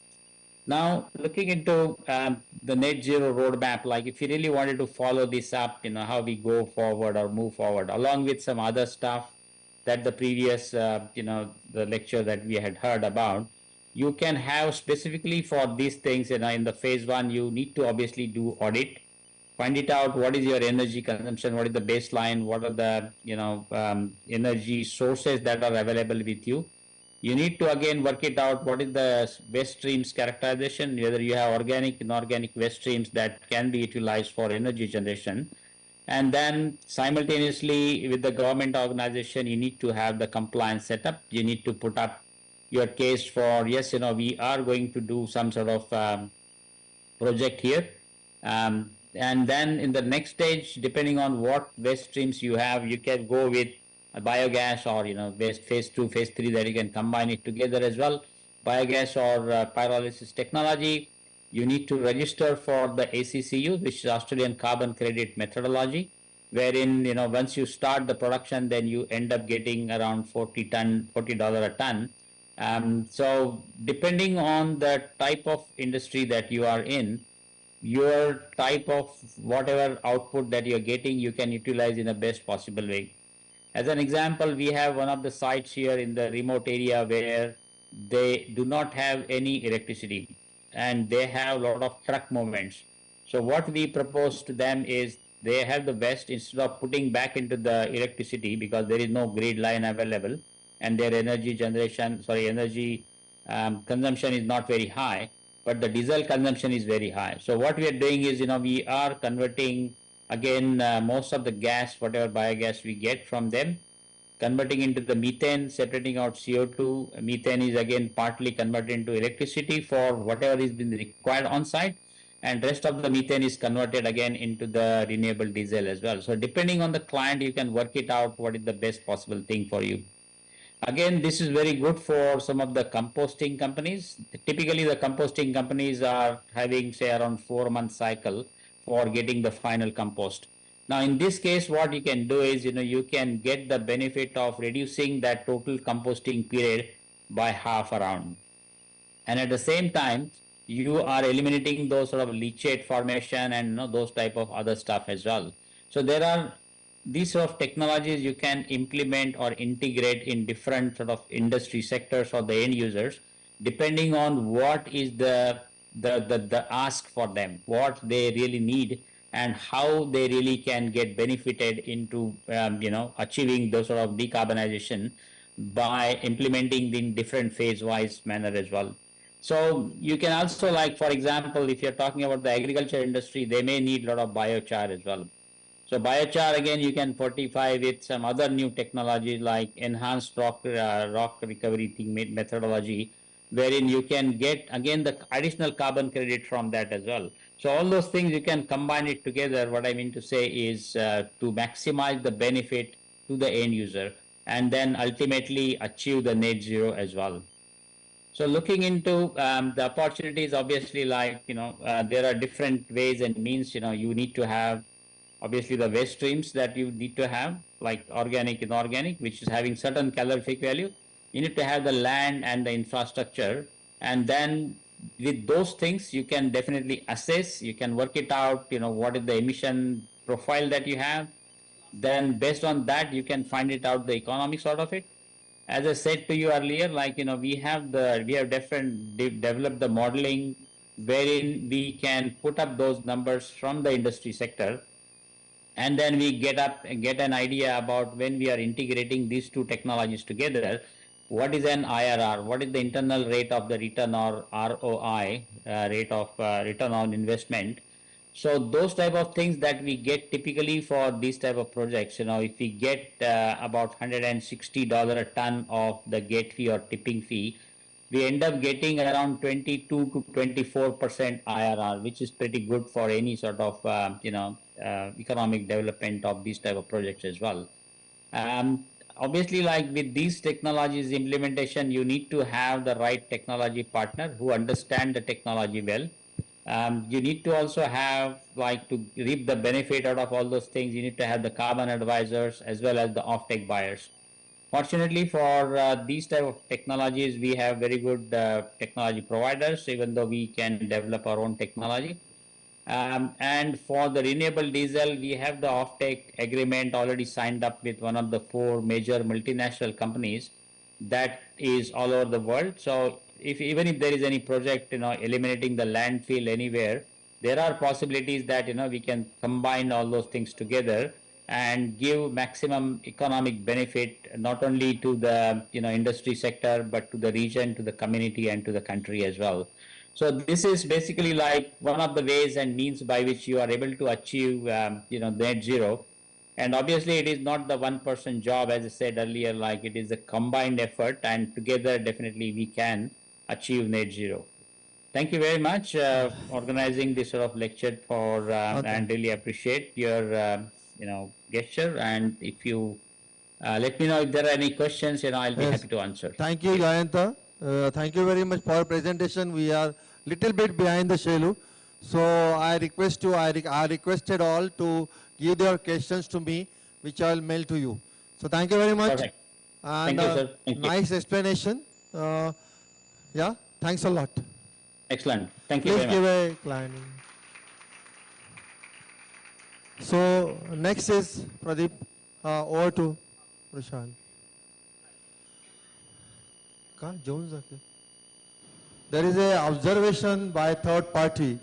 Now, looking into the net zero roadmap, like if you really wanted to follow this up, how we go forward or move forward, along with some other stuff that the previous, the lecture that we had heard about, you can have specifically for these things, in the phase one, you need to obviously do audit, find it out what is your energy consumption, what is the baseline, what are the, energy sources that are available with you. You need to again work it out, what is the waste streams characterization, whether you have organic, inorganic waste streams that can be utilized for energy generation. And then simultaneously with the government organization, you need to have the compliance setup. You need to put up your case for, yes, we are going to do some sort of project here. And then in the next stage, depending on what waste streams you have, you can go with biogas or waste phase 2, phase 3, that you can combine it together as well. Biogas or pyrolysis technology. You need to register for the ACCU, which is Australian Carbon Credit Methodology, wherein once you start the production, then you end up getting around $40 a ton. So depending on the type of industry that you are in, your type of whatever output that you're getting, you can utilize in the best possible way. As an example, we have one of the sites here in the remote area where they do not have any electricity and they have a lot of truck movements. So what we propose to them is they have the waste, instead of putting back into the electricity because there is no grid line available and their energy consumption is not very high, but the diesel consumption is very high. So what we are doing is, we are converting again most of the gas, whatever biogas we get from them, converting into the methane, separating out CO2. Methane is again partly converted into electricity for whatever is been required on site, and rest of the methane is converted again into the renewable diesel as well. So depending on the client, you can work it out what is the best possible thing for you. Again, this is very good for some of the composting companies. Typically, the composting companies are having, say, around 4-month cycle for getting the final compost. Now, in this case, what you can do is, you can get the benefit of reducing that total composting period by half around. And at the same time, you are eliminating those sort of leachate formation and those type of other stuff as well. So there are these sort of technologies you can implement or integrate in different sort of industry sectors or the end users, depending on what is the ask for them, what they really need, and how they really can get benefited into achieving those sort of decarbonization by implementing in different phase-wise manner as well. So you can also, like, for example, if you're talking about the agriculture industry, they may need a lot of biochar as well. So biochar, again, you can fortify with some other new technology like enhanced rock recovery methodology, wherein you can get, again, the additional carbon credit from that as well. So all those things, you can combine it together. What I mean to say is to maximize the benefit to the end user and then ultimately achieve the net zero as well. So looking into the opportunities, obviously, like, there are different ways and means. You need to have, obviously, the waste streams that you need to have, like organic, inorganic, which is having certain calorific value. You need to have the land and the infrastructure. And then with those things, you can definitely assess, you can work it out, what is the emission profile that you have. Then based on that, you can find it out the economics out of it. As I said to you earlier, like, we have developed the modeling wherein we can put up those numbers from the industry sector, and then we get an idea about when we are integrating these two technologies together, what is an IRR, what is the internal rate of the return, or ROI, rate of return on investment. So those type of things that we get typically for these type of projects, if we get about $160 a ton of the gate fee or tipping fee, we end up getting around 22 to 24% IRR, which is pretty good for any sort of economic development of these type of projects as well. Obviously, like with these technologies implementation, you need to have the right technology partner who understand the technology well. You need to also have, like, to reap the benefit out of all those things, you need to have the carbon advisors as well as the offtake buyers. Fortunately for these type of technologies, we have very good technology providers, even though we can develop our own technology. And for the renewable diesel, we have the offtake agreement already signed up with one of the 4 major multinational companies that is all over the world. So even if there is any project, eliminating the landfill anywhere, there are possibilities that, we can combine all those things together and give maximum economic benefit, not only to the, industry sector, but to the region, to the community, and to the country as well. So this is basically like one of the ways and means by which you are able to achieve, net zero. And obviously, it is not the one-person job, as I said earlier, like it is a combined effort, and together, definitely, we can achieve net zero. Thank you very much for organizing this sort of lecture and really appreciate your, gesture. And if you let me know if there are any questions, I'll be happy to answer. Thank you, Jayant. Thank you very much for your presentation. We are little bit behind the schedule, so I requested all to give their questions to me, which I will mail to you. So thank you very much. Perfect. And Thank you, sir. Thank you. nice explanation. Yeah, thanks a lot. Excellent. Thank you Please very much. give a client. So next is Pradeep. Over to Prashant. There is a observation by third party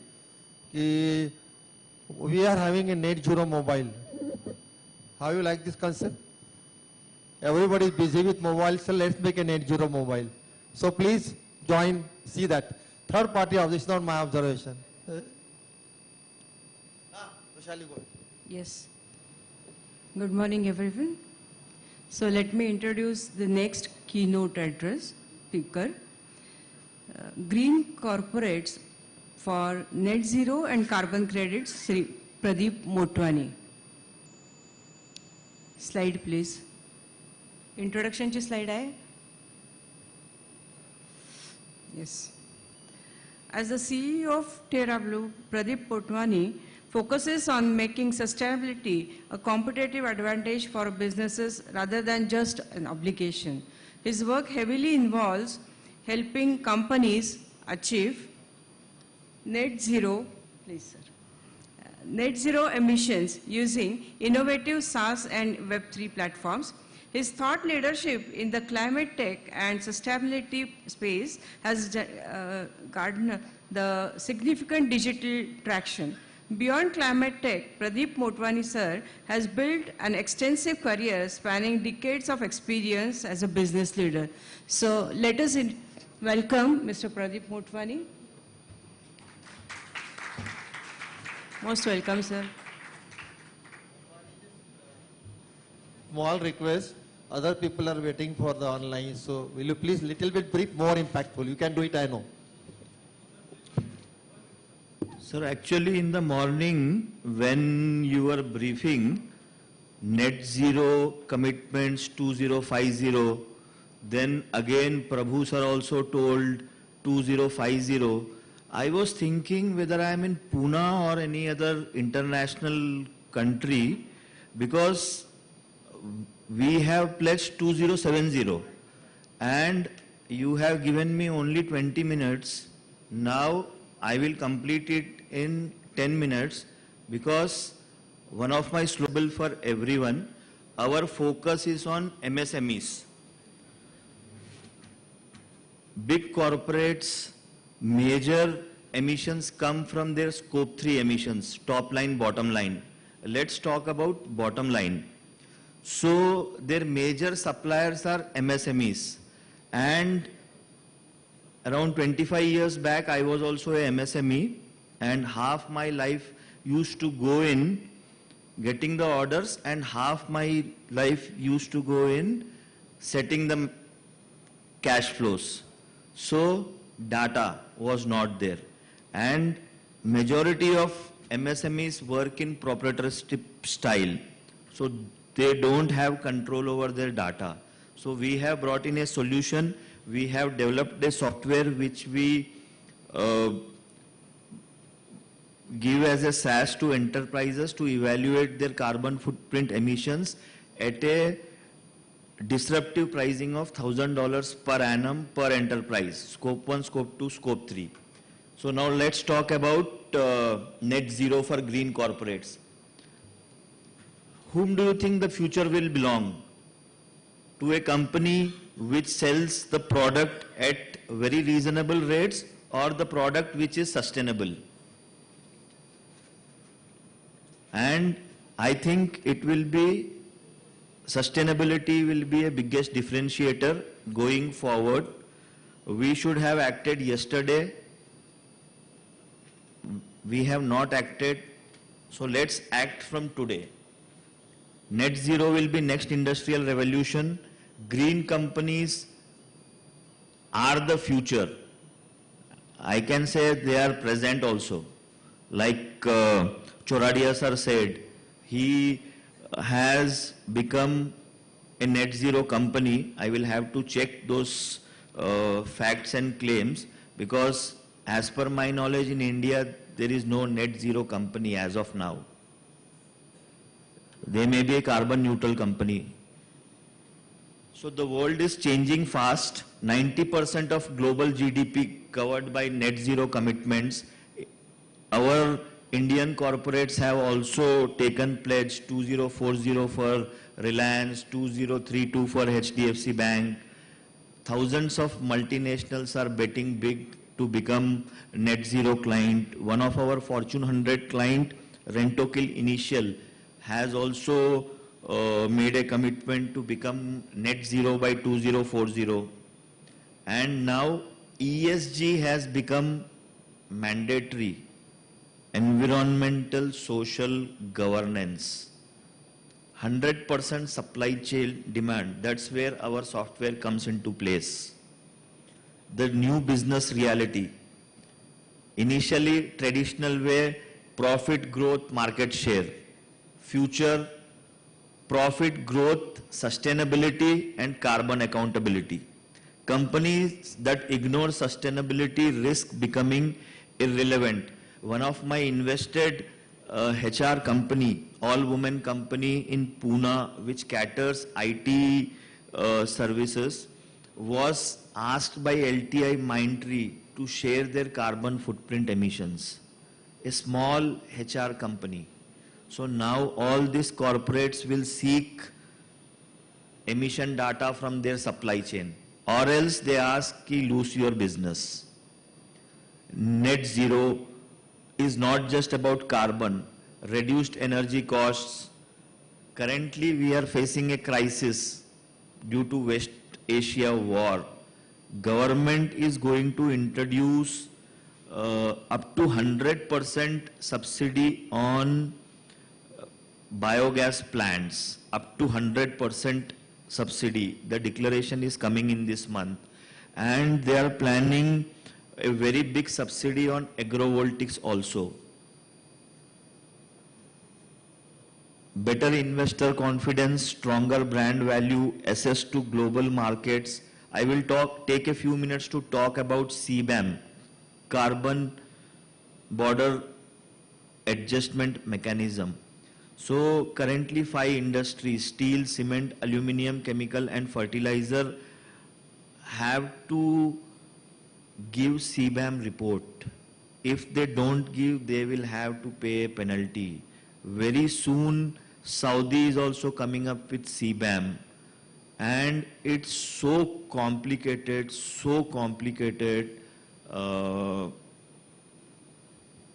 कि we are having a net zero mobile. How you like this concept? Everybody is busy with mobile, so let's make a net zero mobile. So please join, see that. Third party observation, not my observation. Yes. Good morning, everyone. So let me introduce the next keynote address speaker. Green corporates for net zero and carbon credits, Shri Pradeep Motwani. Slide, please. Introduction ची slide आहे. Yes. As the CEO of TerraBlue, Pradeep Motwani focuses on making sustainability a competitive advantage for businesses rather than just an obligation. His work heavily involves helping companies achieve net zero, please sir, net zero emissions using innovative SaaS and Web3 platforms. His thought leadership in the climate tech and sustainability space has garnered the significant digital traction. Beyond climate tech, Pradeep Motwani sir has built an extensive career spanning decades of experience as a business leader. So let us welcome Mr. Pradeep Motwani. Most welcome, sir. Small request, other people are waiting for the online, so will you please little bit brief, more impactful. You can do it, I know. Sir, actually in the morning when you were briefing net zero commitments 2050, then again Prabhu sir also told 2050. I was thinking whether I am in Pune or any other international country, because we have pledged 2070 and you have given me only 20 minutes. Now I will complete it in 10 minutes because one of my slogans for everyone, our focus is on MSMEs. Big corporates, major emissions come from their scope 3 emissions, top line, bottom line. Let's talk about bottom line. So their major suppliers are MSMEs, and around 25 years back I was also a MSME, and half my life used to go in getting the orders and half my life used to go in setting the cash flows. So data was not there, and majority of MSMEs work in proprietorship style, so they don't have control over their data. So we have brought in a solution. We have developed a software which we give as a SaaS to enterprises to evaluate their carbon footprint emissions at a disruptive pricing of $1,000 per annum per enterprise, scope 1, scope 2, scope 3. So now let's talk about net zero for green corporates. Whom do you think the future will belong? To a company which sells the product at very reasonable rates, or the product which is sustainable? And I think it will be, sustainability will be a biggest differentiator going forward. We should have acted yesterday. We have not acted, so let's act from today. Net zero will be next industrial revolution. Green companies are the future. I can say they are present also. Like Chordia sir said, he has become a net zero company. I will have to check those facts and claims, because as per my knowledge in India, there is no net zero company as of now. They may be a carbon neutral company. So the world is changing fast. 90% of global GDP covered by net zero commitments. Our Indian corporates have also taken pledge 2040 for Reliance, 2032 for HDFC Bank. Thousands of multinationals are betting big to become net zero client. One of our Fortune 100 client Rentokil Initial has also made a commitment to become net zero by 2040. And now ESG has become mandatory, environmental social governance. 100% supply chain demand, that's where our software comes into place. The new business reality. Initially, traditional way, profit growth, market share. Future, profit growth, sustainability and carbon accountability. Companies that ignore sustainability risk becoming irrelevant. One of my invested HR company, all-women company in Pune, which caters IT services, was asked by LTI Mindtree to share their carbon footprint emissions. A small HR company. So now all these corporates will seek emission data from their supply chain, or else they ask, lose your business. Net zero is not just about carbon, reduced energy costs. Currently we are facing a crisis due to West Asia war. Government is going to introduce up to 100% subsidy on biogas plants, up to 100% subsidy. The declaration is coming in this month. And they are planning a very big subsidy on agrovoltaics also. Better investor confidence, stronger brand value, access to global markets. I will take a few minutes to talk about CBAM, Carbon Border Adjustment Mechanism. So currently 5 industries, steel, cement, aluminium, chemical and fertilizer, have to give CBAM report. If they don't give, they will have to pay a penalty. Very soon Saudi is also coming up with CBAM, and it's so complicated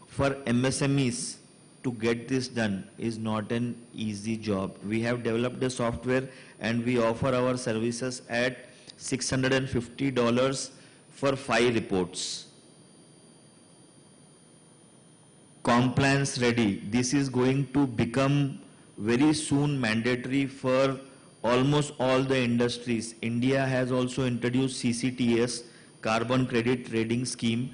for MSMEs to get this done is not an easy job. We have developed a software and we offer our services at $650 for 5 reports. Compliance ready. This is going to become very soon mandatory for almost all the industries. India has also introduced CCTS, Carbon Credit Trading Scheme,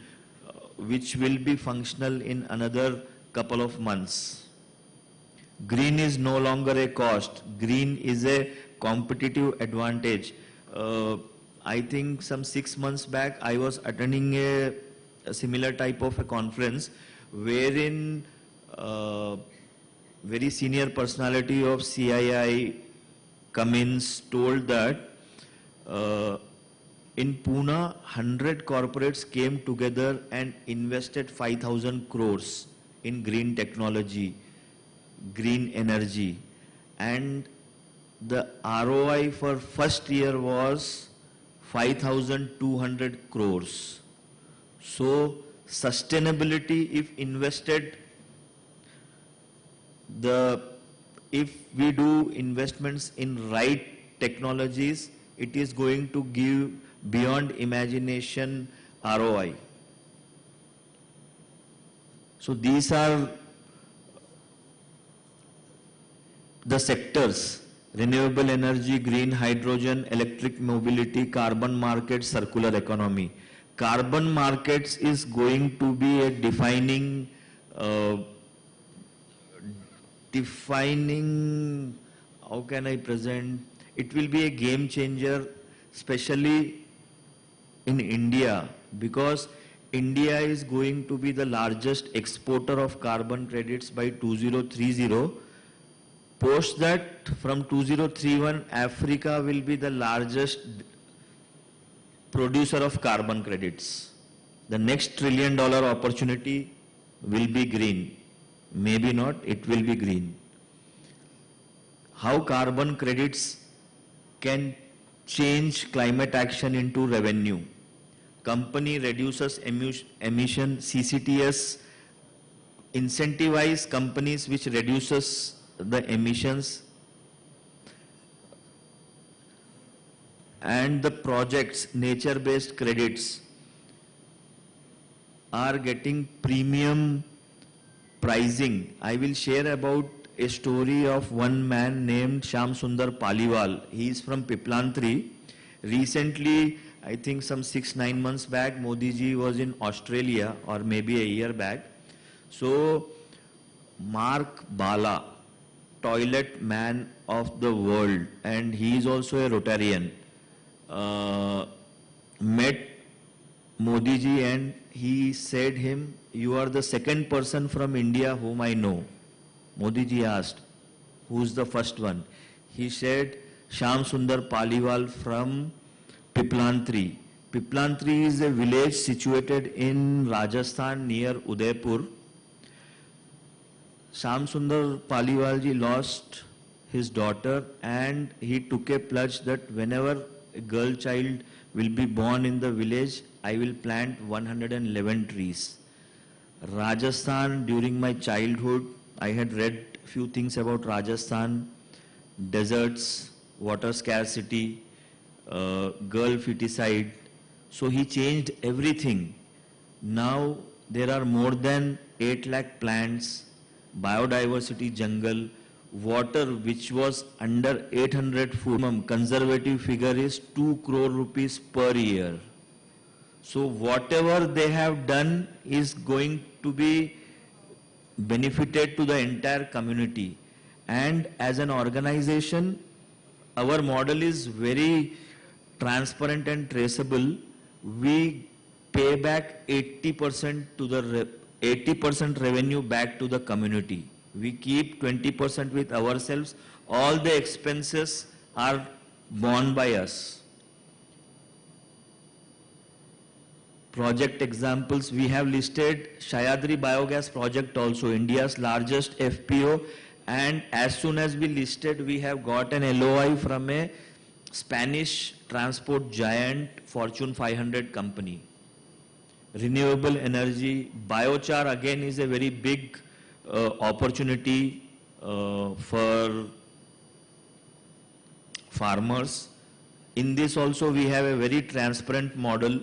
which will be functional in another couple of months. Green is no longer a cost. Green is a competitive advantage. I think some 6 months back, I was attending a similar type of a conference wherein very senior personality of CII Cummins told that in Pune, 100 corporates came together and invested 5,000 crores in green technology, green energy, and the ROI for first year was 5,200 crores. So sustainability, if invested, if we do investments in right technologies, it is going to give beyond imagination ROI. So these are the sectors: renewable energy, green hydrogen, electric mobility, carbon market, circular economy. Carbon markets is going to be a defining, how can I present? It will be a game changer, especially in India, because India is going to be the largest exporter of carbon credits by 2030. Post that, from 2031, Africa will be the largest producer of carbon credits. The next $1 trillion opportunity will be green. Maybe not, it will be green. How carbon credits can change climate action into revenue. Company reduces emission, CCTS incentivize companies which reduces the emissions, and the projects, nature-based credits, are getting premium pricing. I will share about a story of one man named Shyam Sundar Paliwal. He is from Piplantri. Recently, I think some 6-9 months back, Modi ji was in Australia, or maybe a year back. So, Mark Bala, toilet man of the world, and he is also a Rotarian, met Modi ji, and he said him, "You are the second person from India whom I know." Modi ji asked, "Who's the first one?" He said, "Shyam Sundar Paliwal from Piplantri." Piplantri is a village situated in Rajasthan near Udaipur. Shyam Sundar Paliwal ji lost his daughter, and he took a pledge that whenever a girl child will be born in the village, I will plant 111 trees. Rajasthan, during my childhood, I had read few things about Rajasthan: deserts, water scarcity, girl feticide. So he changed everything. Now there are more than 8 lakh plants, biodiversity jungle, water which was under 800 foot. Conservative figure is 2 crore rupees per year. So whatever they have done is going to be benefited to the entire community. And as an organization, our model is very transparent and traceable. We pay back 80% to the 80% revenue back to the community. We keep 20% with ourselves. All the expenses are borne by us. Project examples, we have listed Shayadri Biogas project also, India's largest FPO, and as soon as we listed, we have got an LOI from a Spanish transport giant, Fortune 500 company. Renewable energy, biochar again is a very big opportunity for farmers. In this also we have a very transparent model,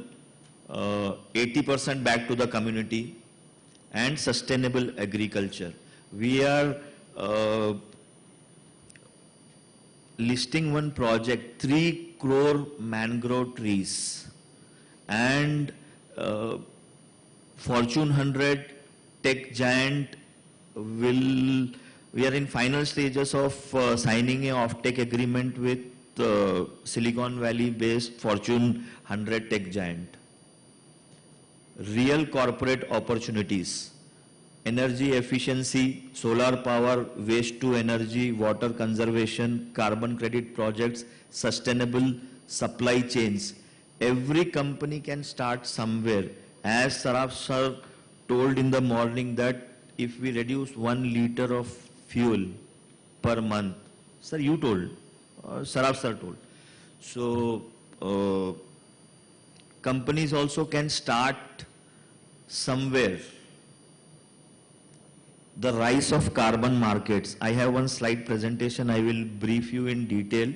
80% back to the community, and sustainable agriculture. We are listing one project, 3 crore mangrove trees, and Fortune 100 tech giant we are in final stages of signing a off-take agreement with Silicon Valley based Fortune 100 tech giant. Real corporate opportunities, energy efficiency, solar power, waste to energy, water conservation, carbon credit projects, sustainable supply chains. Every company can start somewhere. As Saraf sir told in the morning that if we reduce 1 liter of fuel per month, sir you told, Saraf sir told. So companies also can start somewhere. The rise of carbon markets. I have one slide presentation, I will brief you in detail.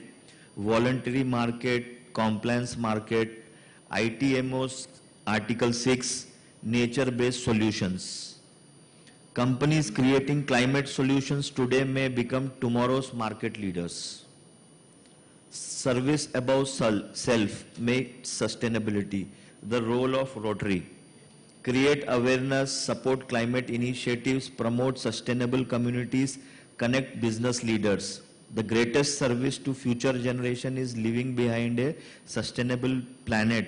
Voluntary market, compliance market, ITMO's Article 6, nature-based solutions. Companies creating climate solutions today may become tomorrow's market leaders. Service above self, make sustainability. The role of Rotary. Create awareness, support climate initiatives, promote sustainable communities, connect business leaders. The greatest service to future generation is leaving behind a sustainable planet,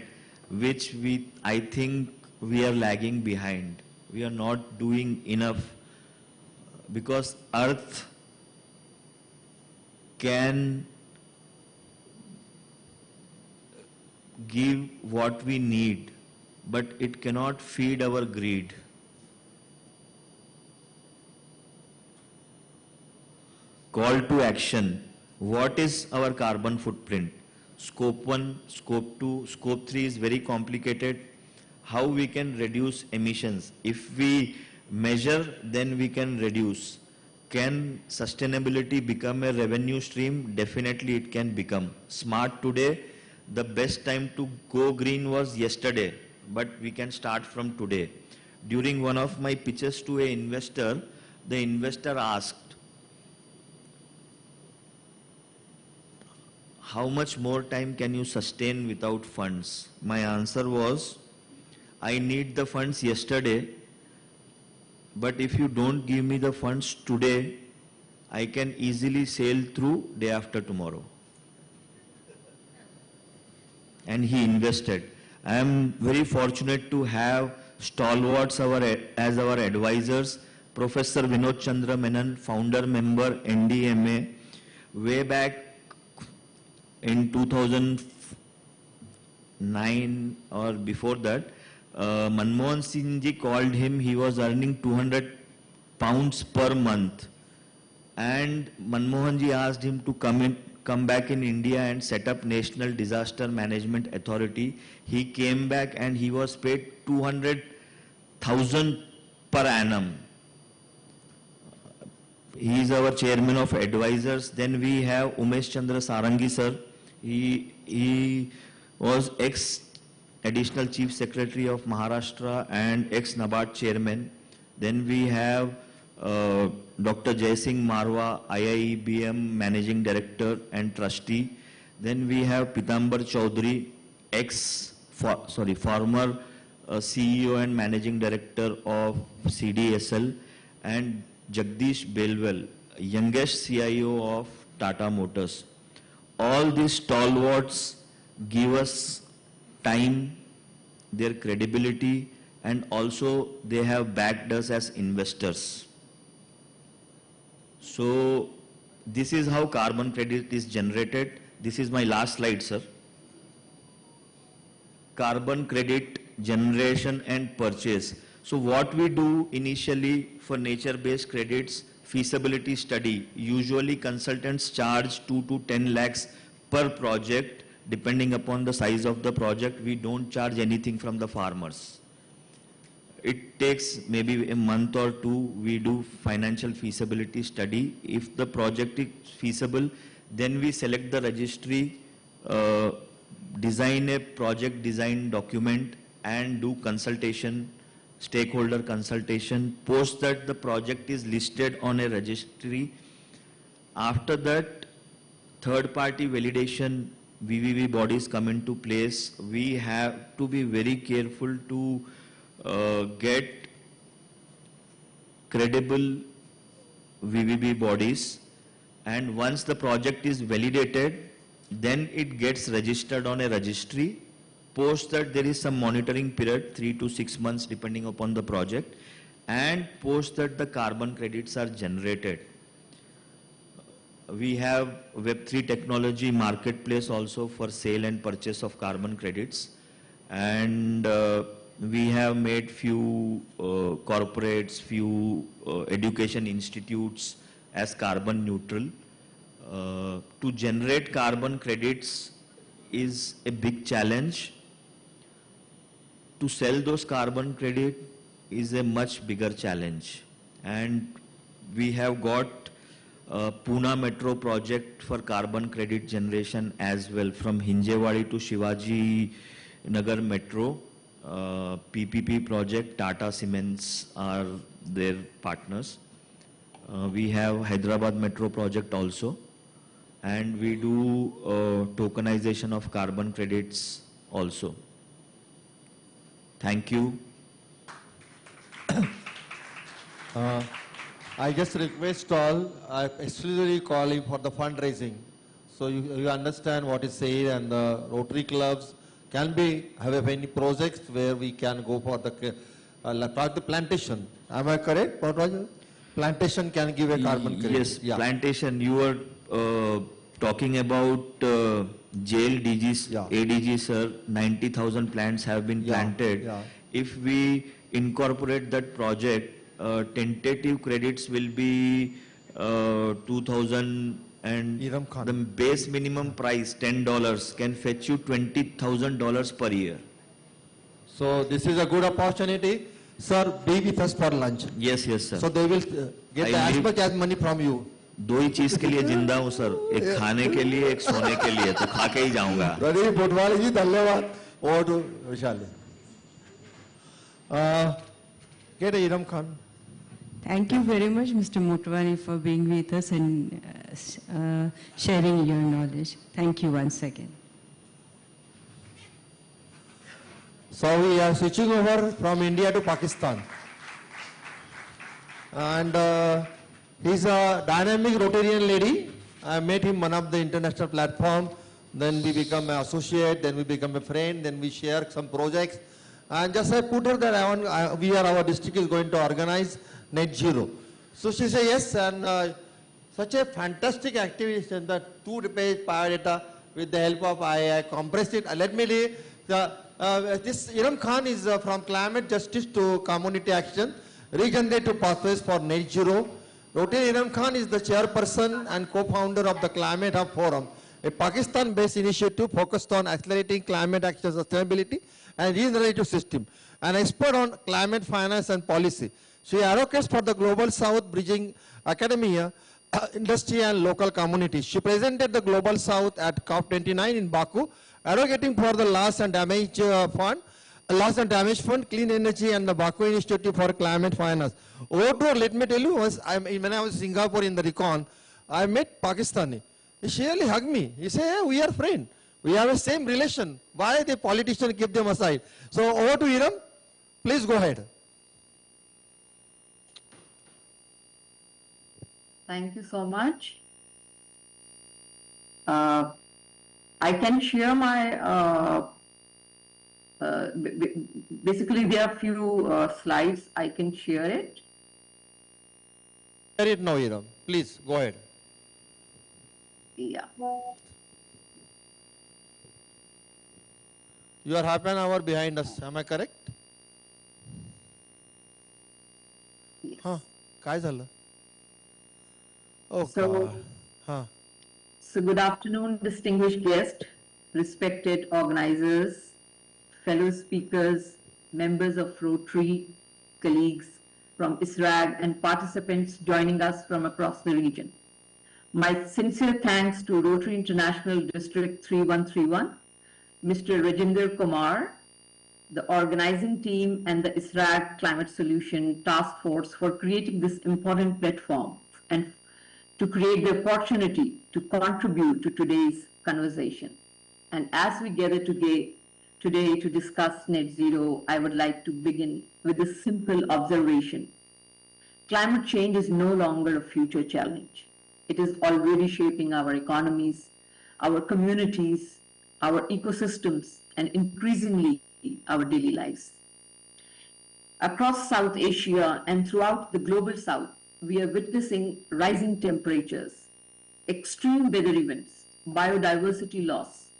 which I think we are lagging behind. We are not doing enough, because Earth can give what we need, but it cannot feed our greed. Call to action. What is our carbon footprint? Scope 1, Scope 2, Scope 3 is very complicated. How we can reduce emissions? If we Measure, then we can reduce. Can sustainability become a revenue stream? Definitely it can become. Smart today, the best time to go green was yesterday, but we can start from today. During one of my pitches to an investor, the investor asked, how much more time can you sustain without funds? My answer was, I need the funds yesterday, but if you don't give me the funds today, I can easily sail through day after tomorrow. And he invested. I am very fortunate to have stalwarts as our advisors. Professor Vinod Chandra Menon, founder member, NDMA, way back in 2009 or before that, Manmohan Singh ji called him, he was earning 200 pounds per month. And Manmohan ji asked him to come back in India and set up National Disaster Management Authority. He came back and he was paid 200,000 per annum. He is our chairman of advisors. Then we have Umesh Chandra Sarangi sir. He was ex-additional chief secretary of Maharashtra and ex-NABARD chairman. Then we have Dr. Jai Singh Marwa, IIBM managing director and trustee. Then we have Pitambar Chaudhary, former CEO and managing director of CDSL, and Jagdish Belwell, youngest CIO of Tata Motors. All these stalwarts give us time, their credibility, and also they have backed us as investors. So this is how carbon credit is generated. This is my last slide, sir. Carbon credit generation and purchase. So what we do initially for nature-based credits, feasibility study. Usually consultants charge 2 to 10 lakhs per project. Depending upon the size of the project, we don't charge anything from the farmers. It takes maybe a month or two. We do financial feasibility study. If the project is feasible, then we select the registry, design a project design document, and do consultation, stakeholder consultation. Post that, the project is listed on a registry. After that, third-party validation, VVV bodies come into place. We have to be very careful to get credible VVB bodies, and once the project is validated, then it gets registered on a registry. Post that, there is some monitoring period, 3 to 6 months depending upon the project, and post that the carbon credits are generated. We have Web3 technology marketplace also for sale and purchase of carbon credits, and we have made few corporates, few education institutes as carbon neutral. To generate carbon credits is a big challenge. To sell those carbon credit is a much bigger challenge. And we have got Pune Metro project for carbon credit generation as well, from Hinjewadi to Shivaji Nagar Metro. PPP project, Tata Cements are their partners. We have Hyderabad Metro project also, and we do tokenization of carbon credits also. Thank you. I just request all, I exclusively calling for the fundraising. So you understand what is said, and the Rotary clubs can be, have any projects where we can go for the plantation. Am I correct? Plantation can give a carbon credit. Yes, yeah. Plantation. You were talking about jail DGs, ADG sir, 90,000 plants have been planted. Yeah. If we incorporate that project, tentative credits will be 2,000, and the base minimum price, $10, can fetch you $20,000 per year. So this is a good opportunity. Sir, be with us for lunch. Yes, yes, sir. So they will get as much as money from you. दो ही चीज के लिए जिंदा हूँ sir, एक खाने के लिए, एक सोने के लिए, तो खा के ही जाऊंगा. प्रदीप मोटवानी जी धन्यवाद. Over to Vishali. Get Erum Khan. Thank you very much, Mr. Motwani, for being with us and sharing your knowledge. Thank you once again. So we are switching over from India to Pakistan. And he's a dynamic Rotarian lady. I met him one of the international platform. Then we become an associate, then we become a friend, then we share some projects. And just I put her that our district is going to organize net zero. So she said yes, and such a fantastic activity in the 2-page biodata with the help of I compressed it. Let me read. This Erum Khan is from climate justice to community action, regenerative pathways for net zero. Rotary Erum Khan is the chairperson and co-founder of the Climate Hub Forum, a Pakistan-based initiative focused on accelerating climate action sustainability and regenerative system, an expert on climate finance and policy. She advocates for the Global South, bridging academia, industry and local communities. She presented the Global South at COP29 in Baku, advocating for the loss and damage fund, clean energy and the Baku Initiative for climate finance. Over let me tell you, when I was in Singapore in the recon, I met Pakistani. He really hugged me. He said, hey, we are friends. We have the same relation. Why the politicians keep them aside? So over to Erum. Please go ahead. Thank you so much. I can share my, basically there are a few slides. I can share it. Share it now, Erum. Please, go ahead. Yeah. You are half an hour behind us. Am I correct? Yes. काय झालं? Oh, So good afternoon, distinguished guests, respected organizers, fellow speakers, members of Rotary, colleagues from ISRAG and participants joining us from across the region. My sincere thanks to Rotary International District 3131, Mr. Rajinder Kumar, the organizing team and the ISRAG Climate Solution Task Force for creating this important platform and to create the opportunity to contribute to today's conversation. And as we gather today to discuss net zero, I would like to begin with a simple observation. Climate change is no longer a future challenge. It is already shaping our economies, our communities, our ecosystems, and increasingly our daily lives. Across South Asia and throughout the global South, we are witnessing rising temperatures, extreme weather events, biodiversity loss,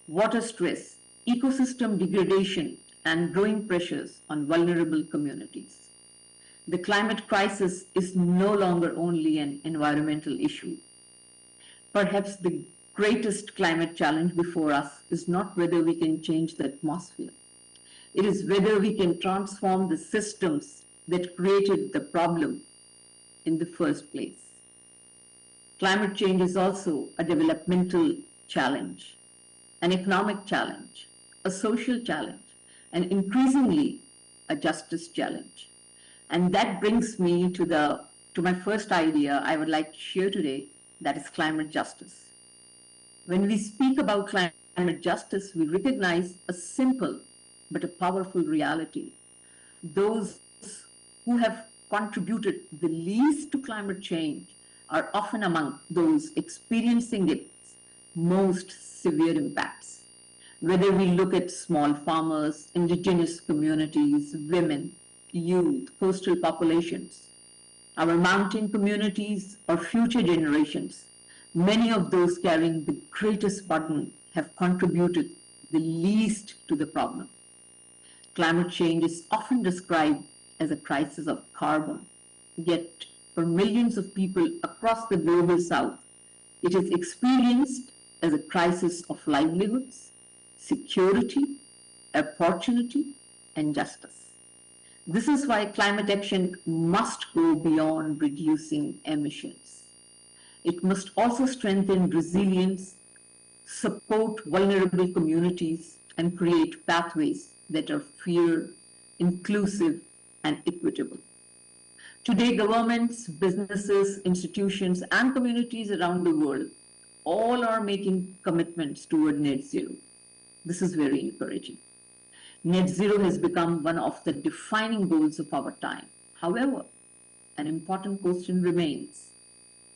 water stress, ecosystem degradation, and growing pressures on vulnerable communities. The climate crisis is no longer only an environmental issue. Perhaps the greatest climate challenge before us is not whether we can change the atmosphere. It is whether we can transform the systems that created the problem in the first place. Climate change is also a developmental challenge, an economic challenge, a social challenge, and increasingly a justice challenge. And that brings me to my first idea I would like to share today, that is climate justice. When we speak about climate justice, we recognize a simple but a powerful reality. Those who have contributed the least to climate change are often among those experiencing its most severe impacts. Whether we look at small farmers, indigenous communities, women, youth, coastal populations, our mountain communities, or future generations, many of those carrying the greatest burden have contributed the least to the problem. Climate change is often described as a crisis of carbon, yet for millions of people across the global South, it is experienced as a crisis of livelihoods, security, opportunity, and justice. This is why climate action must go beyond reducing emissions. It must also strengthen resilience, support vulnerable communities, and create pathways that are fair, inclusive, and equitable. Today, governments, businesses, institutions, and communities around the world all are making commitments toward net zero. This is very encouraging. Net zero has become one of the defining goals of our time. However, an important question remains.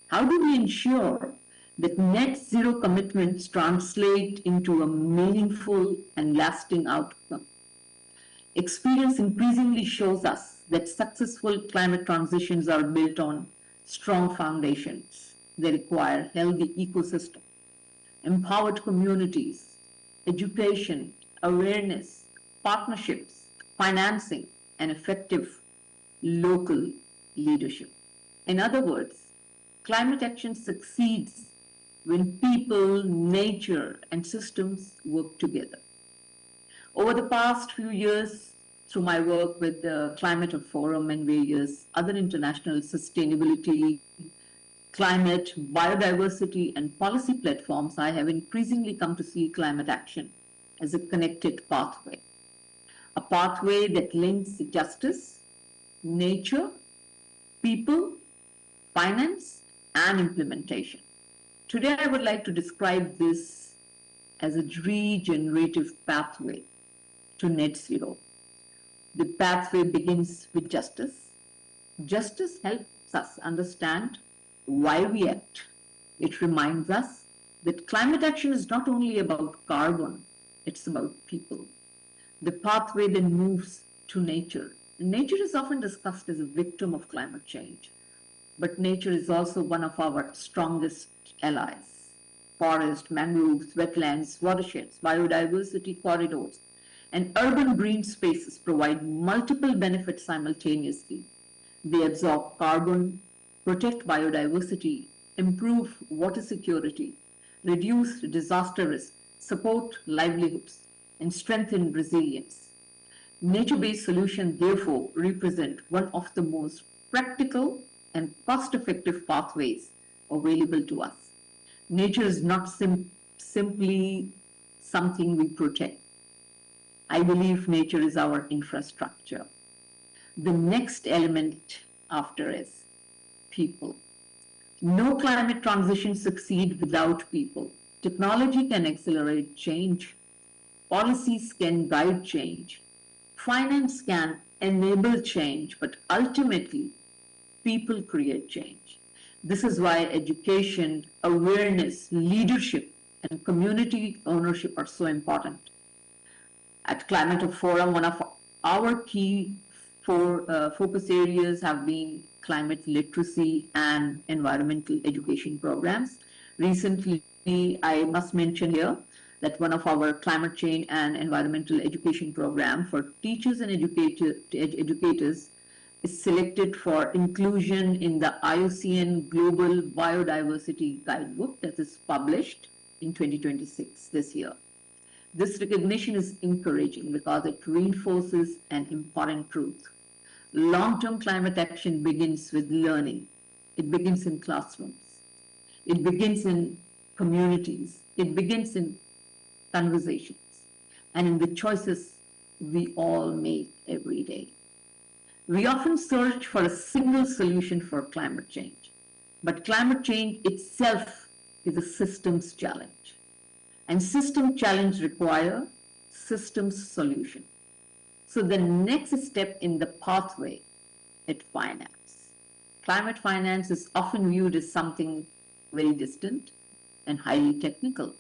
How do we ensure that net zero commitments translate into a meaningful and lasting outcome? Experience increasingly shows us that successful climate transitions are built on strong foundations. They require healthy ecosystems, empowered communities, education, awareness, partnerships, financing, and effective local leadership. In other words, climate action succeeds when people, nature, and systems work together. Over the past few years, through my work with the Climate Forum and various other international sustainability, climate, biodiversity, and policy platforms, I have increasingly come to see climate action as a connected pathway. A pathway that links justice, nature, people, finance, and implementation. Today, I would like to describe this as a regenerative pathway to net zero. The pathway begins with justice. Justice helps us understand why we act. It reminds us that climate action is not only about carbon, it's about people. The pathway then moves to nature. Nature is often discussed as a victim of climate change, but nature is also one of our strongest allies. Forests, mangroves, wetlands, watersheds, biodiversity corridors, and urban green spaces provide multiple benefits simultaneously. They absorb carbon, protect biodiversity, improve water security, reduce disaster risk, support livelihoods, and strengthen resilience. Nature-based solutions, therefore, represent one of the most practical and cost-effective pathways available to us. Nature is not simply something we protect. I believe nature is our infrastructure. The next element after is people. No climate transition succeeds without people. Technology can accelerate change. Policies can guide change. Finance can enable change, but ultimately, people create change. This is why education, awareness, leadership, and community ownership are so important. At Climate Forum, one of our key focus areas have been climate literacy and environmental education programs. Recently, I must mention here that one of our climate change and environmental education program for teachers and educators is selected for inclusion in the IUCN Global Biodiversity Guidebook that is published in 2026 this year. This recognition is encouraging because it reinforces an important truth. Long-term climate action begins with learning. It begins in classrooms. It begins in communities. It begins in conversations and in the choices we all make every day. We often search for a single solution for climate change, but climate change itself is a systems challenge. And system challenge require systems solution. So the next step in the pathway is finance. Climate finance is often viewed as something very distant and highly technical.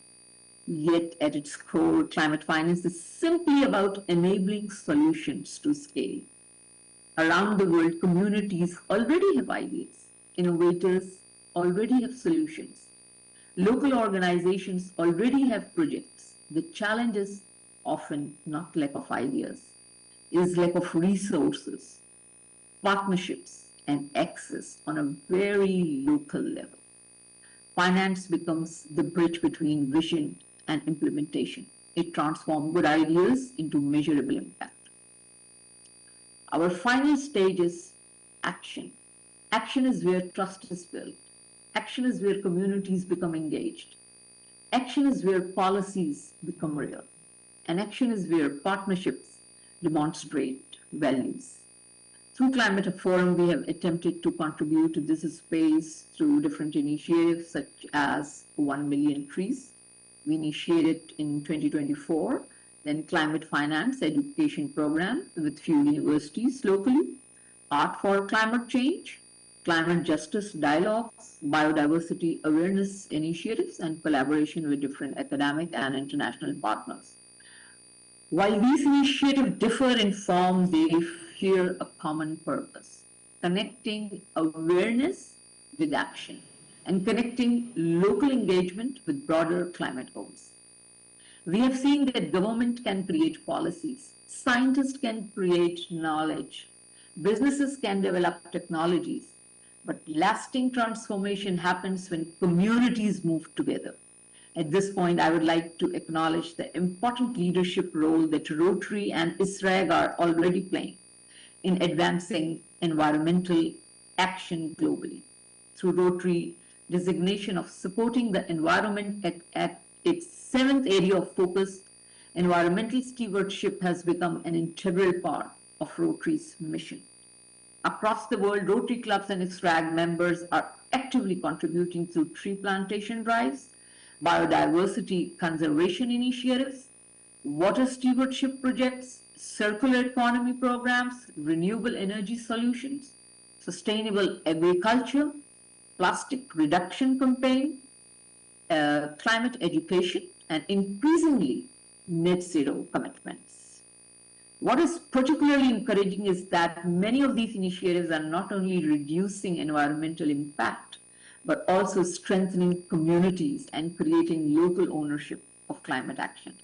Yet at its core, climate finance is simply about enabling solutions to scale. Around the world, communities already have ideas. Innovators already have solutions. Local organizations already have projects. The challenge is often not lack of ideas, it is lack of resources, partnerships, and access on a very local level. Finance becomes the bridge between vision and implementation. It transforms good ideas into measurable impact. Our final stage is action. Action is where trust is built. Action is where communities become engaged. Action is where policies become real. And action is where partnerships demonstrate values. Through Climate Forum, we have attempted to contribute to this space through different initiatives such as 1 million trees. We initiated in 2024, then climate finance education program with few universities locally, art for climate change, climate justice dialogues, biodiversity awareness initiatives, and collaboration with different academic and international partners. While these initiatives differ in form, they share a common purpose, connecting awareness with action and connecting local engagement with broader climate goals. We have seen that government can create policies, scientists can create knowledge, businesses can develop technologies, but lasting transformation happens when communities move together. At this point, I would like to acknowledge the important leadership role that Rotary and ISRAG are already playing in advancing environmental action globally. Through Rotary designation of supporting the environment at its 7th area of focus, environmental stewardship has become an integral part of Rotary's mission. Across the world, Rotary clubs and ISRAG members are actively contributing through tree plantation drives, biodiversity conservation initiatives, water stewardship projects, circular economy programs, renewable energy solutions, sustainable agriculture, plastic reduction campaign, climate education, and increasingly net zero commitments. What is particularly encouraging is that many of these initiatives are not only reducing environmental impact, but also strengthening communities and creating local ownership of climate action.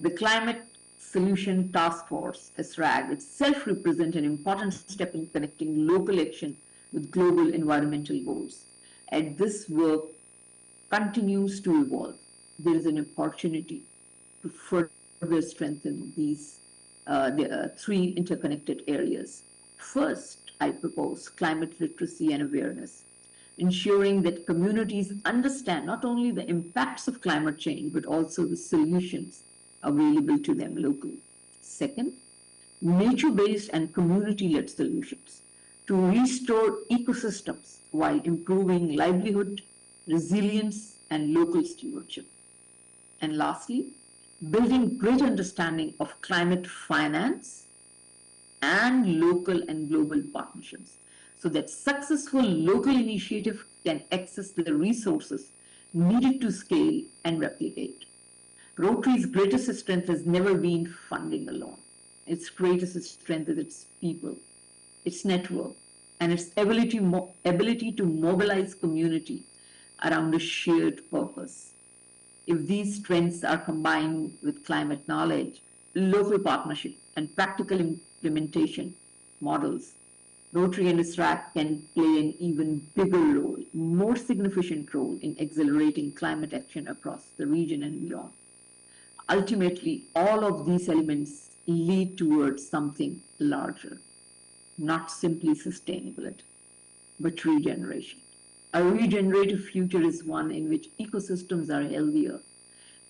The Climate Solution Task Force, ISRAG, itself represents an important step in connecting local action with global environmental goals. As this work continues to evolve, there is an opportunity to further strengthen these three interconnected areas. First, I propose climate literacy and awareness, ensuring that communities understand not only the impacts of climate change, but also the solutions available to them locally. Second, nature-based and community-led solutions to restore ecosystems while improving livelihood, resilience, and local stewardship. And lastly, building greater understanding of climate finance and local and global partnerships, so that successful local initiative can access the resources needed to scale and replicate. Rotary's greatest strength has never been funding alone. Its greatest strength is its people, its network, and its ability to mobilize community around a shared purpose. If these strengths are combined with climate knowledge, local partnership, and practical implementation models, Rotary and ISRAG can play an even bigger role, more significant role in accelerating climate action across the region and beyond. Ultimately, all of these elements lead towards something larger, not simply sustainability, but regeneration. A regenerative future is one in which ecosystems are healthier,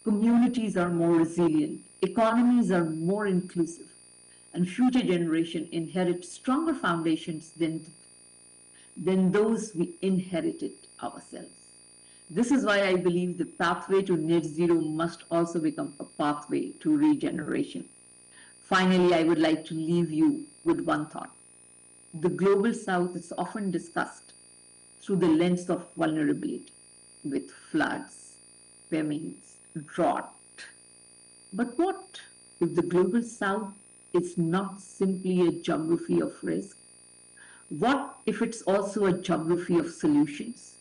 communities are more resilient, economies are more inclusive, and future generations inherit stronger foundations than those we inherited ourselves. This is why I believe the pathway to net zero must also become a pathway to regeneration. Finally, I would like to leave you with one thought. The global south is often discussed through the lens of vulnerability, with floods, famines, drought. But what if the global south is not simply a geography of risk? What if it's also a geography of solutions?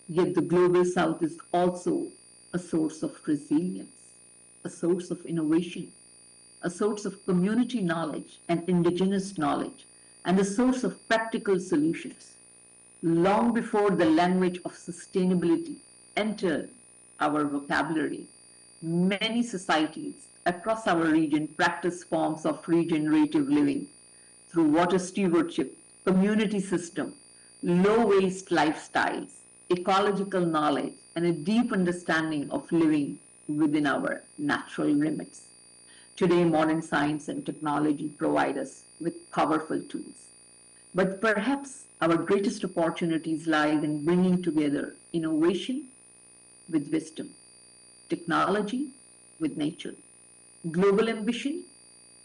Yet the global south is also a source of resilience, a source of innovation, a source of community knowledge and indigenous knowledge, and a source of practical solutions. Long before the language of sustainability entered our vocabulary, many societies across our region practice forms of regenerative living, through water stewardship, community system, low waste lifestyles, ecological knowledge, and a deep understanding of living within our natural limits. Today, modern science and technology provide us with powerful tools. But perhaps our greatest opportunities lie in bringing together innovation with wisdom, technology with nature, global ambition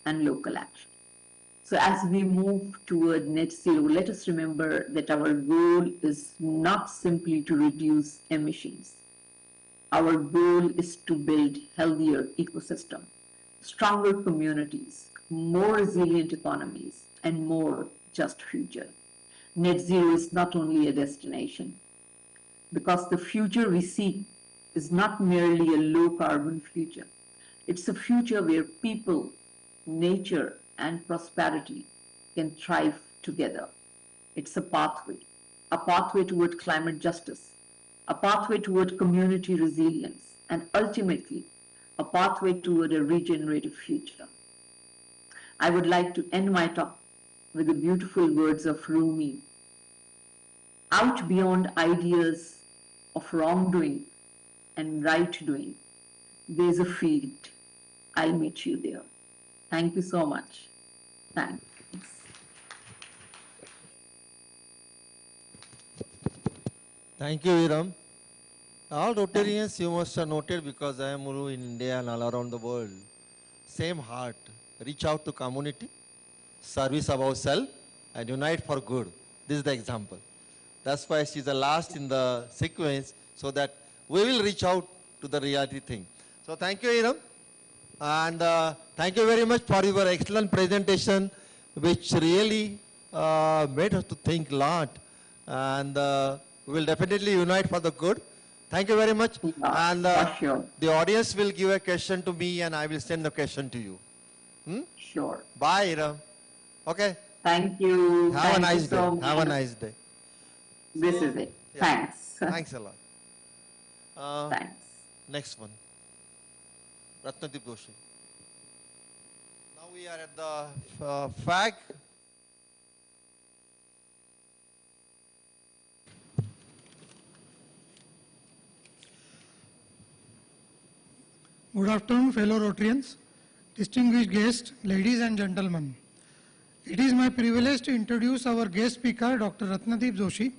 and local action. So as we move toward net zero, let us remember that our goal is not simply to reduce emissions. Our goal is to build healthier ecosystem, stronger communities, more resilient economies, and more just future. Net zero is not only a destination, because the future we seek is not merely a low carbon future. It's a future where people, nature, and prosperity can thrive together. It's a pathway toward climate justice, a pathway toward community resilience, and ultimately, a pathway toward a regenerative future. I would like to end my talk with the beautiful words of Rumi. Out beyond ideas of wrongdoing and right doing, there's a field. I'll meet you there. Thank you so much. Thanks. Thank you, Erum. All Rotarians, you must have noted, because I am in India and all around the world, same heart. Reach out to community, service above self, and unite for good. This is the example. That's why she's the last in the sequence, so that we will reach out to the reality thing. So thank you, Erum. And thank you very much for your excellent presentation, which really made us to think a lot. And we will definitely unite for the good. Thank you very much. And the audience will give a question to me, and I will send the question to you. Sure. Bye, Erum. Okay. Thank you. Have a nice day. So Have a nice day. This is it. Yeah. Thanks. Thanks a lot. Thanks. Next one. Ratndip Joshi. Now we are at the FAG. Good afternoon, fellow Rotarians, distinguished guests, ladies and gentlemen. It is my privilege to introduce our guest speaker, Dr. Ratndip Joshi,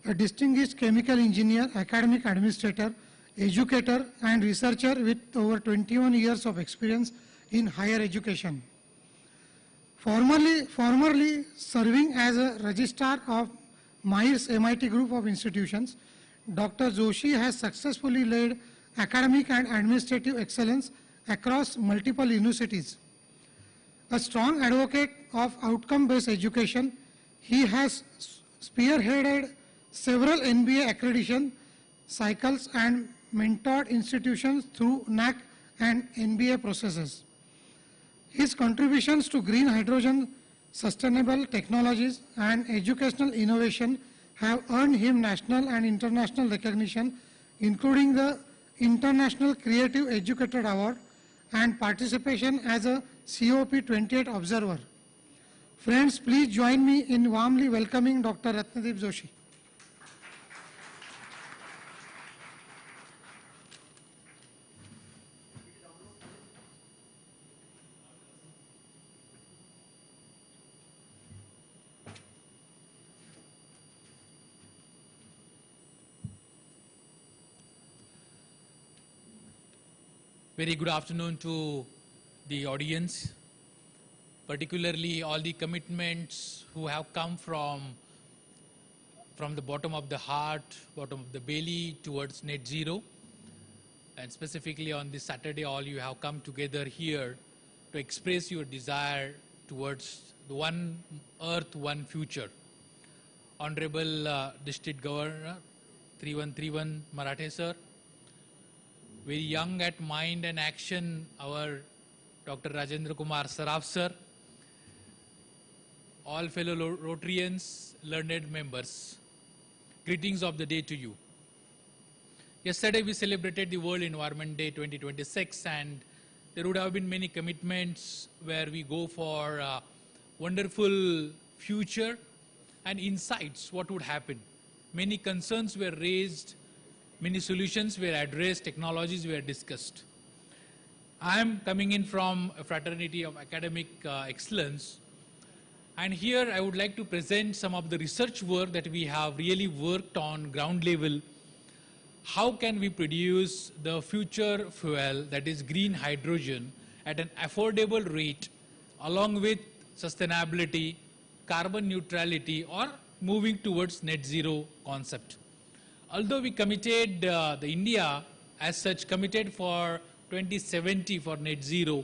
a distinguished chemical engineer, academic administrator, educator, and researcher with over 21 years of experience in higher education. Formerly serving as a registrar of Myers MIT Group of Institutions, Dr. Joshi has successfully led academic and administrative excellence across multiple universities. A strong advocate of outcome-based education, he has spearheaded several NBA accreditation cycles and mentored institutions through NAC and NBA processes. His contributions to green hydrogen, sustainable technologies, and educational innovation have earned him national and international recognition, including the International Creative Educator Award and participation as a COP28 observer. Friends, please join me in warmly welcoming Dr. Ratndip Joshi. Very good afternoon to the audience, particularly all the commitments who have come from the bottom of the heart, bottom of the belly towards net zero. And specifically on this Saturday, all you have come together here to express your desire towards the one earth, one future. Honorable District Governor 3131 Marathe sir, very young at mind and action, our Dr. Rajendra Kumar Saraf sir, all fellow Rotarians, learned members, greetings of the day to you. Yesterday we celebrated the World Environment Day 2026, and there would have been many commitments where we go for wonderful future and insights what would happen. Many concerns were raised, many solutions were addressed, technologies were discussed. I am coming in from a fraternity of academic excellence, and here I would like to present some of the research work that we have really worked on ground level. How can we produce the future fuel, that is green hydrogen, at an affordable rate along with sustainability, carbon neutrality, or moving towards net zero concept. Although we committed, the India as such committed for 2070 for net zero,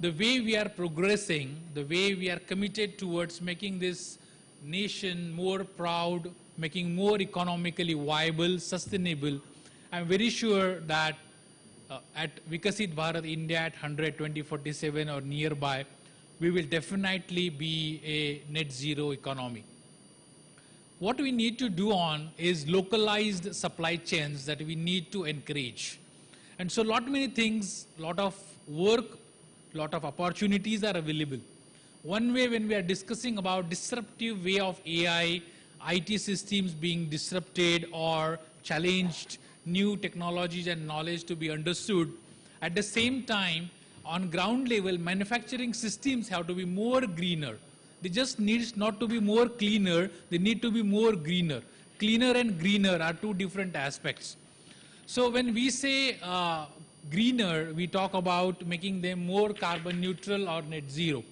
the way we are progressing, the way we are committed towards making this nation more proud, making more economically viable, sustainable, I'm very sure that at Vikasit Bharat India at 100, 2047 or nearby, we will definitely be a net zero economy. What we need to do on is localized supply chains that we need to encourage. And so lot many things, lot of work, lot of opportunities are available. One way when we are discussing about disruptive way of AI, IT systems being disrupted or challenged, new technologies and knowledge to be understood. At the same time, on ground level, manufacturing systems have to be more greener. They just need not to be more cleaner, they need to be more greener. Cleaner and greener are two different aspects. So when we say greener, we talk about making them more carbon neutral or net zero.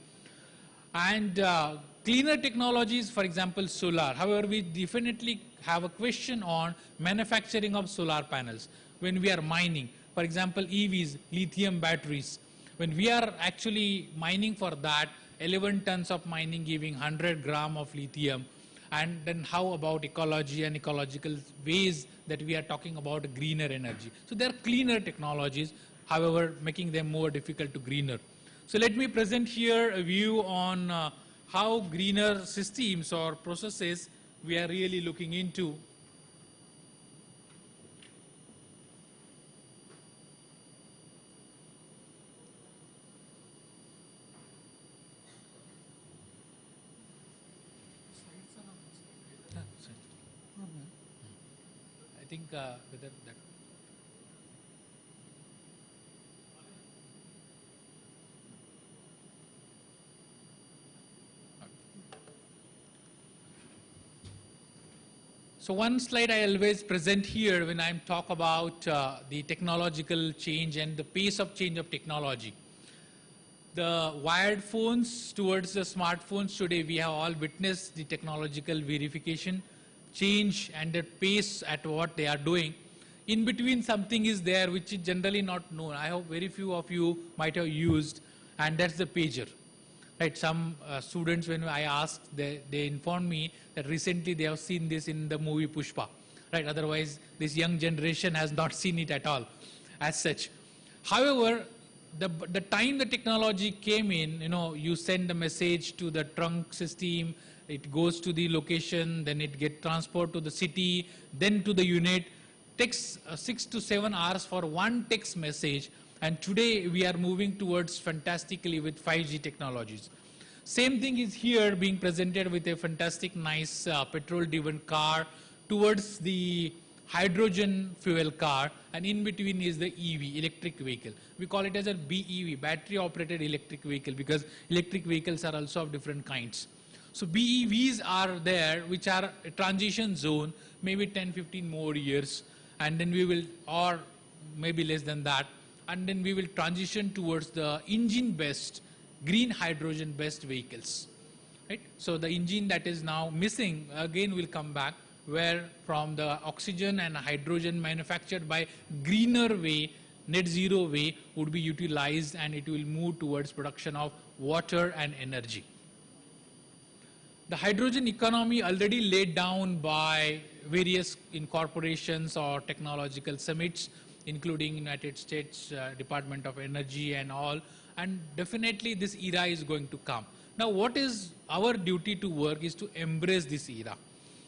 And cleaner technologies, for example, solar. However, we definitely have a question on manufacturing of solar panels. When we are mining, for example, EVs, lithium batteries, when we are actually mining for that, 11 tons of mining giving 100 gram of lithium, and then how about ecology and ecological ways that we are talking about greener energy. So there are cleaner technologies, however, making them more difficult to greener. So let me present here a view on how greener systems or processes we are really looking into. I think whether that. So one slide I always present here when I talk about the technological change and the pace of change of technology. The wired phones towards the smartphones today, we have all witnessed the technological verification change and the pace at what they are doing. In between something is there which is generally not known. I hope very few of you might have used, and that's the pager. Right, some students, when I asked, they informed me that recently they have seen this in the movie Pushpa. Right, otherwise this young generation has not seen it at all as such. However, the time the technology came in, you send a message to the trunk system, it goes to the location, then it gets transported to the city, then to the unit. Takes 6 to 7 hours for one text message, and today we are moving towards fantastically with 5G technologies. Same thing is here being presented with a fantastic nice petrol-driven car towards the hydrogen fuel car, and in between is the EV, electric vehicle. We call it as a BEV, battery operated electric vehicle, because electric vehicles are also of different kinds. So BEVs are there, which are a transition zone, maybe 10-15 more years, and then we will, or maybe less than that, and then we will transition towards the engine-based, green hydrogen-based vehicles. Right? So the engine that is now missing, again will come back, where from the oxygen and hydrogen manufactured by greener way, net zero way would be utilized, and it will move towards production of water and energy. The hydrogen economy already laid down by various incorporations or technological summits, including United States Department of Energy and all, and definitely this era is going to come. Now what is our duty to work is to embrace this era.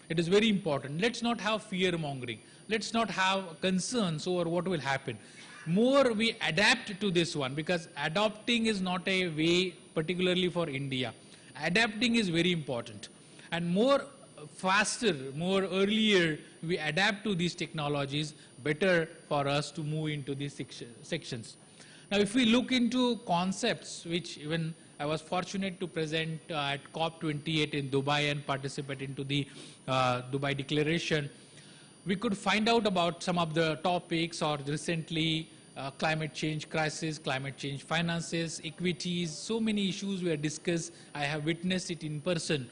It is very important. Let's not have fear mongering. Let's not have concerns over what will happen. More we adapt to this one, because adopting is not a way particularly for India. adapting is very important. And more faster, more earlier we adapt to these technologies, better for us to move into these sections. Now, if we look into concepts, which even I was fortunate to present at COP28 in Dubai and participate into the Dubai Declaration, we could find out about some of the topics, or recently climate change crisis, climate change finances, equities, so many issues were discussed. I have witnessed it in person.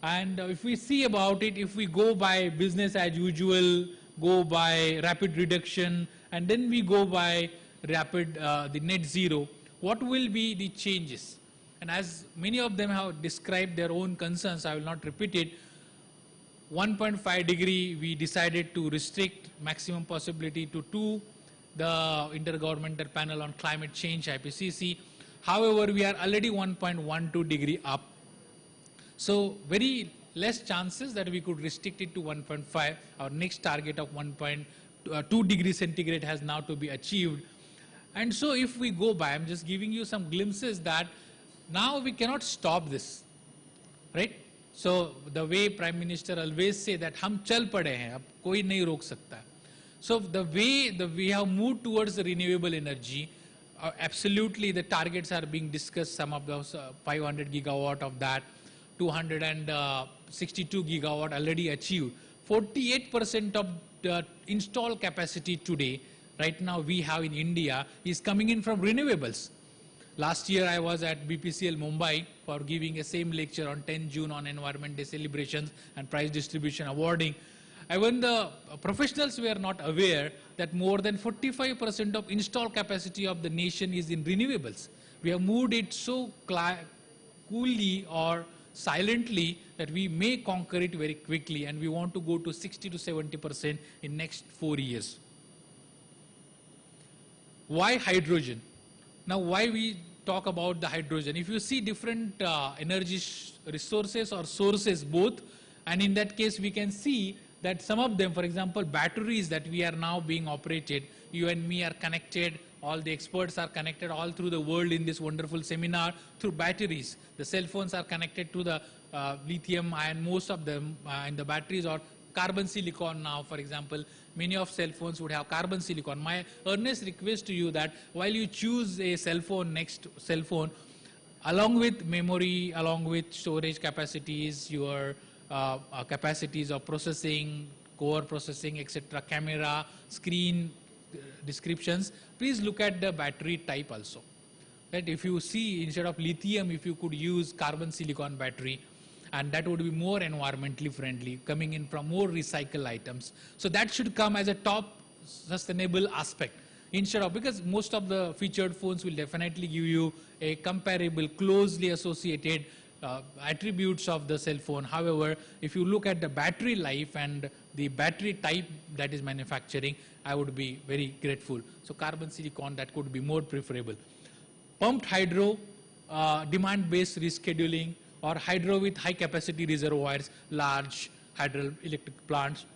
And if we see about it, if we go by business as usual, go by rapid reduction, and then we go by the net zero, what will be the changes? And as many of them have described their own concerns, I will not repeat it. 1.5 degree, we decided to restrict maximum possibility to 2, the Intergovernmental Panel on Climate Change, IPCC. However, we are already 1.12 degree up. So very less chances that we could restrict it to 1.5. Our next target of 1.2 degrees centigrade has now to be achieved. And so if we go by, I'm just giving you some glimpses that now we cannot stop this, right? So the way Prime Minister always say that hum chal pade hain, ab koi nahi rok sakta. So the way we have moved towards the renewable energy, absolutely the targets are being discussed, some of those 500 gigawatt of that, 262 gigawatt already achieved. 48% of the installed capacity today, right now we have in India, is coming in from renewables. Last year I was at BPCL Mumbai for giving a same lecture on 10 June on Environment Day celebrations and prize distribution awarding. Even the professionals were not aware that more than 45% of installed capacity of the nation is in renewables. We have moved it so coolly or silently that we may conquer it very quickly, and we want to go to 60 to 70% in next 4 years. Why hydrogen? Now, why we talk about the hydrogen? If you see different energy resources or sources both, and in that case we can see that some of them, for example, batteries that we are now being operated, you and me are connected, all the experts are connected all through the world in this wonderful seminar through batteries. The cell phones are connected to the lithium ion, most of them, and the batteries are carbon silicon now, for example. Many of cell phones would have carbon silicon. My earnest request to you that while you choose a cell phone, next cell phone, along with memory, along with storage capacities, your capacities of processing, core processing, etc., camera, screen descriptions, please look at the battery type also. That if you see, instead of lithium, if you could use carbon silicon battery, and that would be more environmentally friendly, coming in from more recycled items. So that should come as a top sustainable aspect. Instead of, because most of the featured phones will definitely give you a comparable, closely associated attributes of the cell phone. However, if you look at the battery life and the battery type that is manufacturing, I would be very grateful. So carbon silicon, that could be more preferable. Pumped hydro, demand-based rescheduling, or hydro with high capacity reservoirs, large hydroelectric plants.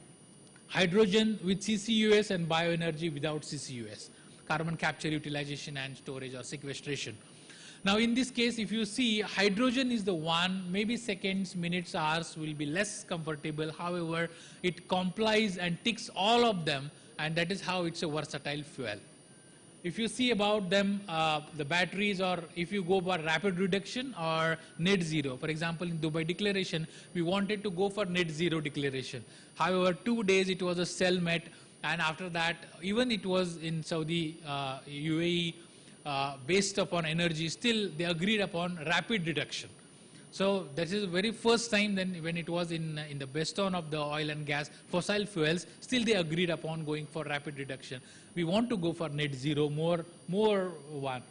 Hydrogen with CCUS and bioenergy without CCUS. Carbon capture, utilization and storage or sequestration. Now in this case, if you see, hydrogen is the one, maybe seconds, minutes, hours will be less comfortable. However, it complies and ticks all of them, and that is how it's a versatile fuel. If you see about them, the batteries, or if you go by rapid reduction or net zero. For example, in Dubai Declaration, we wanted to go for net zero declaration. However, 2 days it was a cellmet, and after that, even it was in Saudi, UAE, based upon energy, still they agreed upon rapid reduction. So that is the very first time then when it was in the bastion of the oil and gas, fossil fuels, still they agreed upon going for rapid reduction. We want to go for net zero, more one.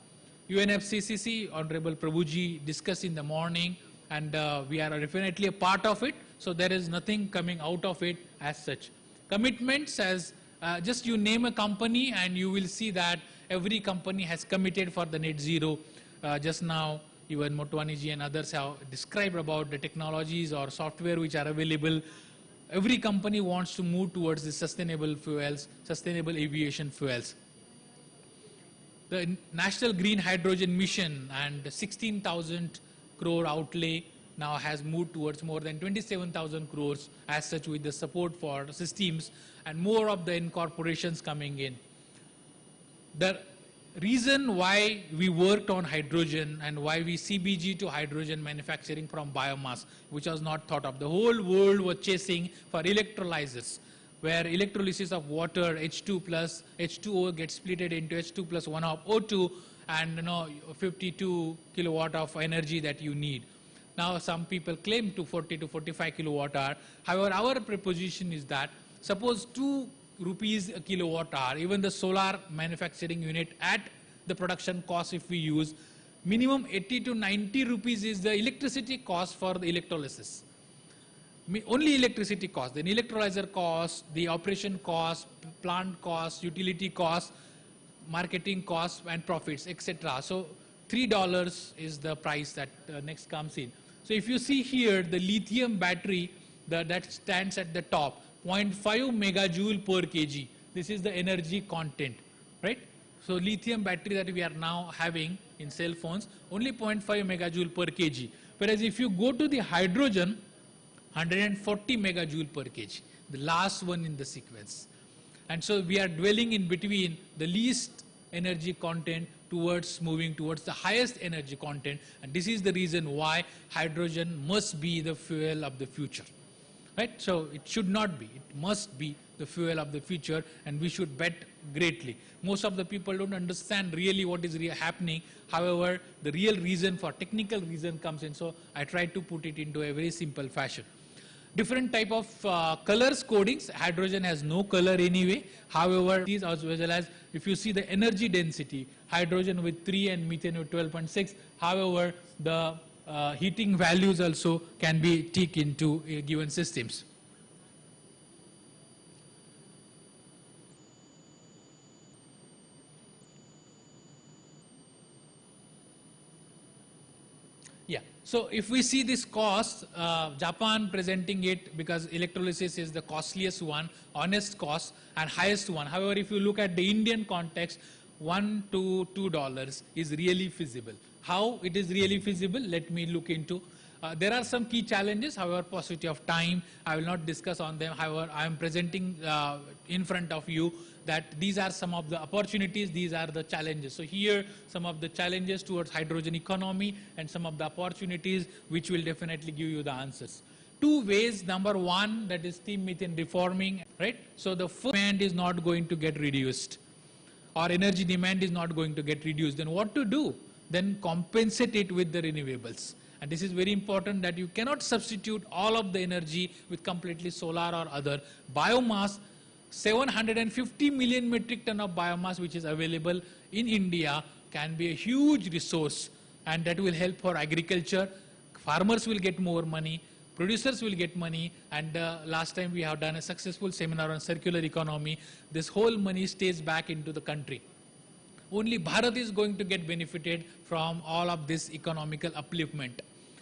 UNFCCC, Honorable Prabhuji discussed in the morning, and we are definitely a part of it. So there is nothing coming out of it as such. Commitments, as just you name a company and you will see that every company has committed for the net zero. Just now, even Motwani ji and others have described about the technologies or software which are available. Every company wants to move towards the sustainable fuels, sustainable aviation fuels. The National Green Hydrogen Mission and 16,000 crore outlay now has moved towards more than 27,000 crores as such, with the support for systems and more of the incorporations coming in. The reason why we worked on hydrogen and why we CBG to hydrogen manufacturing from biomass, which was not thought of. The whole world was chasing for electrolyzers, where electrolysis of water, H2 plus H2O gets splitted into H2 plus 1 of O2, and 52 kilowatt of energy that you need. Now some people claim to 40 to 45 kilowatt hour. However, our proposition is that suppose 2 rupees a kilowatt hour, even the solar manufacturing unit at the production cost, if we use minimum 80 to 90 rupees is the electricity cost for the electrolysis. Only electricity cost, then electrolyzer cost, the operation cost, plant cost, utility cost, marketing cost and profits, etc. So $3 is the price that next comes in. So if you see here the lithium battery that stands at the top, 0.5 megajoule per kg. This is the energy content, right? So lithium battery that we are now having in cell phones, only 0.5 megajoule per kg. Whereas if you go to the hydrogen, 140 megajoule per kg, the last one in the sequence. And so we are dwelling in between the least energy content towards moving towards the highest energy content. And this is the reason why hydrogen must be the fuel of the future. Right? So it should not be, it must be the fuel of the future, and we should bet greatly. Most of the people don't understand really what is happening. However, the real reason for technical reason comes in. So I tried to put it into a very simple fashion. Different type of colors codings. Hydrogen has no color anyway. However, these as well as if you see the energy density, hydrogen with 3 and methane with 12.6. However, the heating values also can be taken into given systems. Yeah, so if we see this cost, Japan presenting it because electrolysis is the costliest one, honest cost and highest one. However, if you look at the Indian context, $1 to $2 is really feasible. How it is really feasible, let me look into. There are some key challenges, however, paucity of time, I will not discuss on them. However, I am presenting in front of you that these are some of the opportunities, these are the challenges. So here, some of the challenges towards hydrogen economy and some of the opportunities which will definitely give you the answers. 2 ways. Number 1, that is steam methane reforming, right? So the first demand is not going to get reduced, or energy demand is not going to get reduced. Then what to do? Then compensate it with the renewables. And this is very important, that you cannot substitute all of the energy with completely solar or other. Biomass, 750 million metric ton of biomass which is available in India can be a huge resource, and that will help for agriculture. Farmers will get more money, producers will get money, and last time we have done a successful seminar on circular economy. This whole money stays back into the country. Only Bharat is going to get benefited from all of this economical upliftment.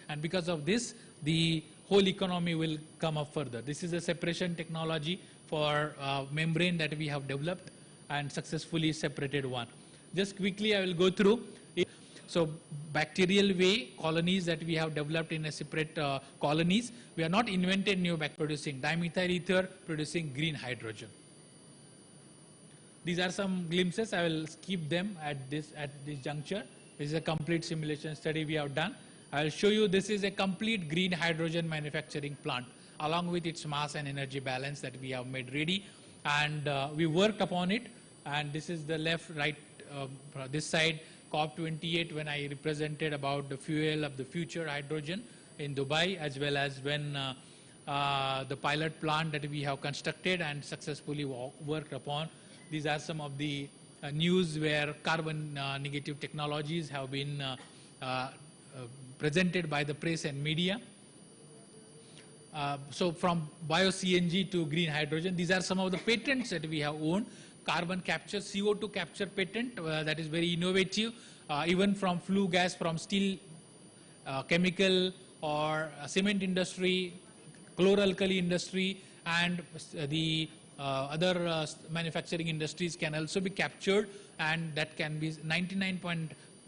And because of this, the whole economy will come up further. This is a separation technology for membrane that we have developed and successfully separated one. Just quickly I will go through. So bacterial way colonies that we have developed in a separate colonies. We have not invented new producing dimethyl ether, producing green hydrogen. These are some glimpses. I will skip them at this juncture. This is a complete simulation study we have done. I will show you this is a complete green hydrogen manufacturing plant along with its mass and energy balance that we have made ready, and we worked upon it. And this is the left, right, this side COP28 when I represented about the fuel of the future hydrogen in Dubai, as well as when the pilot plant that we have constructed and successfully worked upon. These are some of the news where carbon negative technologies have been presented by the press and media. So from bio-CNG to green hydrogen, these are some of the patents that we have owned. Carbon capture, CO2 capture patent, that is very innovative. Even from flue gas, from steel, chemical or cement industry, chloralkali industry, and the other manufacturing industries can also be captured, and that can be 99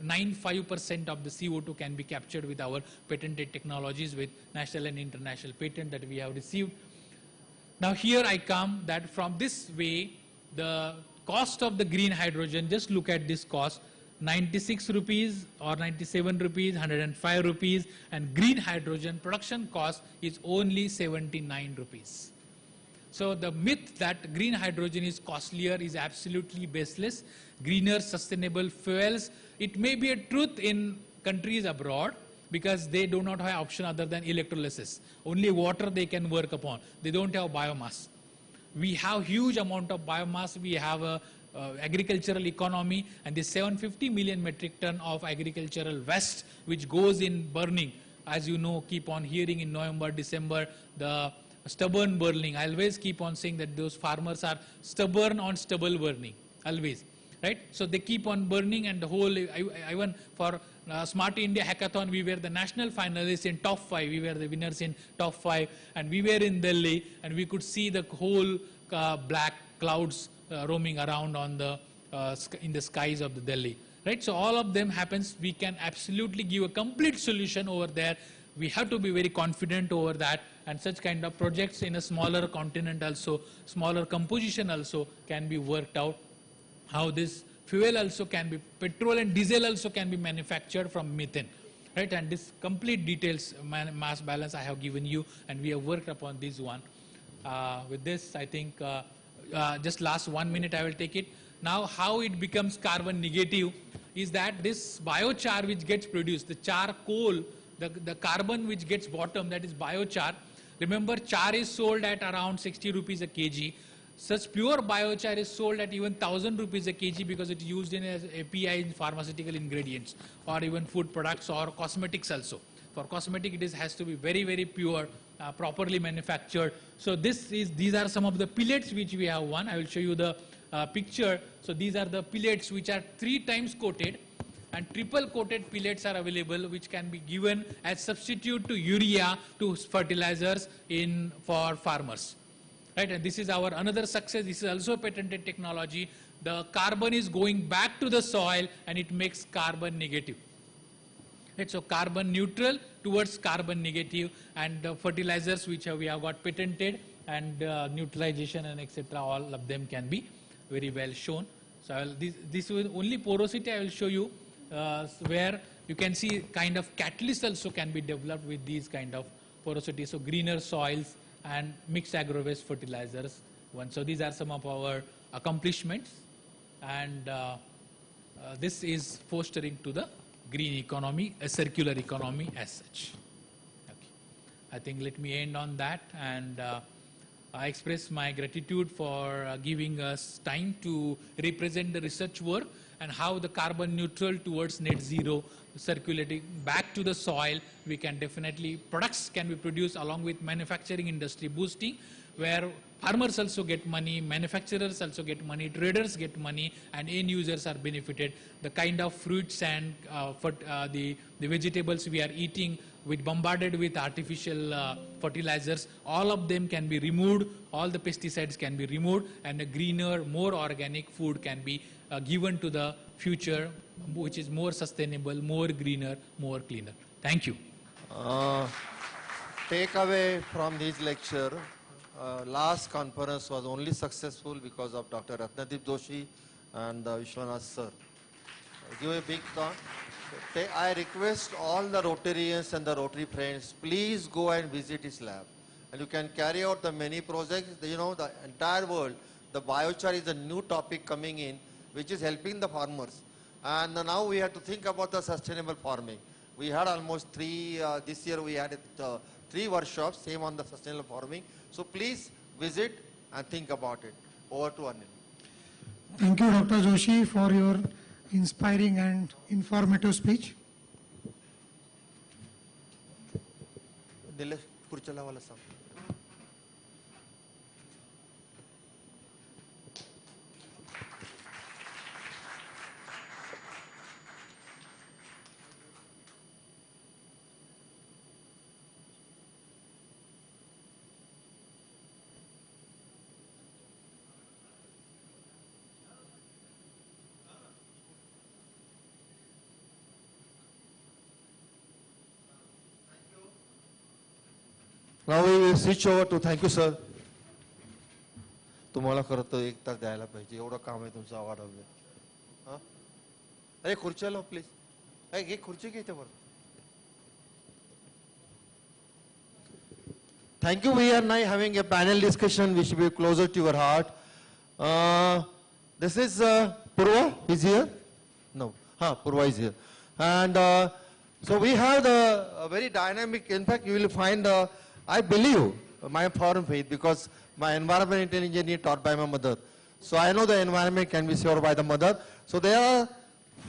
95% of the CO2 can be captured with our patented technologies with national and international patent that we have received. Now here I come that from this way, the cost of the green hydrogen, just look at this cost, 96 rupees or 97 rupees, 105 rupees, and green hydrogen production cost is only 79 rupees. So the myth that green hydrogen is costlier is absolutely baseless. Greener sustainable fuels, it may be a truth in countries abroad because they do not have option other than electrolysis. Only water they can work upon. They don't have biomass. We have huge amount of biomass. We have a agricultural economy, and the 750 million metric ton of agricultural waste which goes in burning, as you know, keep on hearing in November, December, the stubborn burning. I always keep on saying that those farmers are stubborn on stubble burning, always, right? So they keep on burning, and the whole, even for Smart India Hackathon, we were the national finalists in top 5. We were the winners in top 5, and we were in Delhi, and we could see the whole black clouds roaming around on the in the skies of the Delhi, right? So all of them happens. We can absolutely give a complete solution over there. We have to be very confident over that, and such kind of projects in a smaller continent also, smaller composition also can be worked out. How this fuel also can be, petrol and diesel also can be manufactured from methane, right? And this complete details, mass balance I have given you, and we have worked upon this one. With this, I think just last 1 minute I will take it. Now how it becomes carbon negative is that this biochar which gets produced, the charcoal, the carbon which gets bottom, that is biochar. Remember, char is sold at around 60 rupees a kg. Such pure biochar is sold at even 1000 rupees a kg because it is used in as API in pharmaceutical ingredients or even food products or cosmetics also. For cosmetic it has to be very, very pure, properly manufactured. So these are some of the pellets which we have won. I will show you the picture. So these are the pellets which are 3 times coated, and triple coated pellets are available which can be given as substitute to urea to fertilizers for farmers. Right, and this is our another success. This is also a patented technology. The carbon is going back to the soil and it makes carbon negative. Right, so carbon neutral towards carbon negative, and the fertilizers which we have got patented, and neutralization and etc. all of them can be very well shown. So this is only porosity I will show you where you can see kind of catalyst also can be developed with these kind of porosity. So greener soils and mixed agro-waste fertilizers. So these are some of our accomplishments, and this is fostering to the green economy, a circular economy as such. Okay. I think let me end on that, and I express my gratitude for giving us time to represent the research work and how the carbon neutral towards net zero circulating back to the soil, we can definitely, products can be produced along with manufacturing industry boosting, where farmers also get money, manufacturers also get money, traders get money, and end users are benefited. The kind of fruits and the vegetables we are eating bombarded with artificial fertilizers, all of them can be removed, all the pesticides can be removed, and a greener, more organic food can be given to the future, which is more sustainable, more greener, more cleaner. Thank you. Takeaway from this lecture, last conference was only successful because of Dr. Ratndip Joshi and Vishwanath sir. Give a big thought. I request all the Rotarians and the Rotary friends, please go and visit his lab. And you can carry out the many projects. You know, the entire world, the biochar is a new topic coming in, which is helping the farmers. And now we have to think about the sustainable farming. We had almost 3, this year we had 3 workshops, same on the sustainable farming. So please visit and think about it. Over to Anand. Thank you, Dr. Joshi, for your inspiring and informative speech. Now we will switch over to, thank you sir. तुम्हाला खरं तर एक तास द्यायला पाहिजे, एवढं काम आहे तुमचं वाढवलं. हां, अरे खुर्च्या लो प्लीज. एक खुर्ची घे त्यावर. Thank you. We are now having a panel discussion which will be closer to your heart. This is Purva is here. No, Purva is here, and so we have the very dynamic. In fact, you will find. I believe my firm faith because my environmental engineer taught by my mother. So I know the environment can be served by the mother. So there are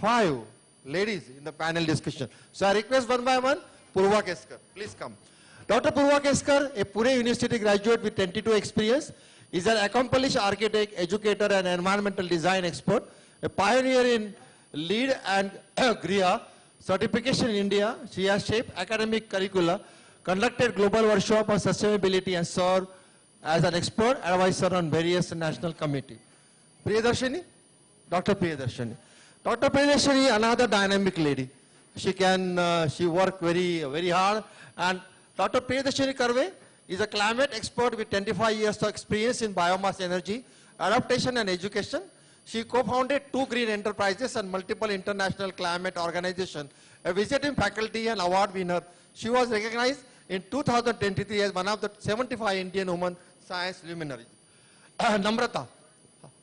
5 ladies in the panel discussion. So I request one by one, Purva Keskar, please come. Dr. Purva Keskar, a Pune University graduate with 22 experience, is an accomplished architect, educator and environmental design expert, a pioneer in LEED and GRIA certification in India. She has shaped academic curricula, conducted global workshop on sustainability and served as an expert advisor on various national committees. Priyadarshini, Dr. Priyadarshini. Dr. Priyadarshini, another dynamic lady. She work very hard, and Dr. Priyadarshini Karve is a climate expert with 25 years of experience in biomass energy, adaptation and education. She co-founded 2 green enterprises and multiple international climate organizations, a visiting faculty and award winner. She was recognized in 2023 as one of the 75 Indian women science luminaries. Namrata.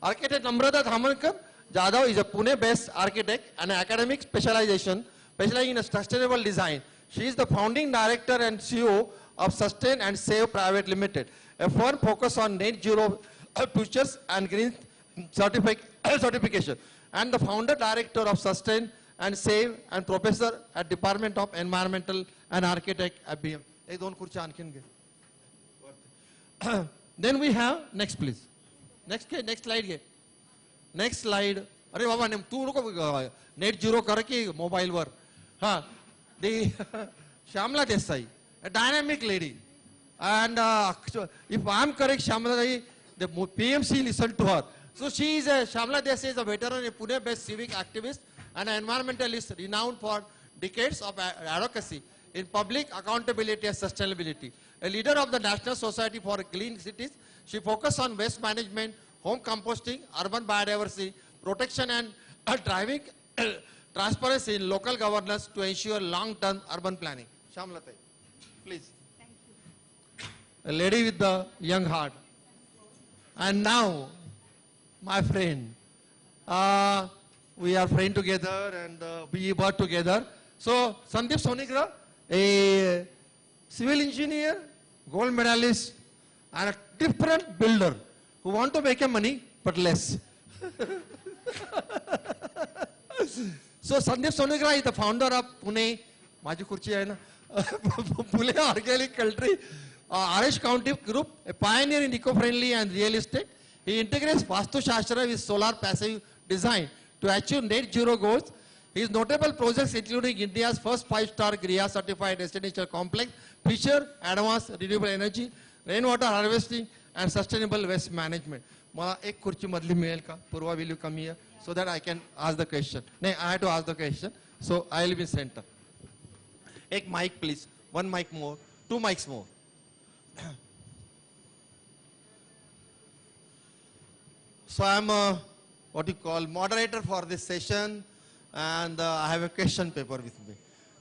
Architect Namrata Dhamankar Jadhav is a Pune-based architect and academic specializing in sustainable design. She is the founding director and CEO of Sustain and Save Private Limited, a firm focused on net zero futures and green certification, and the founder director of Sustain and Save and professor at Department of Environmental and Architect at BM. Then we have, next please. Next slide. Next slide. Arey baba, tu ruko net zero karaki mobile work. The Shamla Desai, a dynamic lady. And if I am correct, Shamla, the PMC listened to her. So she is Shamla Desai is a veteran, a Pune-based civic activist and an environmentalist renowned for decades of advocacy in public accountability and sustainability. A leader of the National Society for Clean Cities, she focused on waste management, home composting, urban biodiversity, protection and driving transparency in local governance to ensure long-term urban planning. Shamlata, please. Thank you. A lady with the young heart. And now, my friend, we are friends together and we work together. So, Sandeep Sonigra, a civil engineer, gold medalist, and a different builder who want to make money but less. So Sandeep Sonigra is the founder of Pune, Pune Organic Country, Arish County Group, a pioneer in eco-friendly and real estate. He integrates Vastu Shastra with solar passive design to achieve net zero goals. His notable projects including India's first 5-star GRIA certified residential complex, feature advanced renewable energy, rainwater harvesting and sustainable waste management. Ek kurchi madli meel ka, Purva, will you come here so that I can ask the question? No, I have to ask the question, so I will be center. Ek mic please, 1 mic more, 2 mics more. So I am what you call moderator for this session, and I have a question paper with me.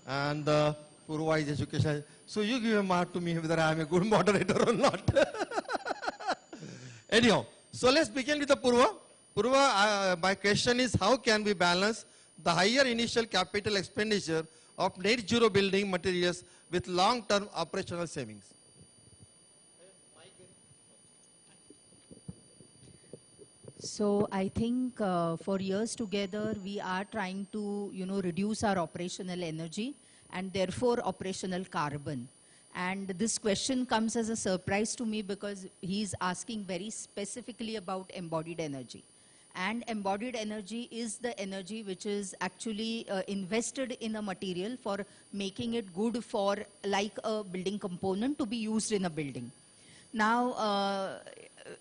And Purva is education. So you give a mark to me whether I am a good moderator or not. Anyhow, so let's begin with the Purva. Purva, my question is, how can we balance the higher initial capital expenditure of net zero building materials with long-term operational savings? So I think for years together, we are trying to, reduce our operational energy and therefore operational carbon. And this question comes as a surprise to me because he's asking very specifically about embodied energy. And embodied energy is the energy which is actually invested in a material for making it good for like a building component to be used in a building. Now,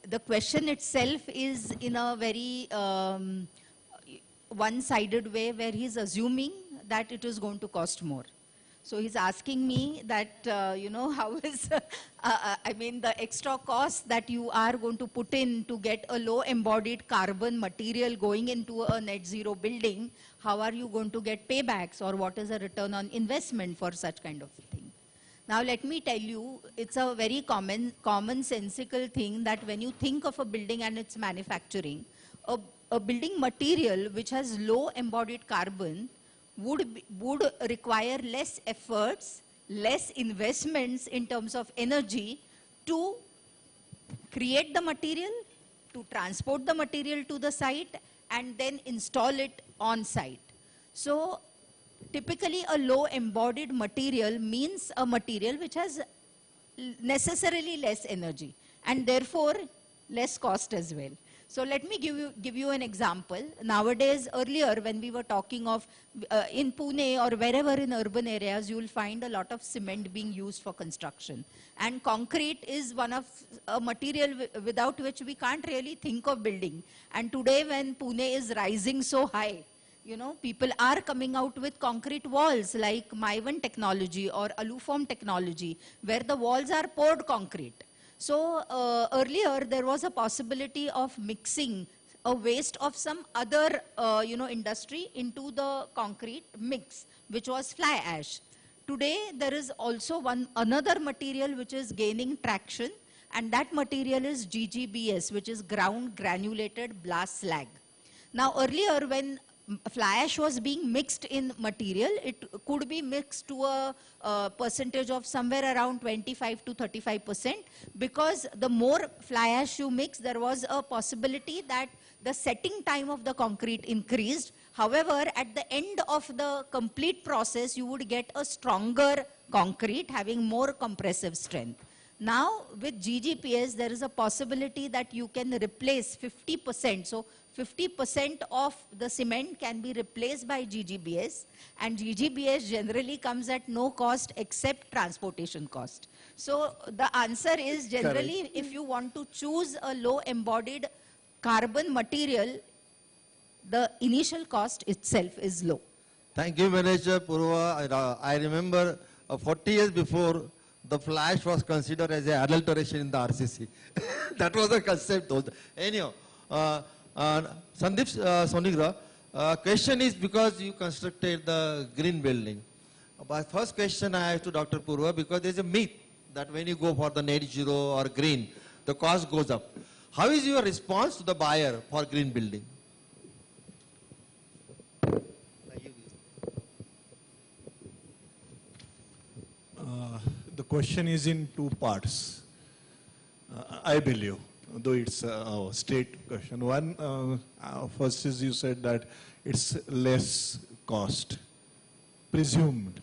the question itself is in a very one-sided way where he's assuming that it is going to cost more. So he's asking me that, you know, how is, I mean, the extra cost that you are going to put in to get a low embodied carbon material going into a net zero building, how are you going to get paybacks, or what is a return on investment for such kind of thing? Now let me tell you, it's a very commonsensical thing that when you think of a building and its manufacturing, a building material which has low embodied carbon would require less efforts, less investments in terms of energy to create the material, to transport the material to the site, and then install it on site. So typically a low embodied material means a material which has necessarily less energy and therefore less cost as well. So let me give you an example. Nowadays, earlier when we were talking of in Pune or wherever in urban areas, you will find a lot of cement being used for construction. And concrete is one of a material without which we can't really think of building. And today when Pune is rising so high, you know, people are coming out with concrete walls like Maivan technology or Aluform technology, where the walls are poured concrete. So earlier there was a possibility of mixing a waste of some other you know, industry into the concrete mix, which was fly ash. Today there is also another material which is gaining traction, and that material is GGBS, which is ground granulated blast slag. Now earlier when fly ash was being mixed in material, it could be mixed to a percentage of somewhere around 25 to 35%, because the more fly ash you mix, there was a possibility that the setting time of the concrete increased. However, at the end of the complete process, you would get a stronger concrete having more compressive strength. Now with GGPS, there is a possibility that you can replace 50%. So 50% of the cement can be replaced by GGBS, and GGBS generally comes at no cost except transportation cost. So the answer is generally, if you want to choose a low embodied carbon material, the initial cost itself is low. Thank you, Manager Purva. I remember 40 years before, the fly ash was considered as an adulteration in the RCC. That was the concept. Anyhow, Sandeep Sonigra, question is, because you constructed the green building. My first question I have to Dr. Purva, because there is a myth that when you go for the net zero or green, the cost goes up. How is your response to the buyer for green building? The question is in two parts, I believe, though it's a straight question. One, first is you said that it's less cost, presumed.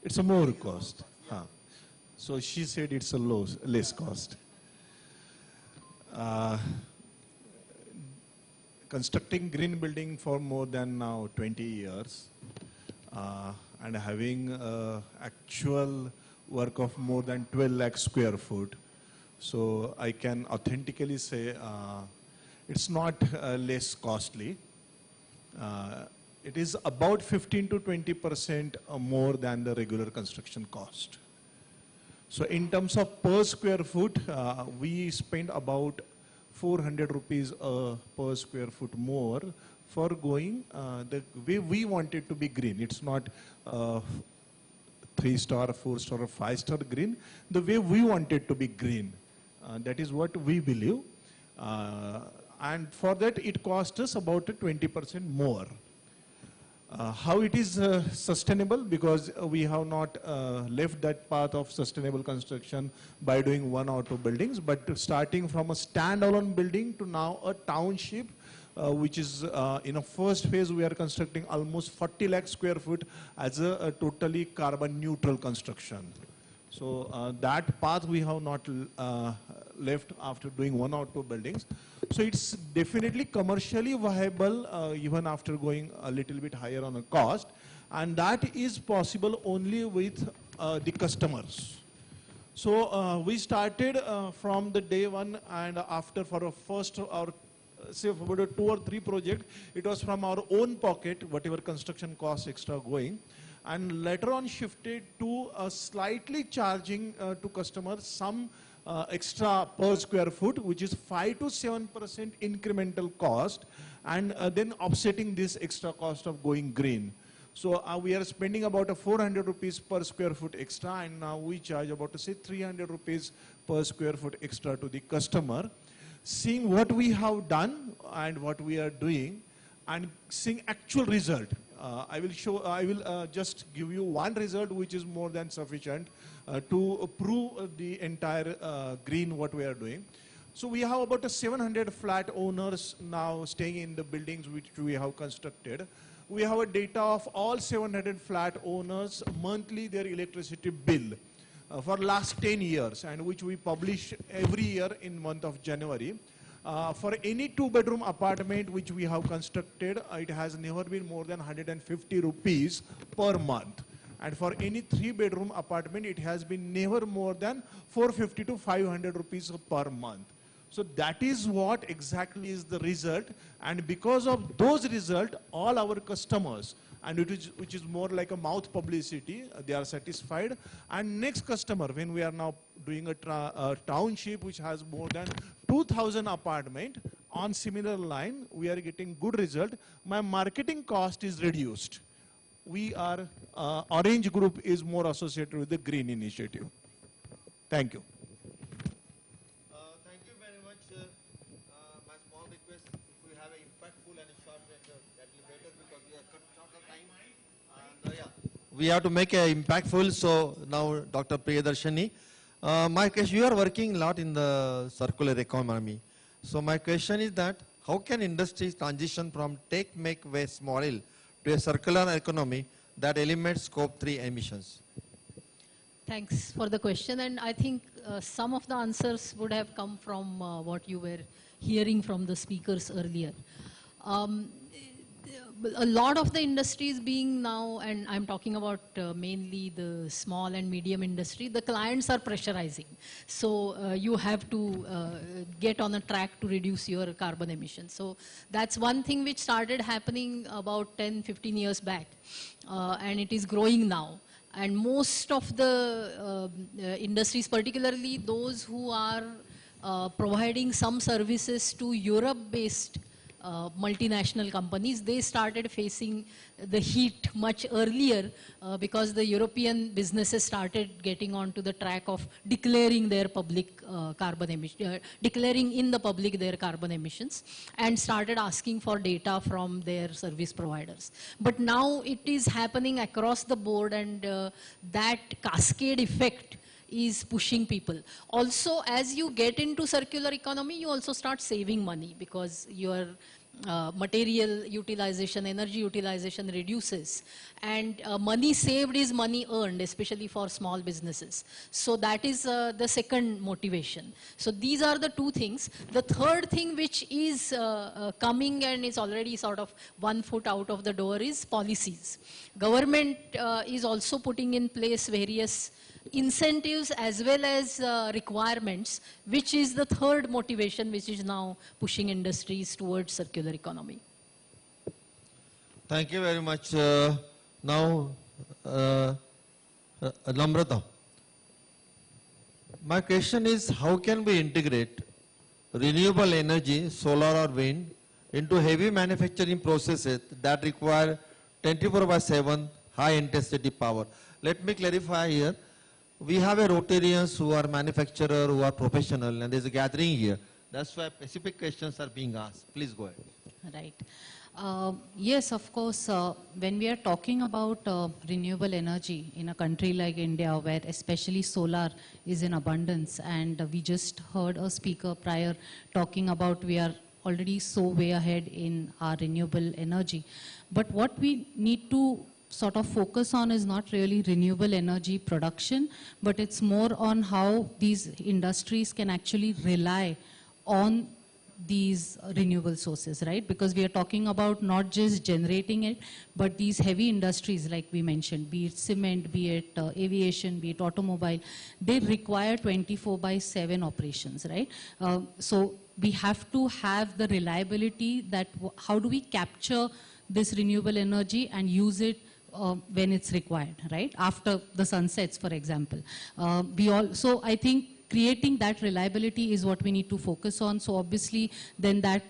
It's a more cost. So she said it's a less cost. Constructing green building for more than now 20 years, and having actual work of more than 12 lakh square foot. So I can authentically say it's not less costly. It is about 15 to 20% more than the regular construction cost. So in terms of per square foot, we spend about 400 rupees per square foot more for going the way we want it to be green. It's not 3-star, 4-star or 5-star green. The way we want it to be green. That is what we believe. And for that it costs us about 20% more. How it is sustainable? Because we have not left that path of sustainable construction by doing 1 or 2 buildings, but starting from a standalone building to now a township, which is in a first phase we are constructing almost 40 lakh square foot as a totally carbon neutral construction. So that path we have not left after doing 1 or 2 buildings. So it's definitely commercially viable even after going a little bit higher on the cost, and that is possible only with the customers. So we started from the day one, and after for a first or say for about 2 or 3 projects, it was from our own pocket, whatever construction costs extra going. and later on shifted to slightly charging to customers some extra per square foot, which is 5 to 7% incremental cost, and then offsetting this extra cost of going green. So we are spending about 400 rupees per square foot extra, and now we charge about say 300 rupees per square foot extra to the customer. Seeing what we have done and what we are doing, and seeing actual result, I will just give you one result which is more than sufficient to prove the entire green what we are doing. So we have about 700 flat owners now staying in the buildings which we have constructed. We have a data of all 700 flat owners monthly their electricity bill for last 10 years, and which we publish every year in month of January. For any 2-bedroom apartment which we have constructed, it has never been more than 150 rupees per month. And for any 3-bedroom apartment, it has been never more than 450 to 500 rupees per month. So that is what exactly is the result, and because of those results, all our customers, and which is more like a mouth publicity, they are satisfied. And next customer, when we are now doing a township which has more than 2,000 apartment, on similar line, we are getting good result. My marketing cost is reduced. We are, Orange Group is more associated with the green initiative. Thank you. Thank you very much. My small request, if we have an impactful and a short lecture, that will be better because we are cut short of time. And we have to make it impactful. So now, Dr. Priyadarshini, my question, you are working a lot in the circular economy. So my question is that how can industries transition from take, make, waste model to a circular economy that eliminates scope 3 emissions? Thanks for the question, and I think some of the answers would have come from what you were hearing from the speakers earlier. A lot of the industries being now, and I'm talking about mainly the small and medium industry, the clients are pressurizing. So you have to get on a track to reduce your carbon emissions. So that's one thing which started happening about 10, 15 years back, and it is growing now. And most of the industries, particularly those who are providing some services to Europe-based multinational companies, they started facing the heat much earlier because the European businesses started getting onto the track of declaring their public carbon emissions, declaring in the public their carbon emissions, and started asking for data from their service providers. But now it is happening across the board, and that cascade effect is pushing people. Also, as you get into circular economy, you also start saving money because your material utilization, energy utilization reduces, and money saved is money earned, especially for small businesses. So that is the second motivation. So these are the two things. The third thing which is coming and is already sort of 1 foot out of the door is policies. Government is also putting in place various incentives as well as requirements, which is the third motivation which is now pushing industries towards circular economy. Thank you very much. Now, Namrata, my question is, how can we integrate renewable energy, solar or wind, into heavy manufacturing processes that require 24/7 high intensity power? Let me clarify here. We have a Rotarians who are manufacturer, who are professional, and there's a gathering here. That's why specific questions are being asked. Please go ahead. Right. Yes, of course, when we are talking about renewable energy in a country like India, where especially solar is in abundance, and we just heard a speaker prior talking about we are already so way ahead in our renewable energy. But what we need to sort of focus on is not really renewable energy production, but it's more on how these industries can actually rely on these renewable sources, right? Because we are talking about not just generating it, but these heavy industries like we mentioned, be it cement, be it aviation, be it automobile, they require 24/7 operations, right? So we have to have the reliability that how do we capture this renewable energy and use it when it's required, right? After the sunsets, for example. So I think creating that reliability is what we need to focus on. So obviously, then that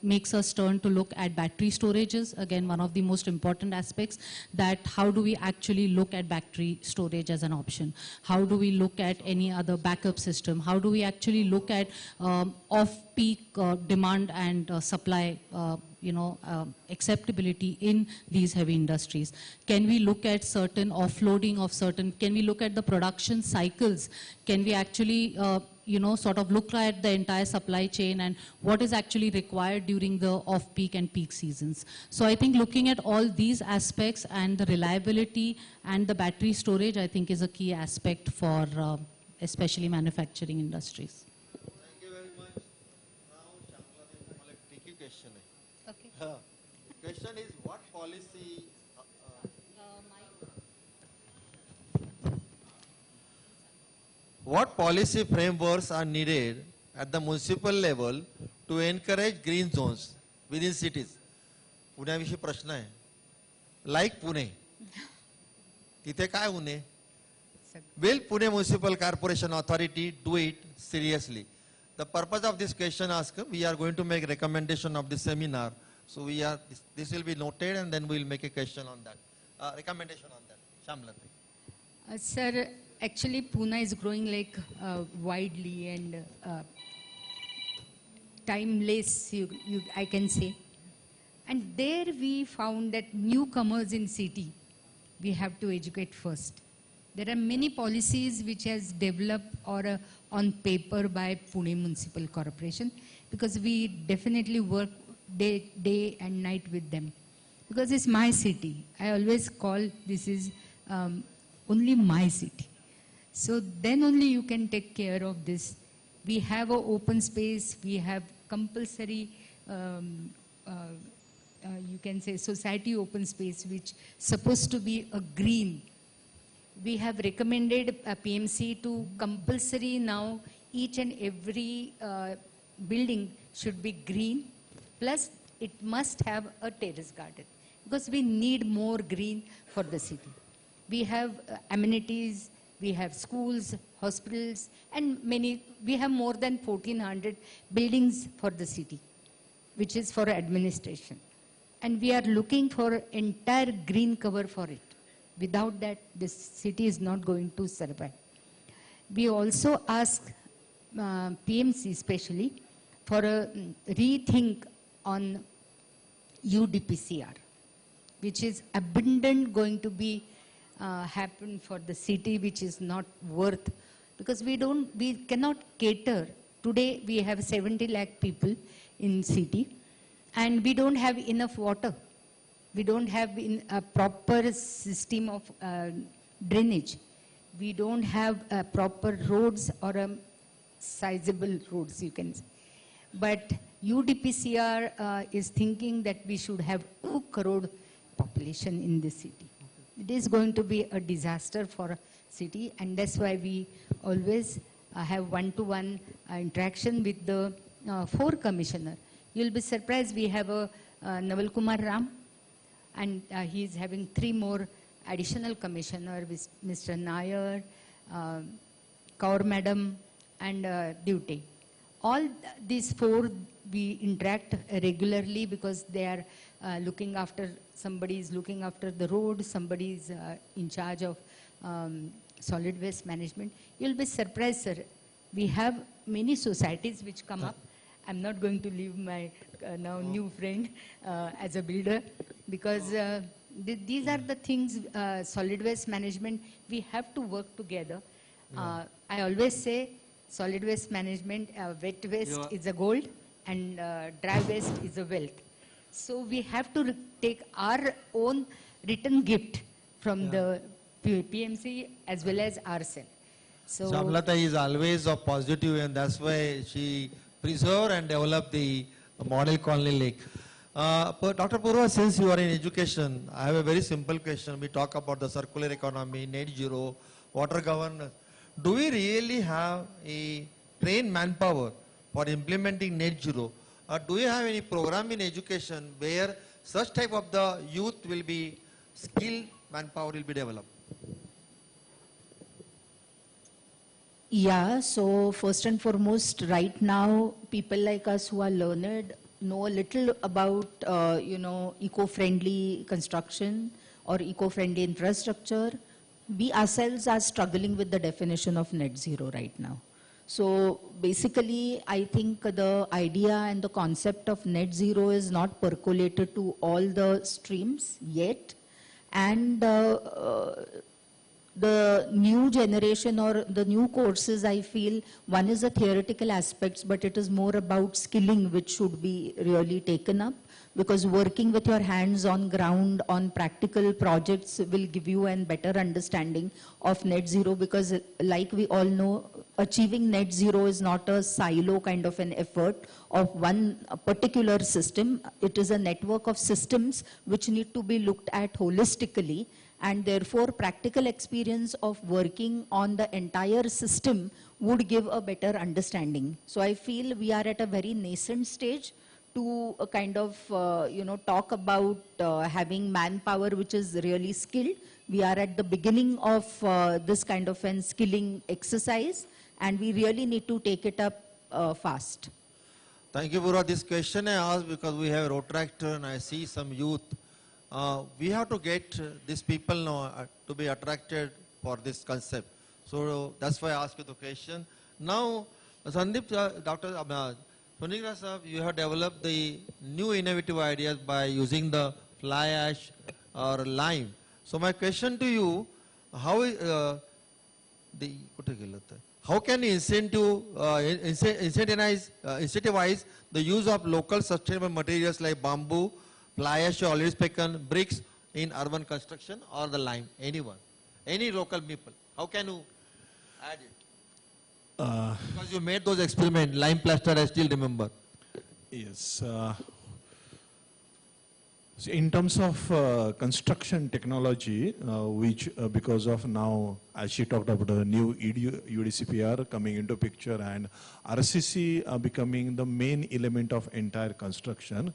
makes us turn to look at battery storages. Again, one of the most important aspects, that how do we actually look at battery storage as an option? How do we look at any other backup system? How do we actually look at off-peak demand and supply acceptability in these heavy industries? Can we look at certain offloading of certain, can we look at the production cycles? Can we actually sort of look at the entire supply chain and what is actually required during the off-peak and peak seasons? So I think looking at all these aspects and the reliability and the battery storage, I think is a key aspect for especially manufacturing industries. Thank you very much. Now, Shamla, tricky question. Okay. Question is, what policy? What policy frameworks are needed at the municipal level to encourage green zones within cities? पुण्याविषयी प्रश्न आहे. Like Pune. तिथे काय होणे? Will Pune Municipal Corporation Authority do it seriously? The purpose of this question asked, we are going to make recommendation of the seminar. So this will be noted and then we will make a question on that. Recommendation on that. Shamla. Sir, actually Pune is growing like widely and timeless, I can say. And there we found that newcomers in city, we have to educate first. There are many policies which has developed or on paper by Pune Municipal Corporation, because we definitely work day and night with them. Because it's my city. I always call this is only my city. So then only you can take care of this. We have an open space, we have compulsory, you can say society open space, which supposed to be a green. We have recommended a PMC to compulsory now each and every building should be green, plus it must have a terrace garden, because we need more green for the city. We have amenities, we have schools, hospitals, and we have more than 1,400 buildings for the city, which is for administration. And we are looking for entire green cover for it. Without that, this city is not going to survive. We also ask PMC especially for a rethink on UDPCR, which is abundant going to be happen for the city, which is not worth, because we cannot cater. Today we have 70 lakh people in city and we don't have enough water. We don't have a proper system of drainage. We don't have proper roads or sizable roads, you can say. But UDPCR is thinking that we should have 2 crore population in this city. It is going to be a disaster for a city, and that's why we always have one-to-one interaction with the 4 commissioner. You'll be surprised, we have a Naval Kumar Ram, and he is having 3 more additional commissioner with Mr. Nair, Kaur Madam, and Duty. All these 4 we interact regularly, because they are looking after, somebody is looking after the road, somebody is in charge of solid waste management. You'll be surprised, sir. We have many societies which come up. I'm not going to leave my now new friend as a builder, because these are the things, solid waste management, we have to work together. I always say solid waste management, wet waste is a gold and dry waste is a wealth. So we have to take our own return gift from the PMC as well as ourselves. So Shamlata is always positive, and that's why she preserved and developed the model colony lake. Dr. Purva, since you are in education, I have a very simple question. We talk about the circular economy, net zero, water governance. Do we really have a trained manpower for implementing net zero? Or do you have any program in education where such type of the youth will be skilled manpower will be developed? Yeah, so first and foremost, right now, people like us who are learned know a little about, eco-friendly construction or eco-friendly infrastructure. We ourselves are struggling with the definition of net zero right now. So basically, I think the idea and the concept of net zero is not percolated to all the streams yet. And the new generation or the new courses, I feel, one is the theoretical aspects, but it is more about skilling which should be really taken up, because working with your hands on ground on practical projects will give you a better understanding of net zero, because like we all know, achieving net zero is not a silo kind of an effort of one particular system. It is a network of systems which need to be looked at holistically, and therefore practical experience of working on the entire system would give a better understanding. So I feel we are at a very nascent stage to kind of, talk about having manpower which is really skilled. We are at the beginning of this kind of an skilling exercise, and we really need to take it up fast. Thank you, Pura. This question I asked because we have a road tractor and I see some youth. We have to get these people now to be attracted for this concept. So that's why I asked you the question. Now, Ratndip, Dr. Sonika sir, you have developed the new innovative ideas by using the fly ash or lime. So my question to you, how can you incentivize the use of local sustainable materials like bamboo, fly ash, already spoken, bricks in urban construction, or the lime? Anyone, any local people, how can you add it? Because you made those experiments, lime plaster, I still remember. Yes. So in terms of construction technology, which because of now, as she talked about the new UDCPR coming into picture and RCC becoming the main element of entire construction,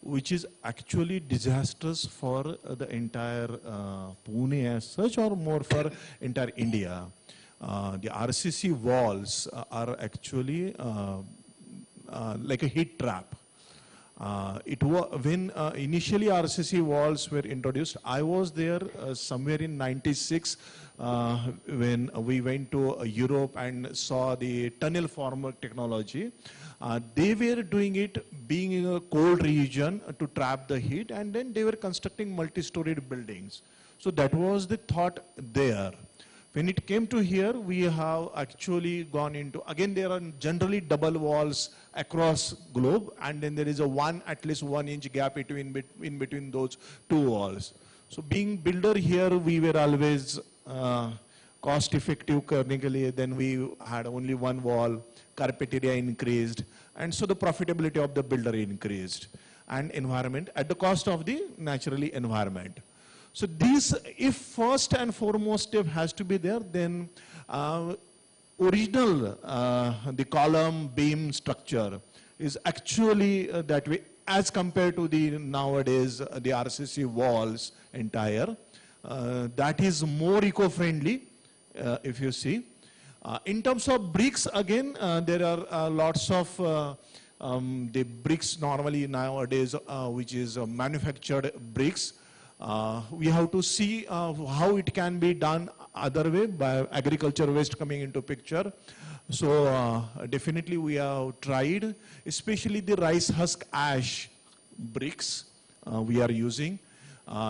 which is actually disastrous for the entire Pune as such, or more for entire India. The RCC walls are actually like a heat trap. When initially RCC walls were introduced, I was there somewhere in '96 when we went to Europe and saw the tunnel former technology. They were doing it being in a cold region to trap the heat, and then they were constructing multi-storied buildings. So that was the thought there. When it came to here, we have actually gone into, again there are generally double walls across globe, and then there is a at least 1 inch gap in between those two walls. So being builder here, we were always cost effective currently, then we had only one wall, carpet area increased, and so the profitability of the builder increased, and environment at the cost of the naturally environment. So these, if first and foremost step has to be there, then original, the column beam structure is actually that way as compared to the nowadays, the RCC walls entire. That is more eco-friendly, if you see. In terms of bricks, again, there are lots of the bricks normally nowadays, which is manufactured bricks. We have to see how it can be done other way by agriculture waste coming into picture. So definitely we have tried, especially the rice husk ash bricks we are using.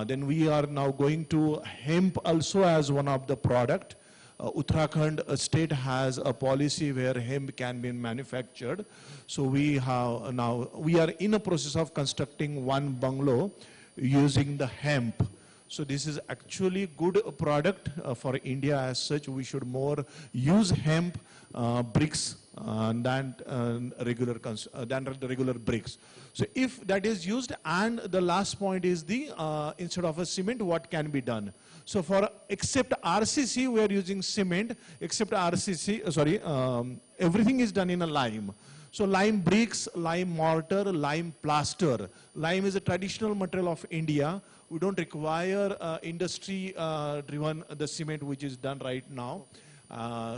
Then we are now going to hemp also as one of the product. Uttarakhand state has a policy where hemp can be manufactured. So we have now, we are in a process of constructing one bungalow using the hemp. So this is actually good product for India as such. We should more use hemp bricks than the regular bricks. So if that is used, and the last point is the instead of a cement, what can be done? So for except RCC, we are using cement. Except RCC, everything is done in a lime. So lime bricks, lime mortar, lime plaster. Lime is a traditional material of India, We don't require industry-driven the cement which is done right now.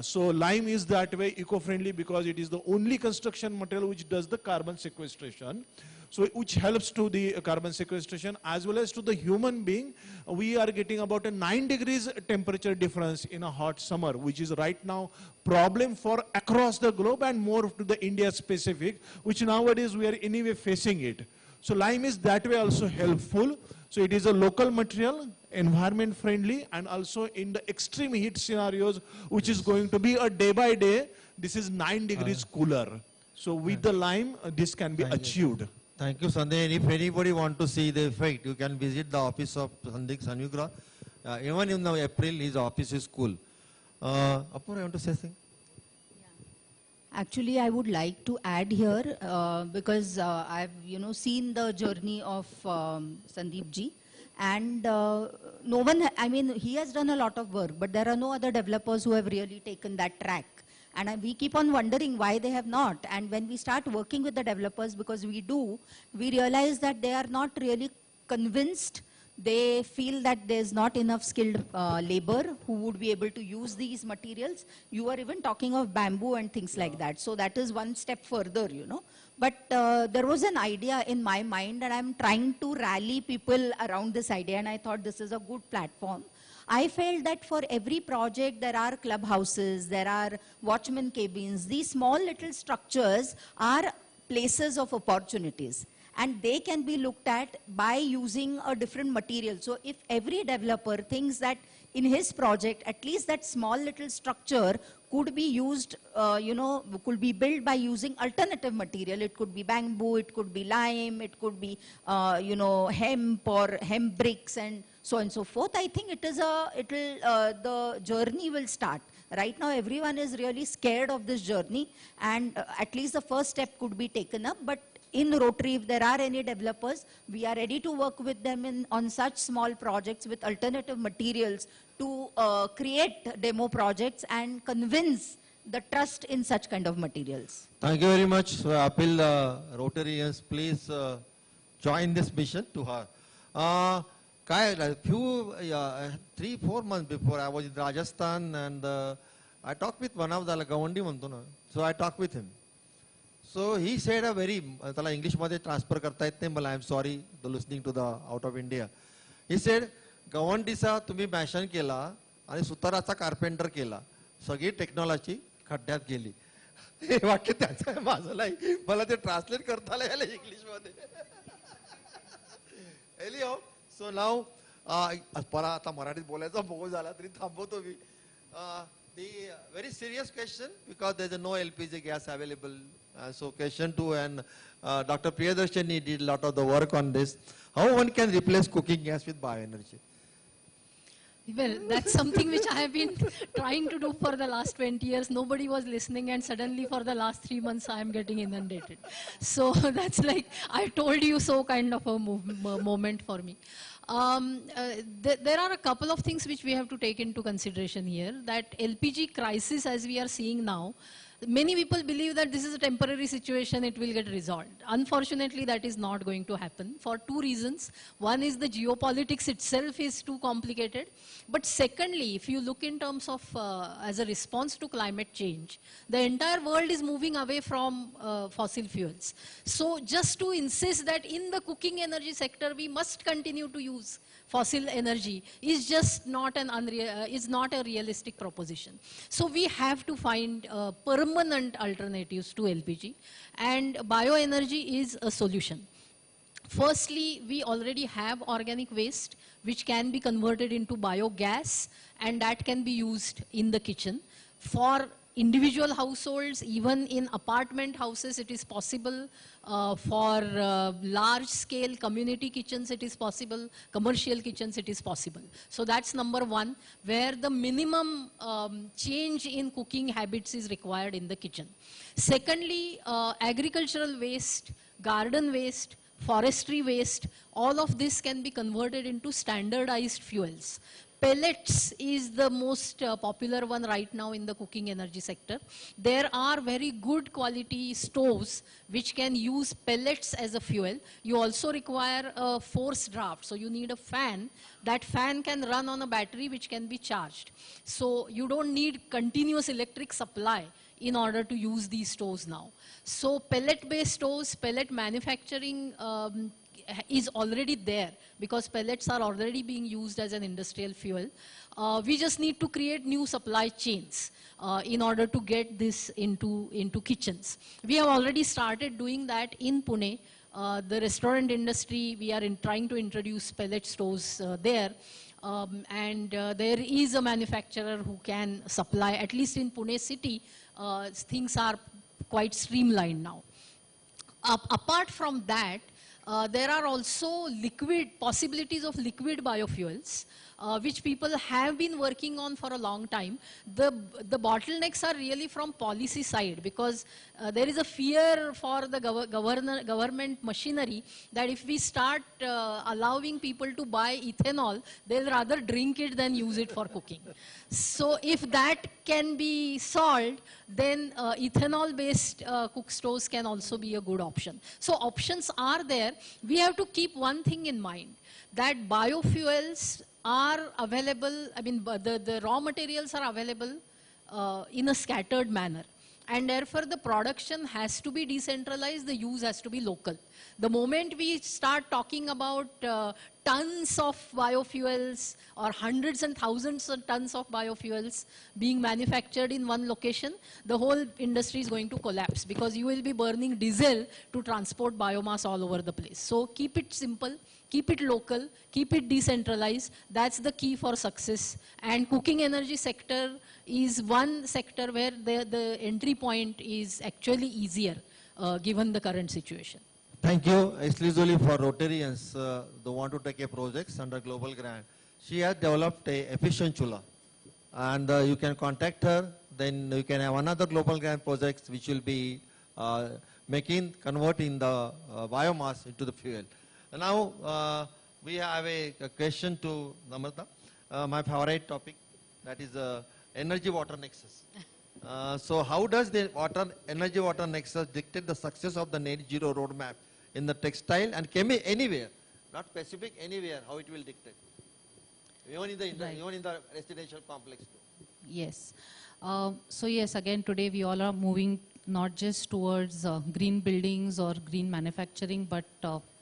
So lime is that way eco-friendly because it is the only construction material which does the carbon sequestration. So which helps to the carbon sequestration as well as to the human being. We are getting about a 9 degrees temperature difference in a hot summer, which is right now problem for across the globe and more to the India specific, which nowadays we are anyway facing it. So lime is that way also helpful. So it is a local material, environment friendly, and also in the extreme heat scenarios, which is going to be a day by day, this is 9 degrees cooler. So with the lime, this can be achieved. Thank you, Sandeep. If anybody want to see the effect, you can visit the office of Sanvigra. Even in April, his office is cool. Apur, you want to say something? Actually, I would like to add here because I've seen the journey of Sandeep ji, and no one. I mean, he has done a lot of work, but there are no other developers who have really taken that track. And we keep on wondering why they have not. And when we start working with the developers, because we realize that they are not really convinced. They feel that there's not enough skilled labor who would be able to use these materials. You are even talking of bamboo and things like that. So that is one step further, But there was an idea in my mind, and I'm trying to rally people around this idea, and I thought this is a good platform. I felt that for every project, there are clubhouses, there are watchman cabins. These small little structures are places of opportunities. And they can be looked at by using a different material. So if every developer thinks that in his project, at least that small little structure could be used, could be built by using alternative material. It could be bamboo, it could be lime, it could be, hemp or hemp bricks and so on and so forth. I think the journey will start. Right now, everyone is really scared of this journey, and at least the first step could be taken up. But in Rotary, if there are any developers, we are ready to work with them on such small projects with alternative materials to create demo projects and convince the trust in such kind of materials. Thank you very much. So I appeal Rotarians, please join this mission to her. A few, 3-4 months before, I was in Rajasthan, and I talked with one of the Gawandi Mantuna. So I talked with him. So he said a very, English मध्ये transfer करता येत नाही मला, I'm sorry to listening to the out of India. He said, गवंडीचा तुम्ही मॅशन केला आणि सुताराचा carpenter केला, सगळी टेक्नॉलॉजी खड्ड्यात गेली. हे वाक्य त्याचं आहे, माझं नाही, मला ते ट्रान्सलेट करता आलं इंग्लिश मध्ये. Anyhow, so now मला आता मराठीत बोलायचा मोह झाला तरी थांबवतो मी. The very serious question, because there is no LPG gas available. So question 2, and Dr. Priyadarshini did a lot of the work on this. How one can replace cooking gas with bioenergy? Well, that's something which I have been trying to do for the last 20 years. Nobody was listening, and suddenly for the last 3 months I am getting inundated. So that's like, I told you so kind of a moment for me. There are a couple of things which we have to take into consideration here. That LPG crisis, as we are seeing now, many people believe that this is a temporary situation, it will get resolved. Unfortunately, that is not going to happen for 2 reasons. One is the geopolitics itself is too complicated. But secondly, if you look in terms of as a response to climate change, the entire world is moving away from fossil fuels. So just to insist that in the cooking energy sector we must continue to use fossil energy is just not a realistic proposition. So we have to find permanent alternatives to LPG, and bioenergy is a solution. Firstly, we already have organic waste which can be converted into biogas, and that can be used in the kitchen. For individual households, even in apartment houses, it is possible. For large-scale community kitchens, it is possible. Commercial kitchens, it is possible. So that's number 1, where the minimum change in cooking habits is required in the kitchen. Secondly, agricultural waste, garden waste, forestry waste, all of this can be converted into standardized fuels. pellets is the most popular one right now in the cooking energy sector. There are very good quality stoves which can use pellets as a fuel. You also require a forced draft, so you need a fan. That fan can run on a battery which can be charged. So you don't need continuous electric supply in order to use these stoves now. So pellet-based stoves, pellet manufacturing is already there because pellets are already being used as an industrial fuel. We just need to create new supply chains in order to get this into kitchens. We have already started doing that in Pune. The restaurant industry, we are trying to introduce pellet stoves there. There is a manufacturer who can supply, at least in Pune city, things are quite streamlined now. Apart from that, there are also possibilities of liquid biofuels, which people have been working on for a long time. The bottlenecks are really from policy side, because there is a fear for the government machinery that if we start allowing people to buy ethanol, they'll rather drink it than use it for cooking. So if that can be solved, then ethanol-based cook stoves can also be a good option. So options are there. We have to keep one thing in mind, that biofuels are available, I mean, the raw materials are available in a scattered manner. And therefore, the production has to be decentralized, the use has to be local. The moment we start talking about tons of biofuels or hundreds and thousands of tons of biofuels being manufactured in one location, the whole industry is going to collapse, because you will be burning diesel to transport biomass all over the place. So keep it simple, keep it local, keep it decentralized. That's the key for success. And cooking energy sector is one sector where the entry point is actually easier given the current situation. Thank you, exclusively for Rotarians who want to take a projects under global grant. She has developed a efficient chula, and you can contact her. Then you can have another global grant projects which will be converting the biomass into the fuel. And now we have a question to Namrata, my favorite topic, that is energy-water nexus. So how does the energy-water nexus dictate the success of the net zero roadmap in the textile and anywhere, not specific, anywhere, how it will dictate? Even in the residential complex too. Yes. So yes, again, today we all are moving not just towards green buildings or green manufacturing, but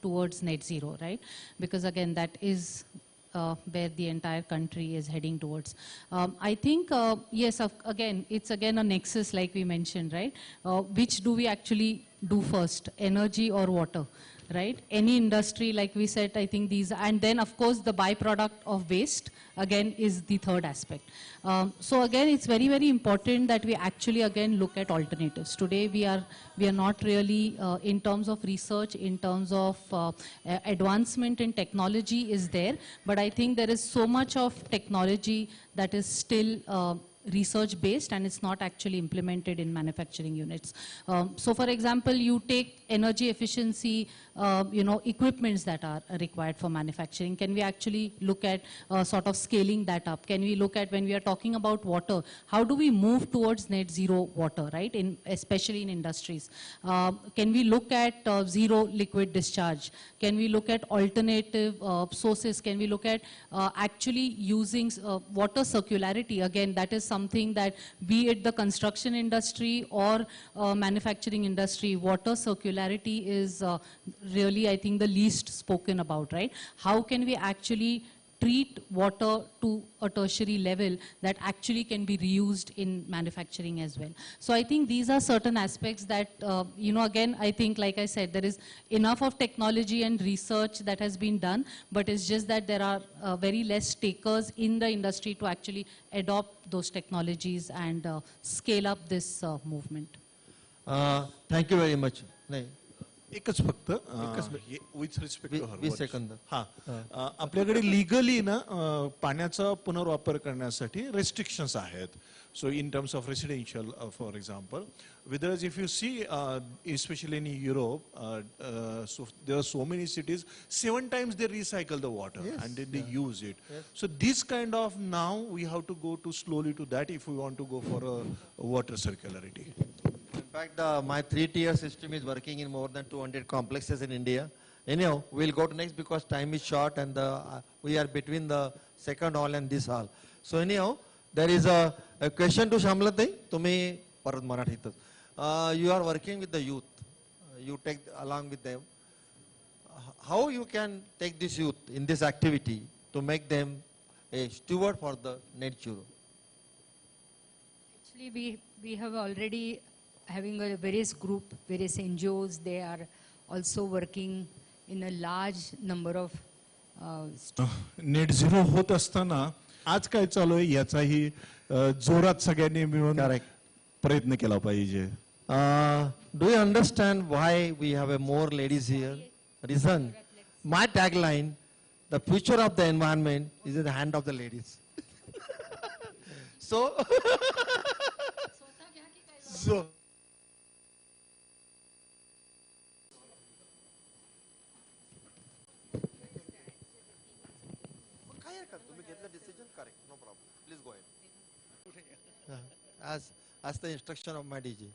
towards net zero, right? Because again, that is where the entire country is heading towards. I think, yes, again, it's again a nexus like we mentioned, right? Which do we actually do first, energy or water, right? Any industry, like we said, I think these, and then of course the byproduct of waste, again, is the third aspect. So again, it's very, very important that we actually again look at alternatives. Today we are not really, in terms of research, in terms of advancement in technology is there, but I think there is so much of technology that is still research based and it's not actually implemented in manufacturing units. So for example, you take energy efficiency, equipments that are required for manufacturing. Can we actually look at sort of scaling that up? Can we look at, when we are talking about water, how do we move towards net zero water, right? Especially in industries. Can we look at zero liquid discharge? Can we look at alternative sources? Can we look at actually using water circularity? Again, that is something that, be it the construction industry or manufacturing industry, water circularity is really, I think, the least spoken about, right? How can we actually treat water to a tertiary level that actually can be reused in manufacturing as well? So I think these are certain aspects that, again, I think, like I said, there is enough of technology and research that has been done, but it's just that there are very less takers in the industry to actually adopt those technologies and scale up this movement. Thank you very much. एकच फक्त with respect to 20 second. हा आपल्याकडे legally ना पाण्याचा पुनर्वापर करण्यासाठी restrictions आहेत. So in terms of residential, for example, whereas if you see, especially in Europe, so there are so many cities, 7 times they recycle the water and then they use it. So this kind of now we have to go to slowly to that if we want to go for a water circularity. In fact, my 3-tier system is working in more than 200 complexes in India. Anyhow, we'll go to next because time is short and we are between the second hall and this hall. So anyhow, there is a question to Shamlatai. Tumi parat Marathitach. You are working with the youth. You take along with them. How you can take this youth in this activity to make them a steward for the net zero? Actually, we have already having a various group, various NGOs. They are also working in a large number of. Net zero होत असताना आज काय चालू आहे याचाही जोरात सगळ्यांनी मिळून प्रयत्न केला पाहिजे. Do you understand why we have more ladies here? Reason, my tagline, the future of the environment is in the hand of the ladies. So as the instruction of my DG.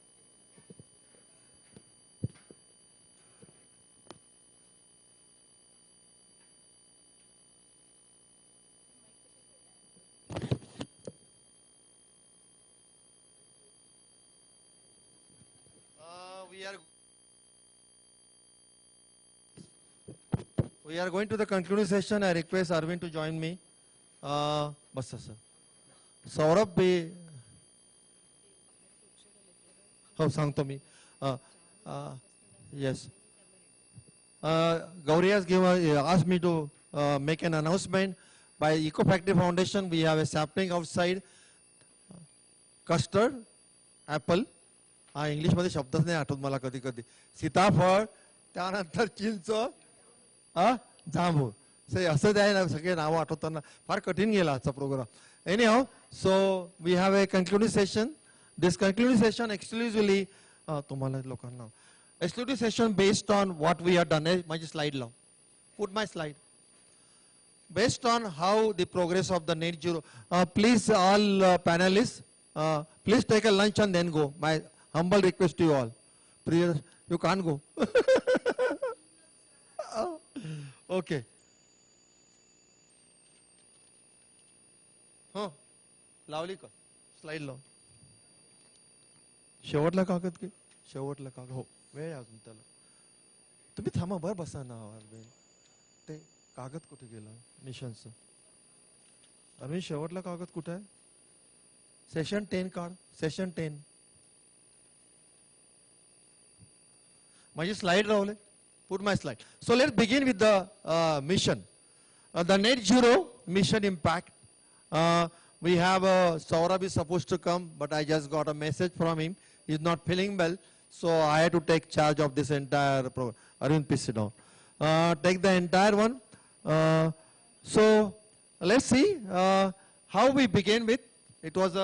We are going to the concluding session. I request Arvind to join me. Basta sir. Saurabh bhi. Oh, सांगतो मी. Yes. Gauri has asked me to make an announcement. By Eco Factory Foundation, we have a sapling outside. Custard, apple. English मध्ये शब्दच नाही आठवत मला कधी कधी. सीताफळ, त्यानंतर चिंच, जांभूळ. असं आहे ना सगळे नावं आठवताना फार कठीण गेला आजचा programme. Anyhow, so we have a concluding session. This concluding session exclusively, तुम्हाला लोकांना exclusive session based on what we have done. माझी slide लाव. Put my slide. Based on how the progress of the net zero. Please all panelists, please take a lunch and then go. My humble request to you all. Please, you can't go. Okay. लावली का slide लाव. शेवटला कागद की शेवटला कागद. हो वेळ अजून त्याला. तुम्ही थांबा बरं बसा ना. ते कागद कुठे गेला मिशनचं. अरविंद शेवटला कागद कुठे आहे. सेशन 10 काढ. सेशन 10. माझी स्लाइड रावले. Put my slide. So let's begin with the mission. The net zero mission impact. We have Saurabh is supposed to come, but I just got a message from him. He's not feeling well, so I had to take charge of this entire program. Arvind, please sit down. Take the entire one. So let's see how we begin with. It was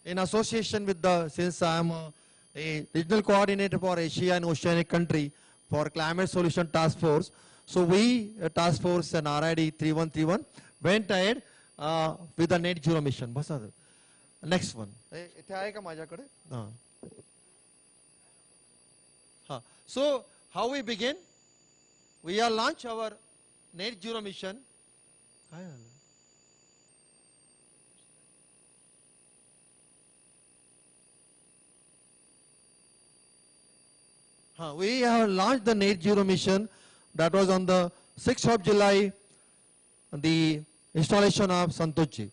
in association with since I am a regional coordinator for Asia and Oceanic country for Climate Solution Task Force. So we, Task Force and RID 3131, went ahead with the net zero mission. Next one. So how we begin? We have launched our net zero mission. We have launched the net zero mission. That was on the 6th of July, the installation of Santoshi.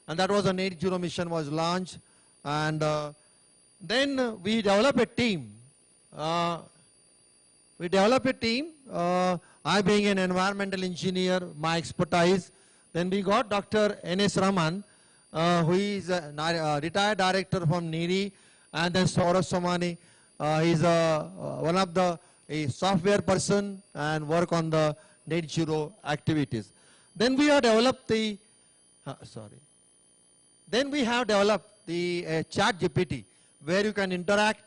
And that was a net zero mission was launched. And then we developed a team. I being an environmental engineer, my expertise. Then we got Dr. N.S. Raman, who is a retired director from NIRI, and then Saurabh Somani. He's one of the a software person and work on the net zero activities. Then we have developed the, Then we have developed the chat GPT where you can interact.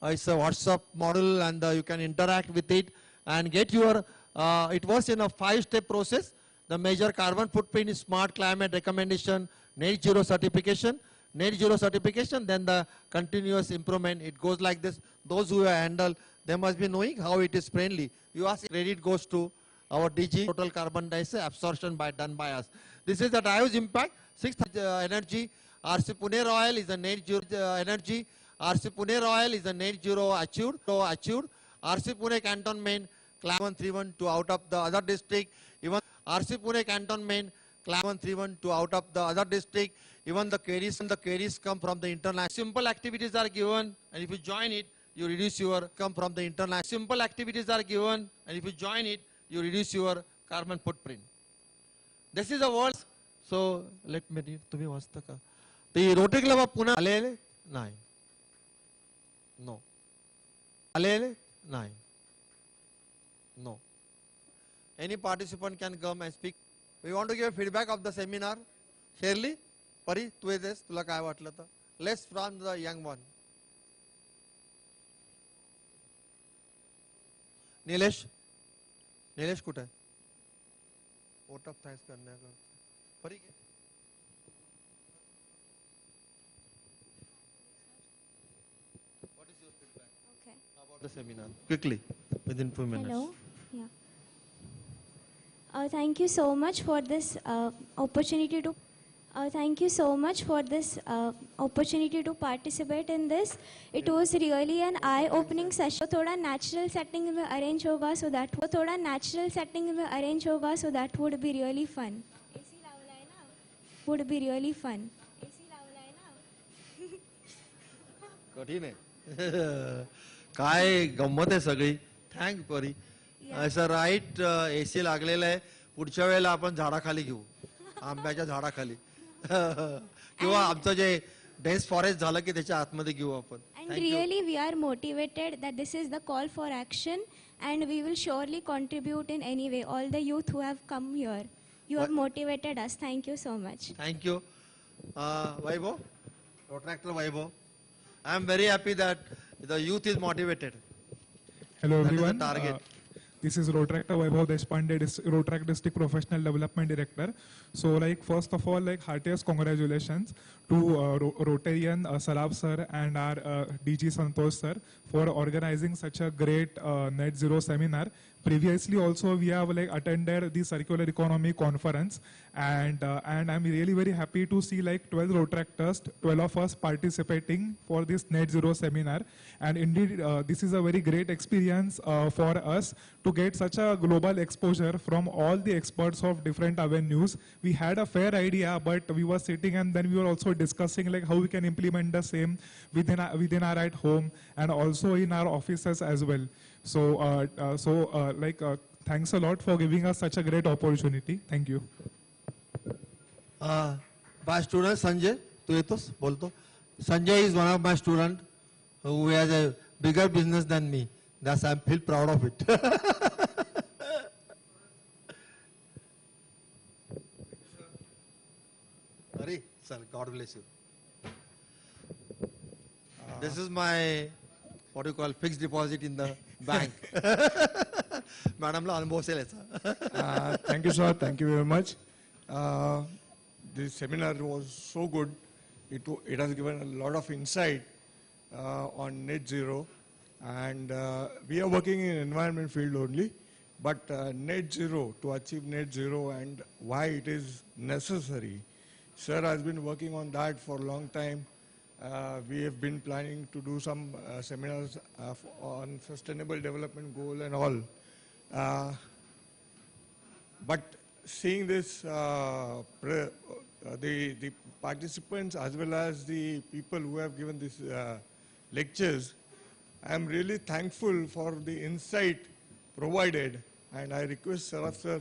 It's a WhatsApp model and you can interact with it and get your, it was in a 5-step process. The major carbon footprint is smart climate recommendation, net zero certification, then the continuous improvement. It goes like this. Those who handle, they must be knowing how it is friendly. You ask, credit goes to our DG, total carbon dioxide absorption done by us. This is the Dios impact. 6th energy, RC Pune Royal is a net zero energy. RC Pune Royal is a net zero achieved. RC Pune Cantonment, Class 131 out of the other district. Even RC Pune Cantonment, Class 131 out of the other district. Even the queries come from the international. Simple activities are given, and if you join it, you reduce your come from the international. Simple activities are given, and if you join it, you reduce your carbon footprint. This is a world. So let me read. Tumhi wasta ka. The Rotary Club of Pune. Alele? Nine. No. Alele? Nine. No. Any participant can come and speak. We want to give feedback of the seminar. Shirley, Pari, tu yedes, tula काय वाटलं तर? Let's from the young one. Nilesh, Nilesh कुठे आहे? Vote of thanks करण्याकर. Pari के? What is your feedback? Okay. About the seminar? Quickly, within 2 minutes. Hello. Yeah. Thank you so much for this opportunity to. Thank you so much for this opportunity to participate in this. It was really an eye-opening session. थोड़ा natural setting में arrange होगा so that थोड़ा natural setting में arrange होगा so that would be really fun. AC लावला है ना? Would be really fun. AC लावला है ना? कठीण आहे. काय गंमत आहे सगळी. थँक परी. असं राईट एसी लागलेलं आहे. पुढच्या वेळेला आपण झाडाखाली घेऊ. आंब्याच्या झाडाखाली. किंवा आमचं जे डेन्स फॉरेस्ट झालं की त्याच्या आतमध्ये घेऊ आपण. And really we are motivated that this is the call for action and we will surely contribute in any way. All the youth who have come here, you have motivated us. Thank you so much. Thank you. Vaibhav, Protractor Vaibhav. I am very happy that the youth is motivated. Hello everyone. That is the target. This is Rotractor Vaibhav Deshpande, Rotary District Professional Development Director. So, like, first of all, like, heartiest congratulations to Rotarian Sarab sir and our DG Santosh sir for organizing such a great net zero seminar. Previously, also we have like attended the circular economy conference, and I'm really very happy to see like 12 Rotractors, 12 of us participating for this net zero seminar. And indeed, this is a very great experience for us to get such a global exposure from all the experts of different avenues. We had a fair idea, but we were sitting and then we were also discussing like how we can implement the same within our at home and also in our offices as well. So, thanks a lot for giving us such a great opportunity. Thank you. My student Sanjay, tu yetos bolto. Sanjay is one of my students who has a bigger business than me. Thus, I feel proud of it. Sorry, sir. God bless you. This is my what you call fixed deposit in the bank. Madam la anubhav se lesa. Thank you, sir. Thank you very much. This seminar was so good. It has given a lot of insight on net zero, and we are working in environment field only. But net zero, to achieve net zero and why it is necessary. Sir has been working on that for a long time. We have been planning to do some seminars on sustainable development goal and all. But seeing this, the participants as well as the people who have given these lectures, I am really thankful for the insight provided, and I request Saraf sir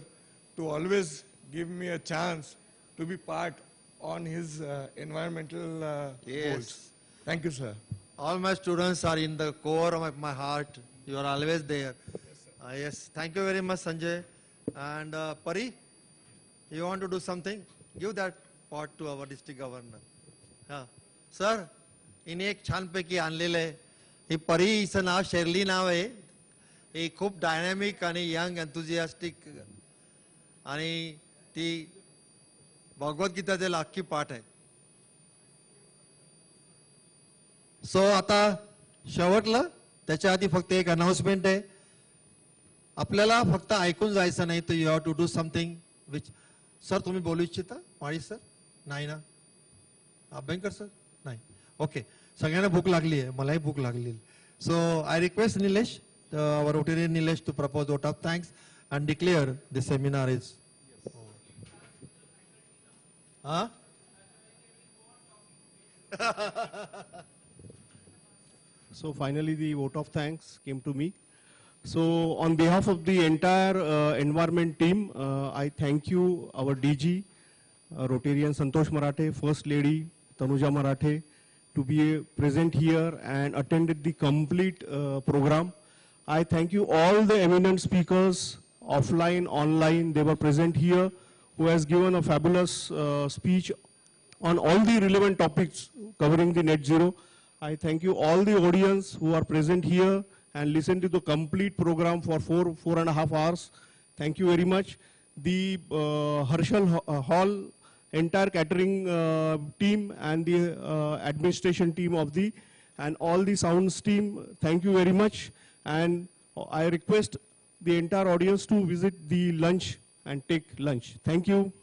to always give me a chance to be part on his environmental goals. Thank you, sir. All my students are in the core of my heart. You are always there. Yes, thank you very much, Sanjay. And Pari, you want to do something? Give that part to our district governor. Sir, हिने एक छानपैकी आणलेलं आहे. ही परी हिचं नाव Shirley नाव आहे. ही खूप dynamic आणि यंग एन्थुझियास्टिक आणि ती भगवद्गीताचे अख्खी पाठ आहे. सो आता शेवटलं त्याच्या आधी फक्त एक अनाउन्समेंट आहे. आपल्याला फक्त ऐकून जायचं नाही तर you have to do something which. Sir तुम्ही बोलू इच्छिता माळी सर? नाही ना? अभ्यंकर सर? नाही. ओके, सगळ्यांना भूक लागली आहे, मलाही भूक लागली. So I request Nilesh, our Rotarian Nilesh, to propose vote of thanks and declare the seminar is. Huh? So finally the vote of thanks came to me. So on behalf of the entire environment team, I thank you, our DG, Rotarian Santosh Marathe, First Lady Tanuja Marathe, to be present here and attended the complete program. I thank you all the eminent speakers, offline, online, they were present here, who has given a fabulous speech on all the relevant topics covering the net zero. I thank you all the audience who are present here and listened to the complete program for 4.5 hours. Thank you very much. The Herschel Hall, entire catering team and the administration team of the, and all the sounds team, thank you very much. And I request the entire audience to visit the lunch and take lunch. Thank you.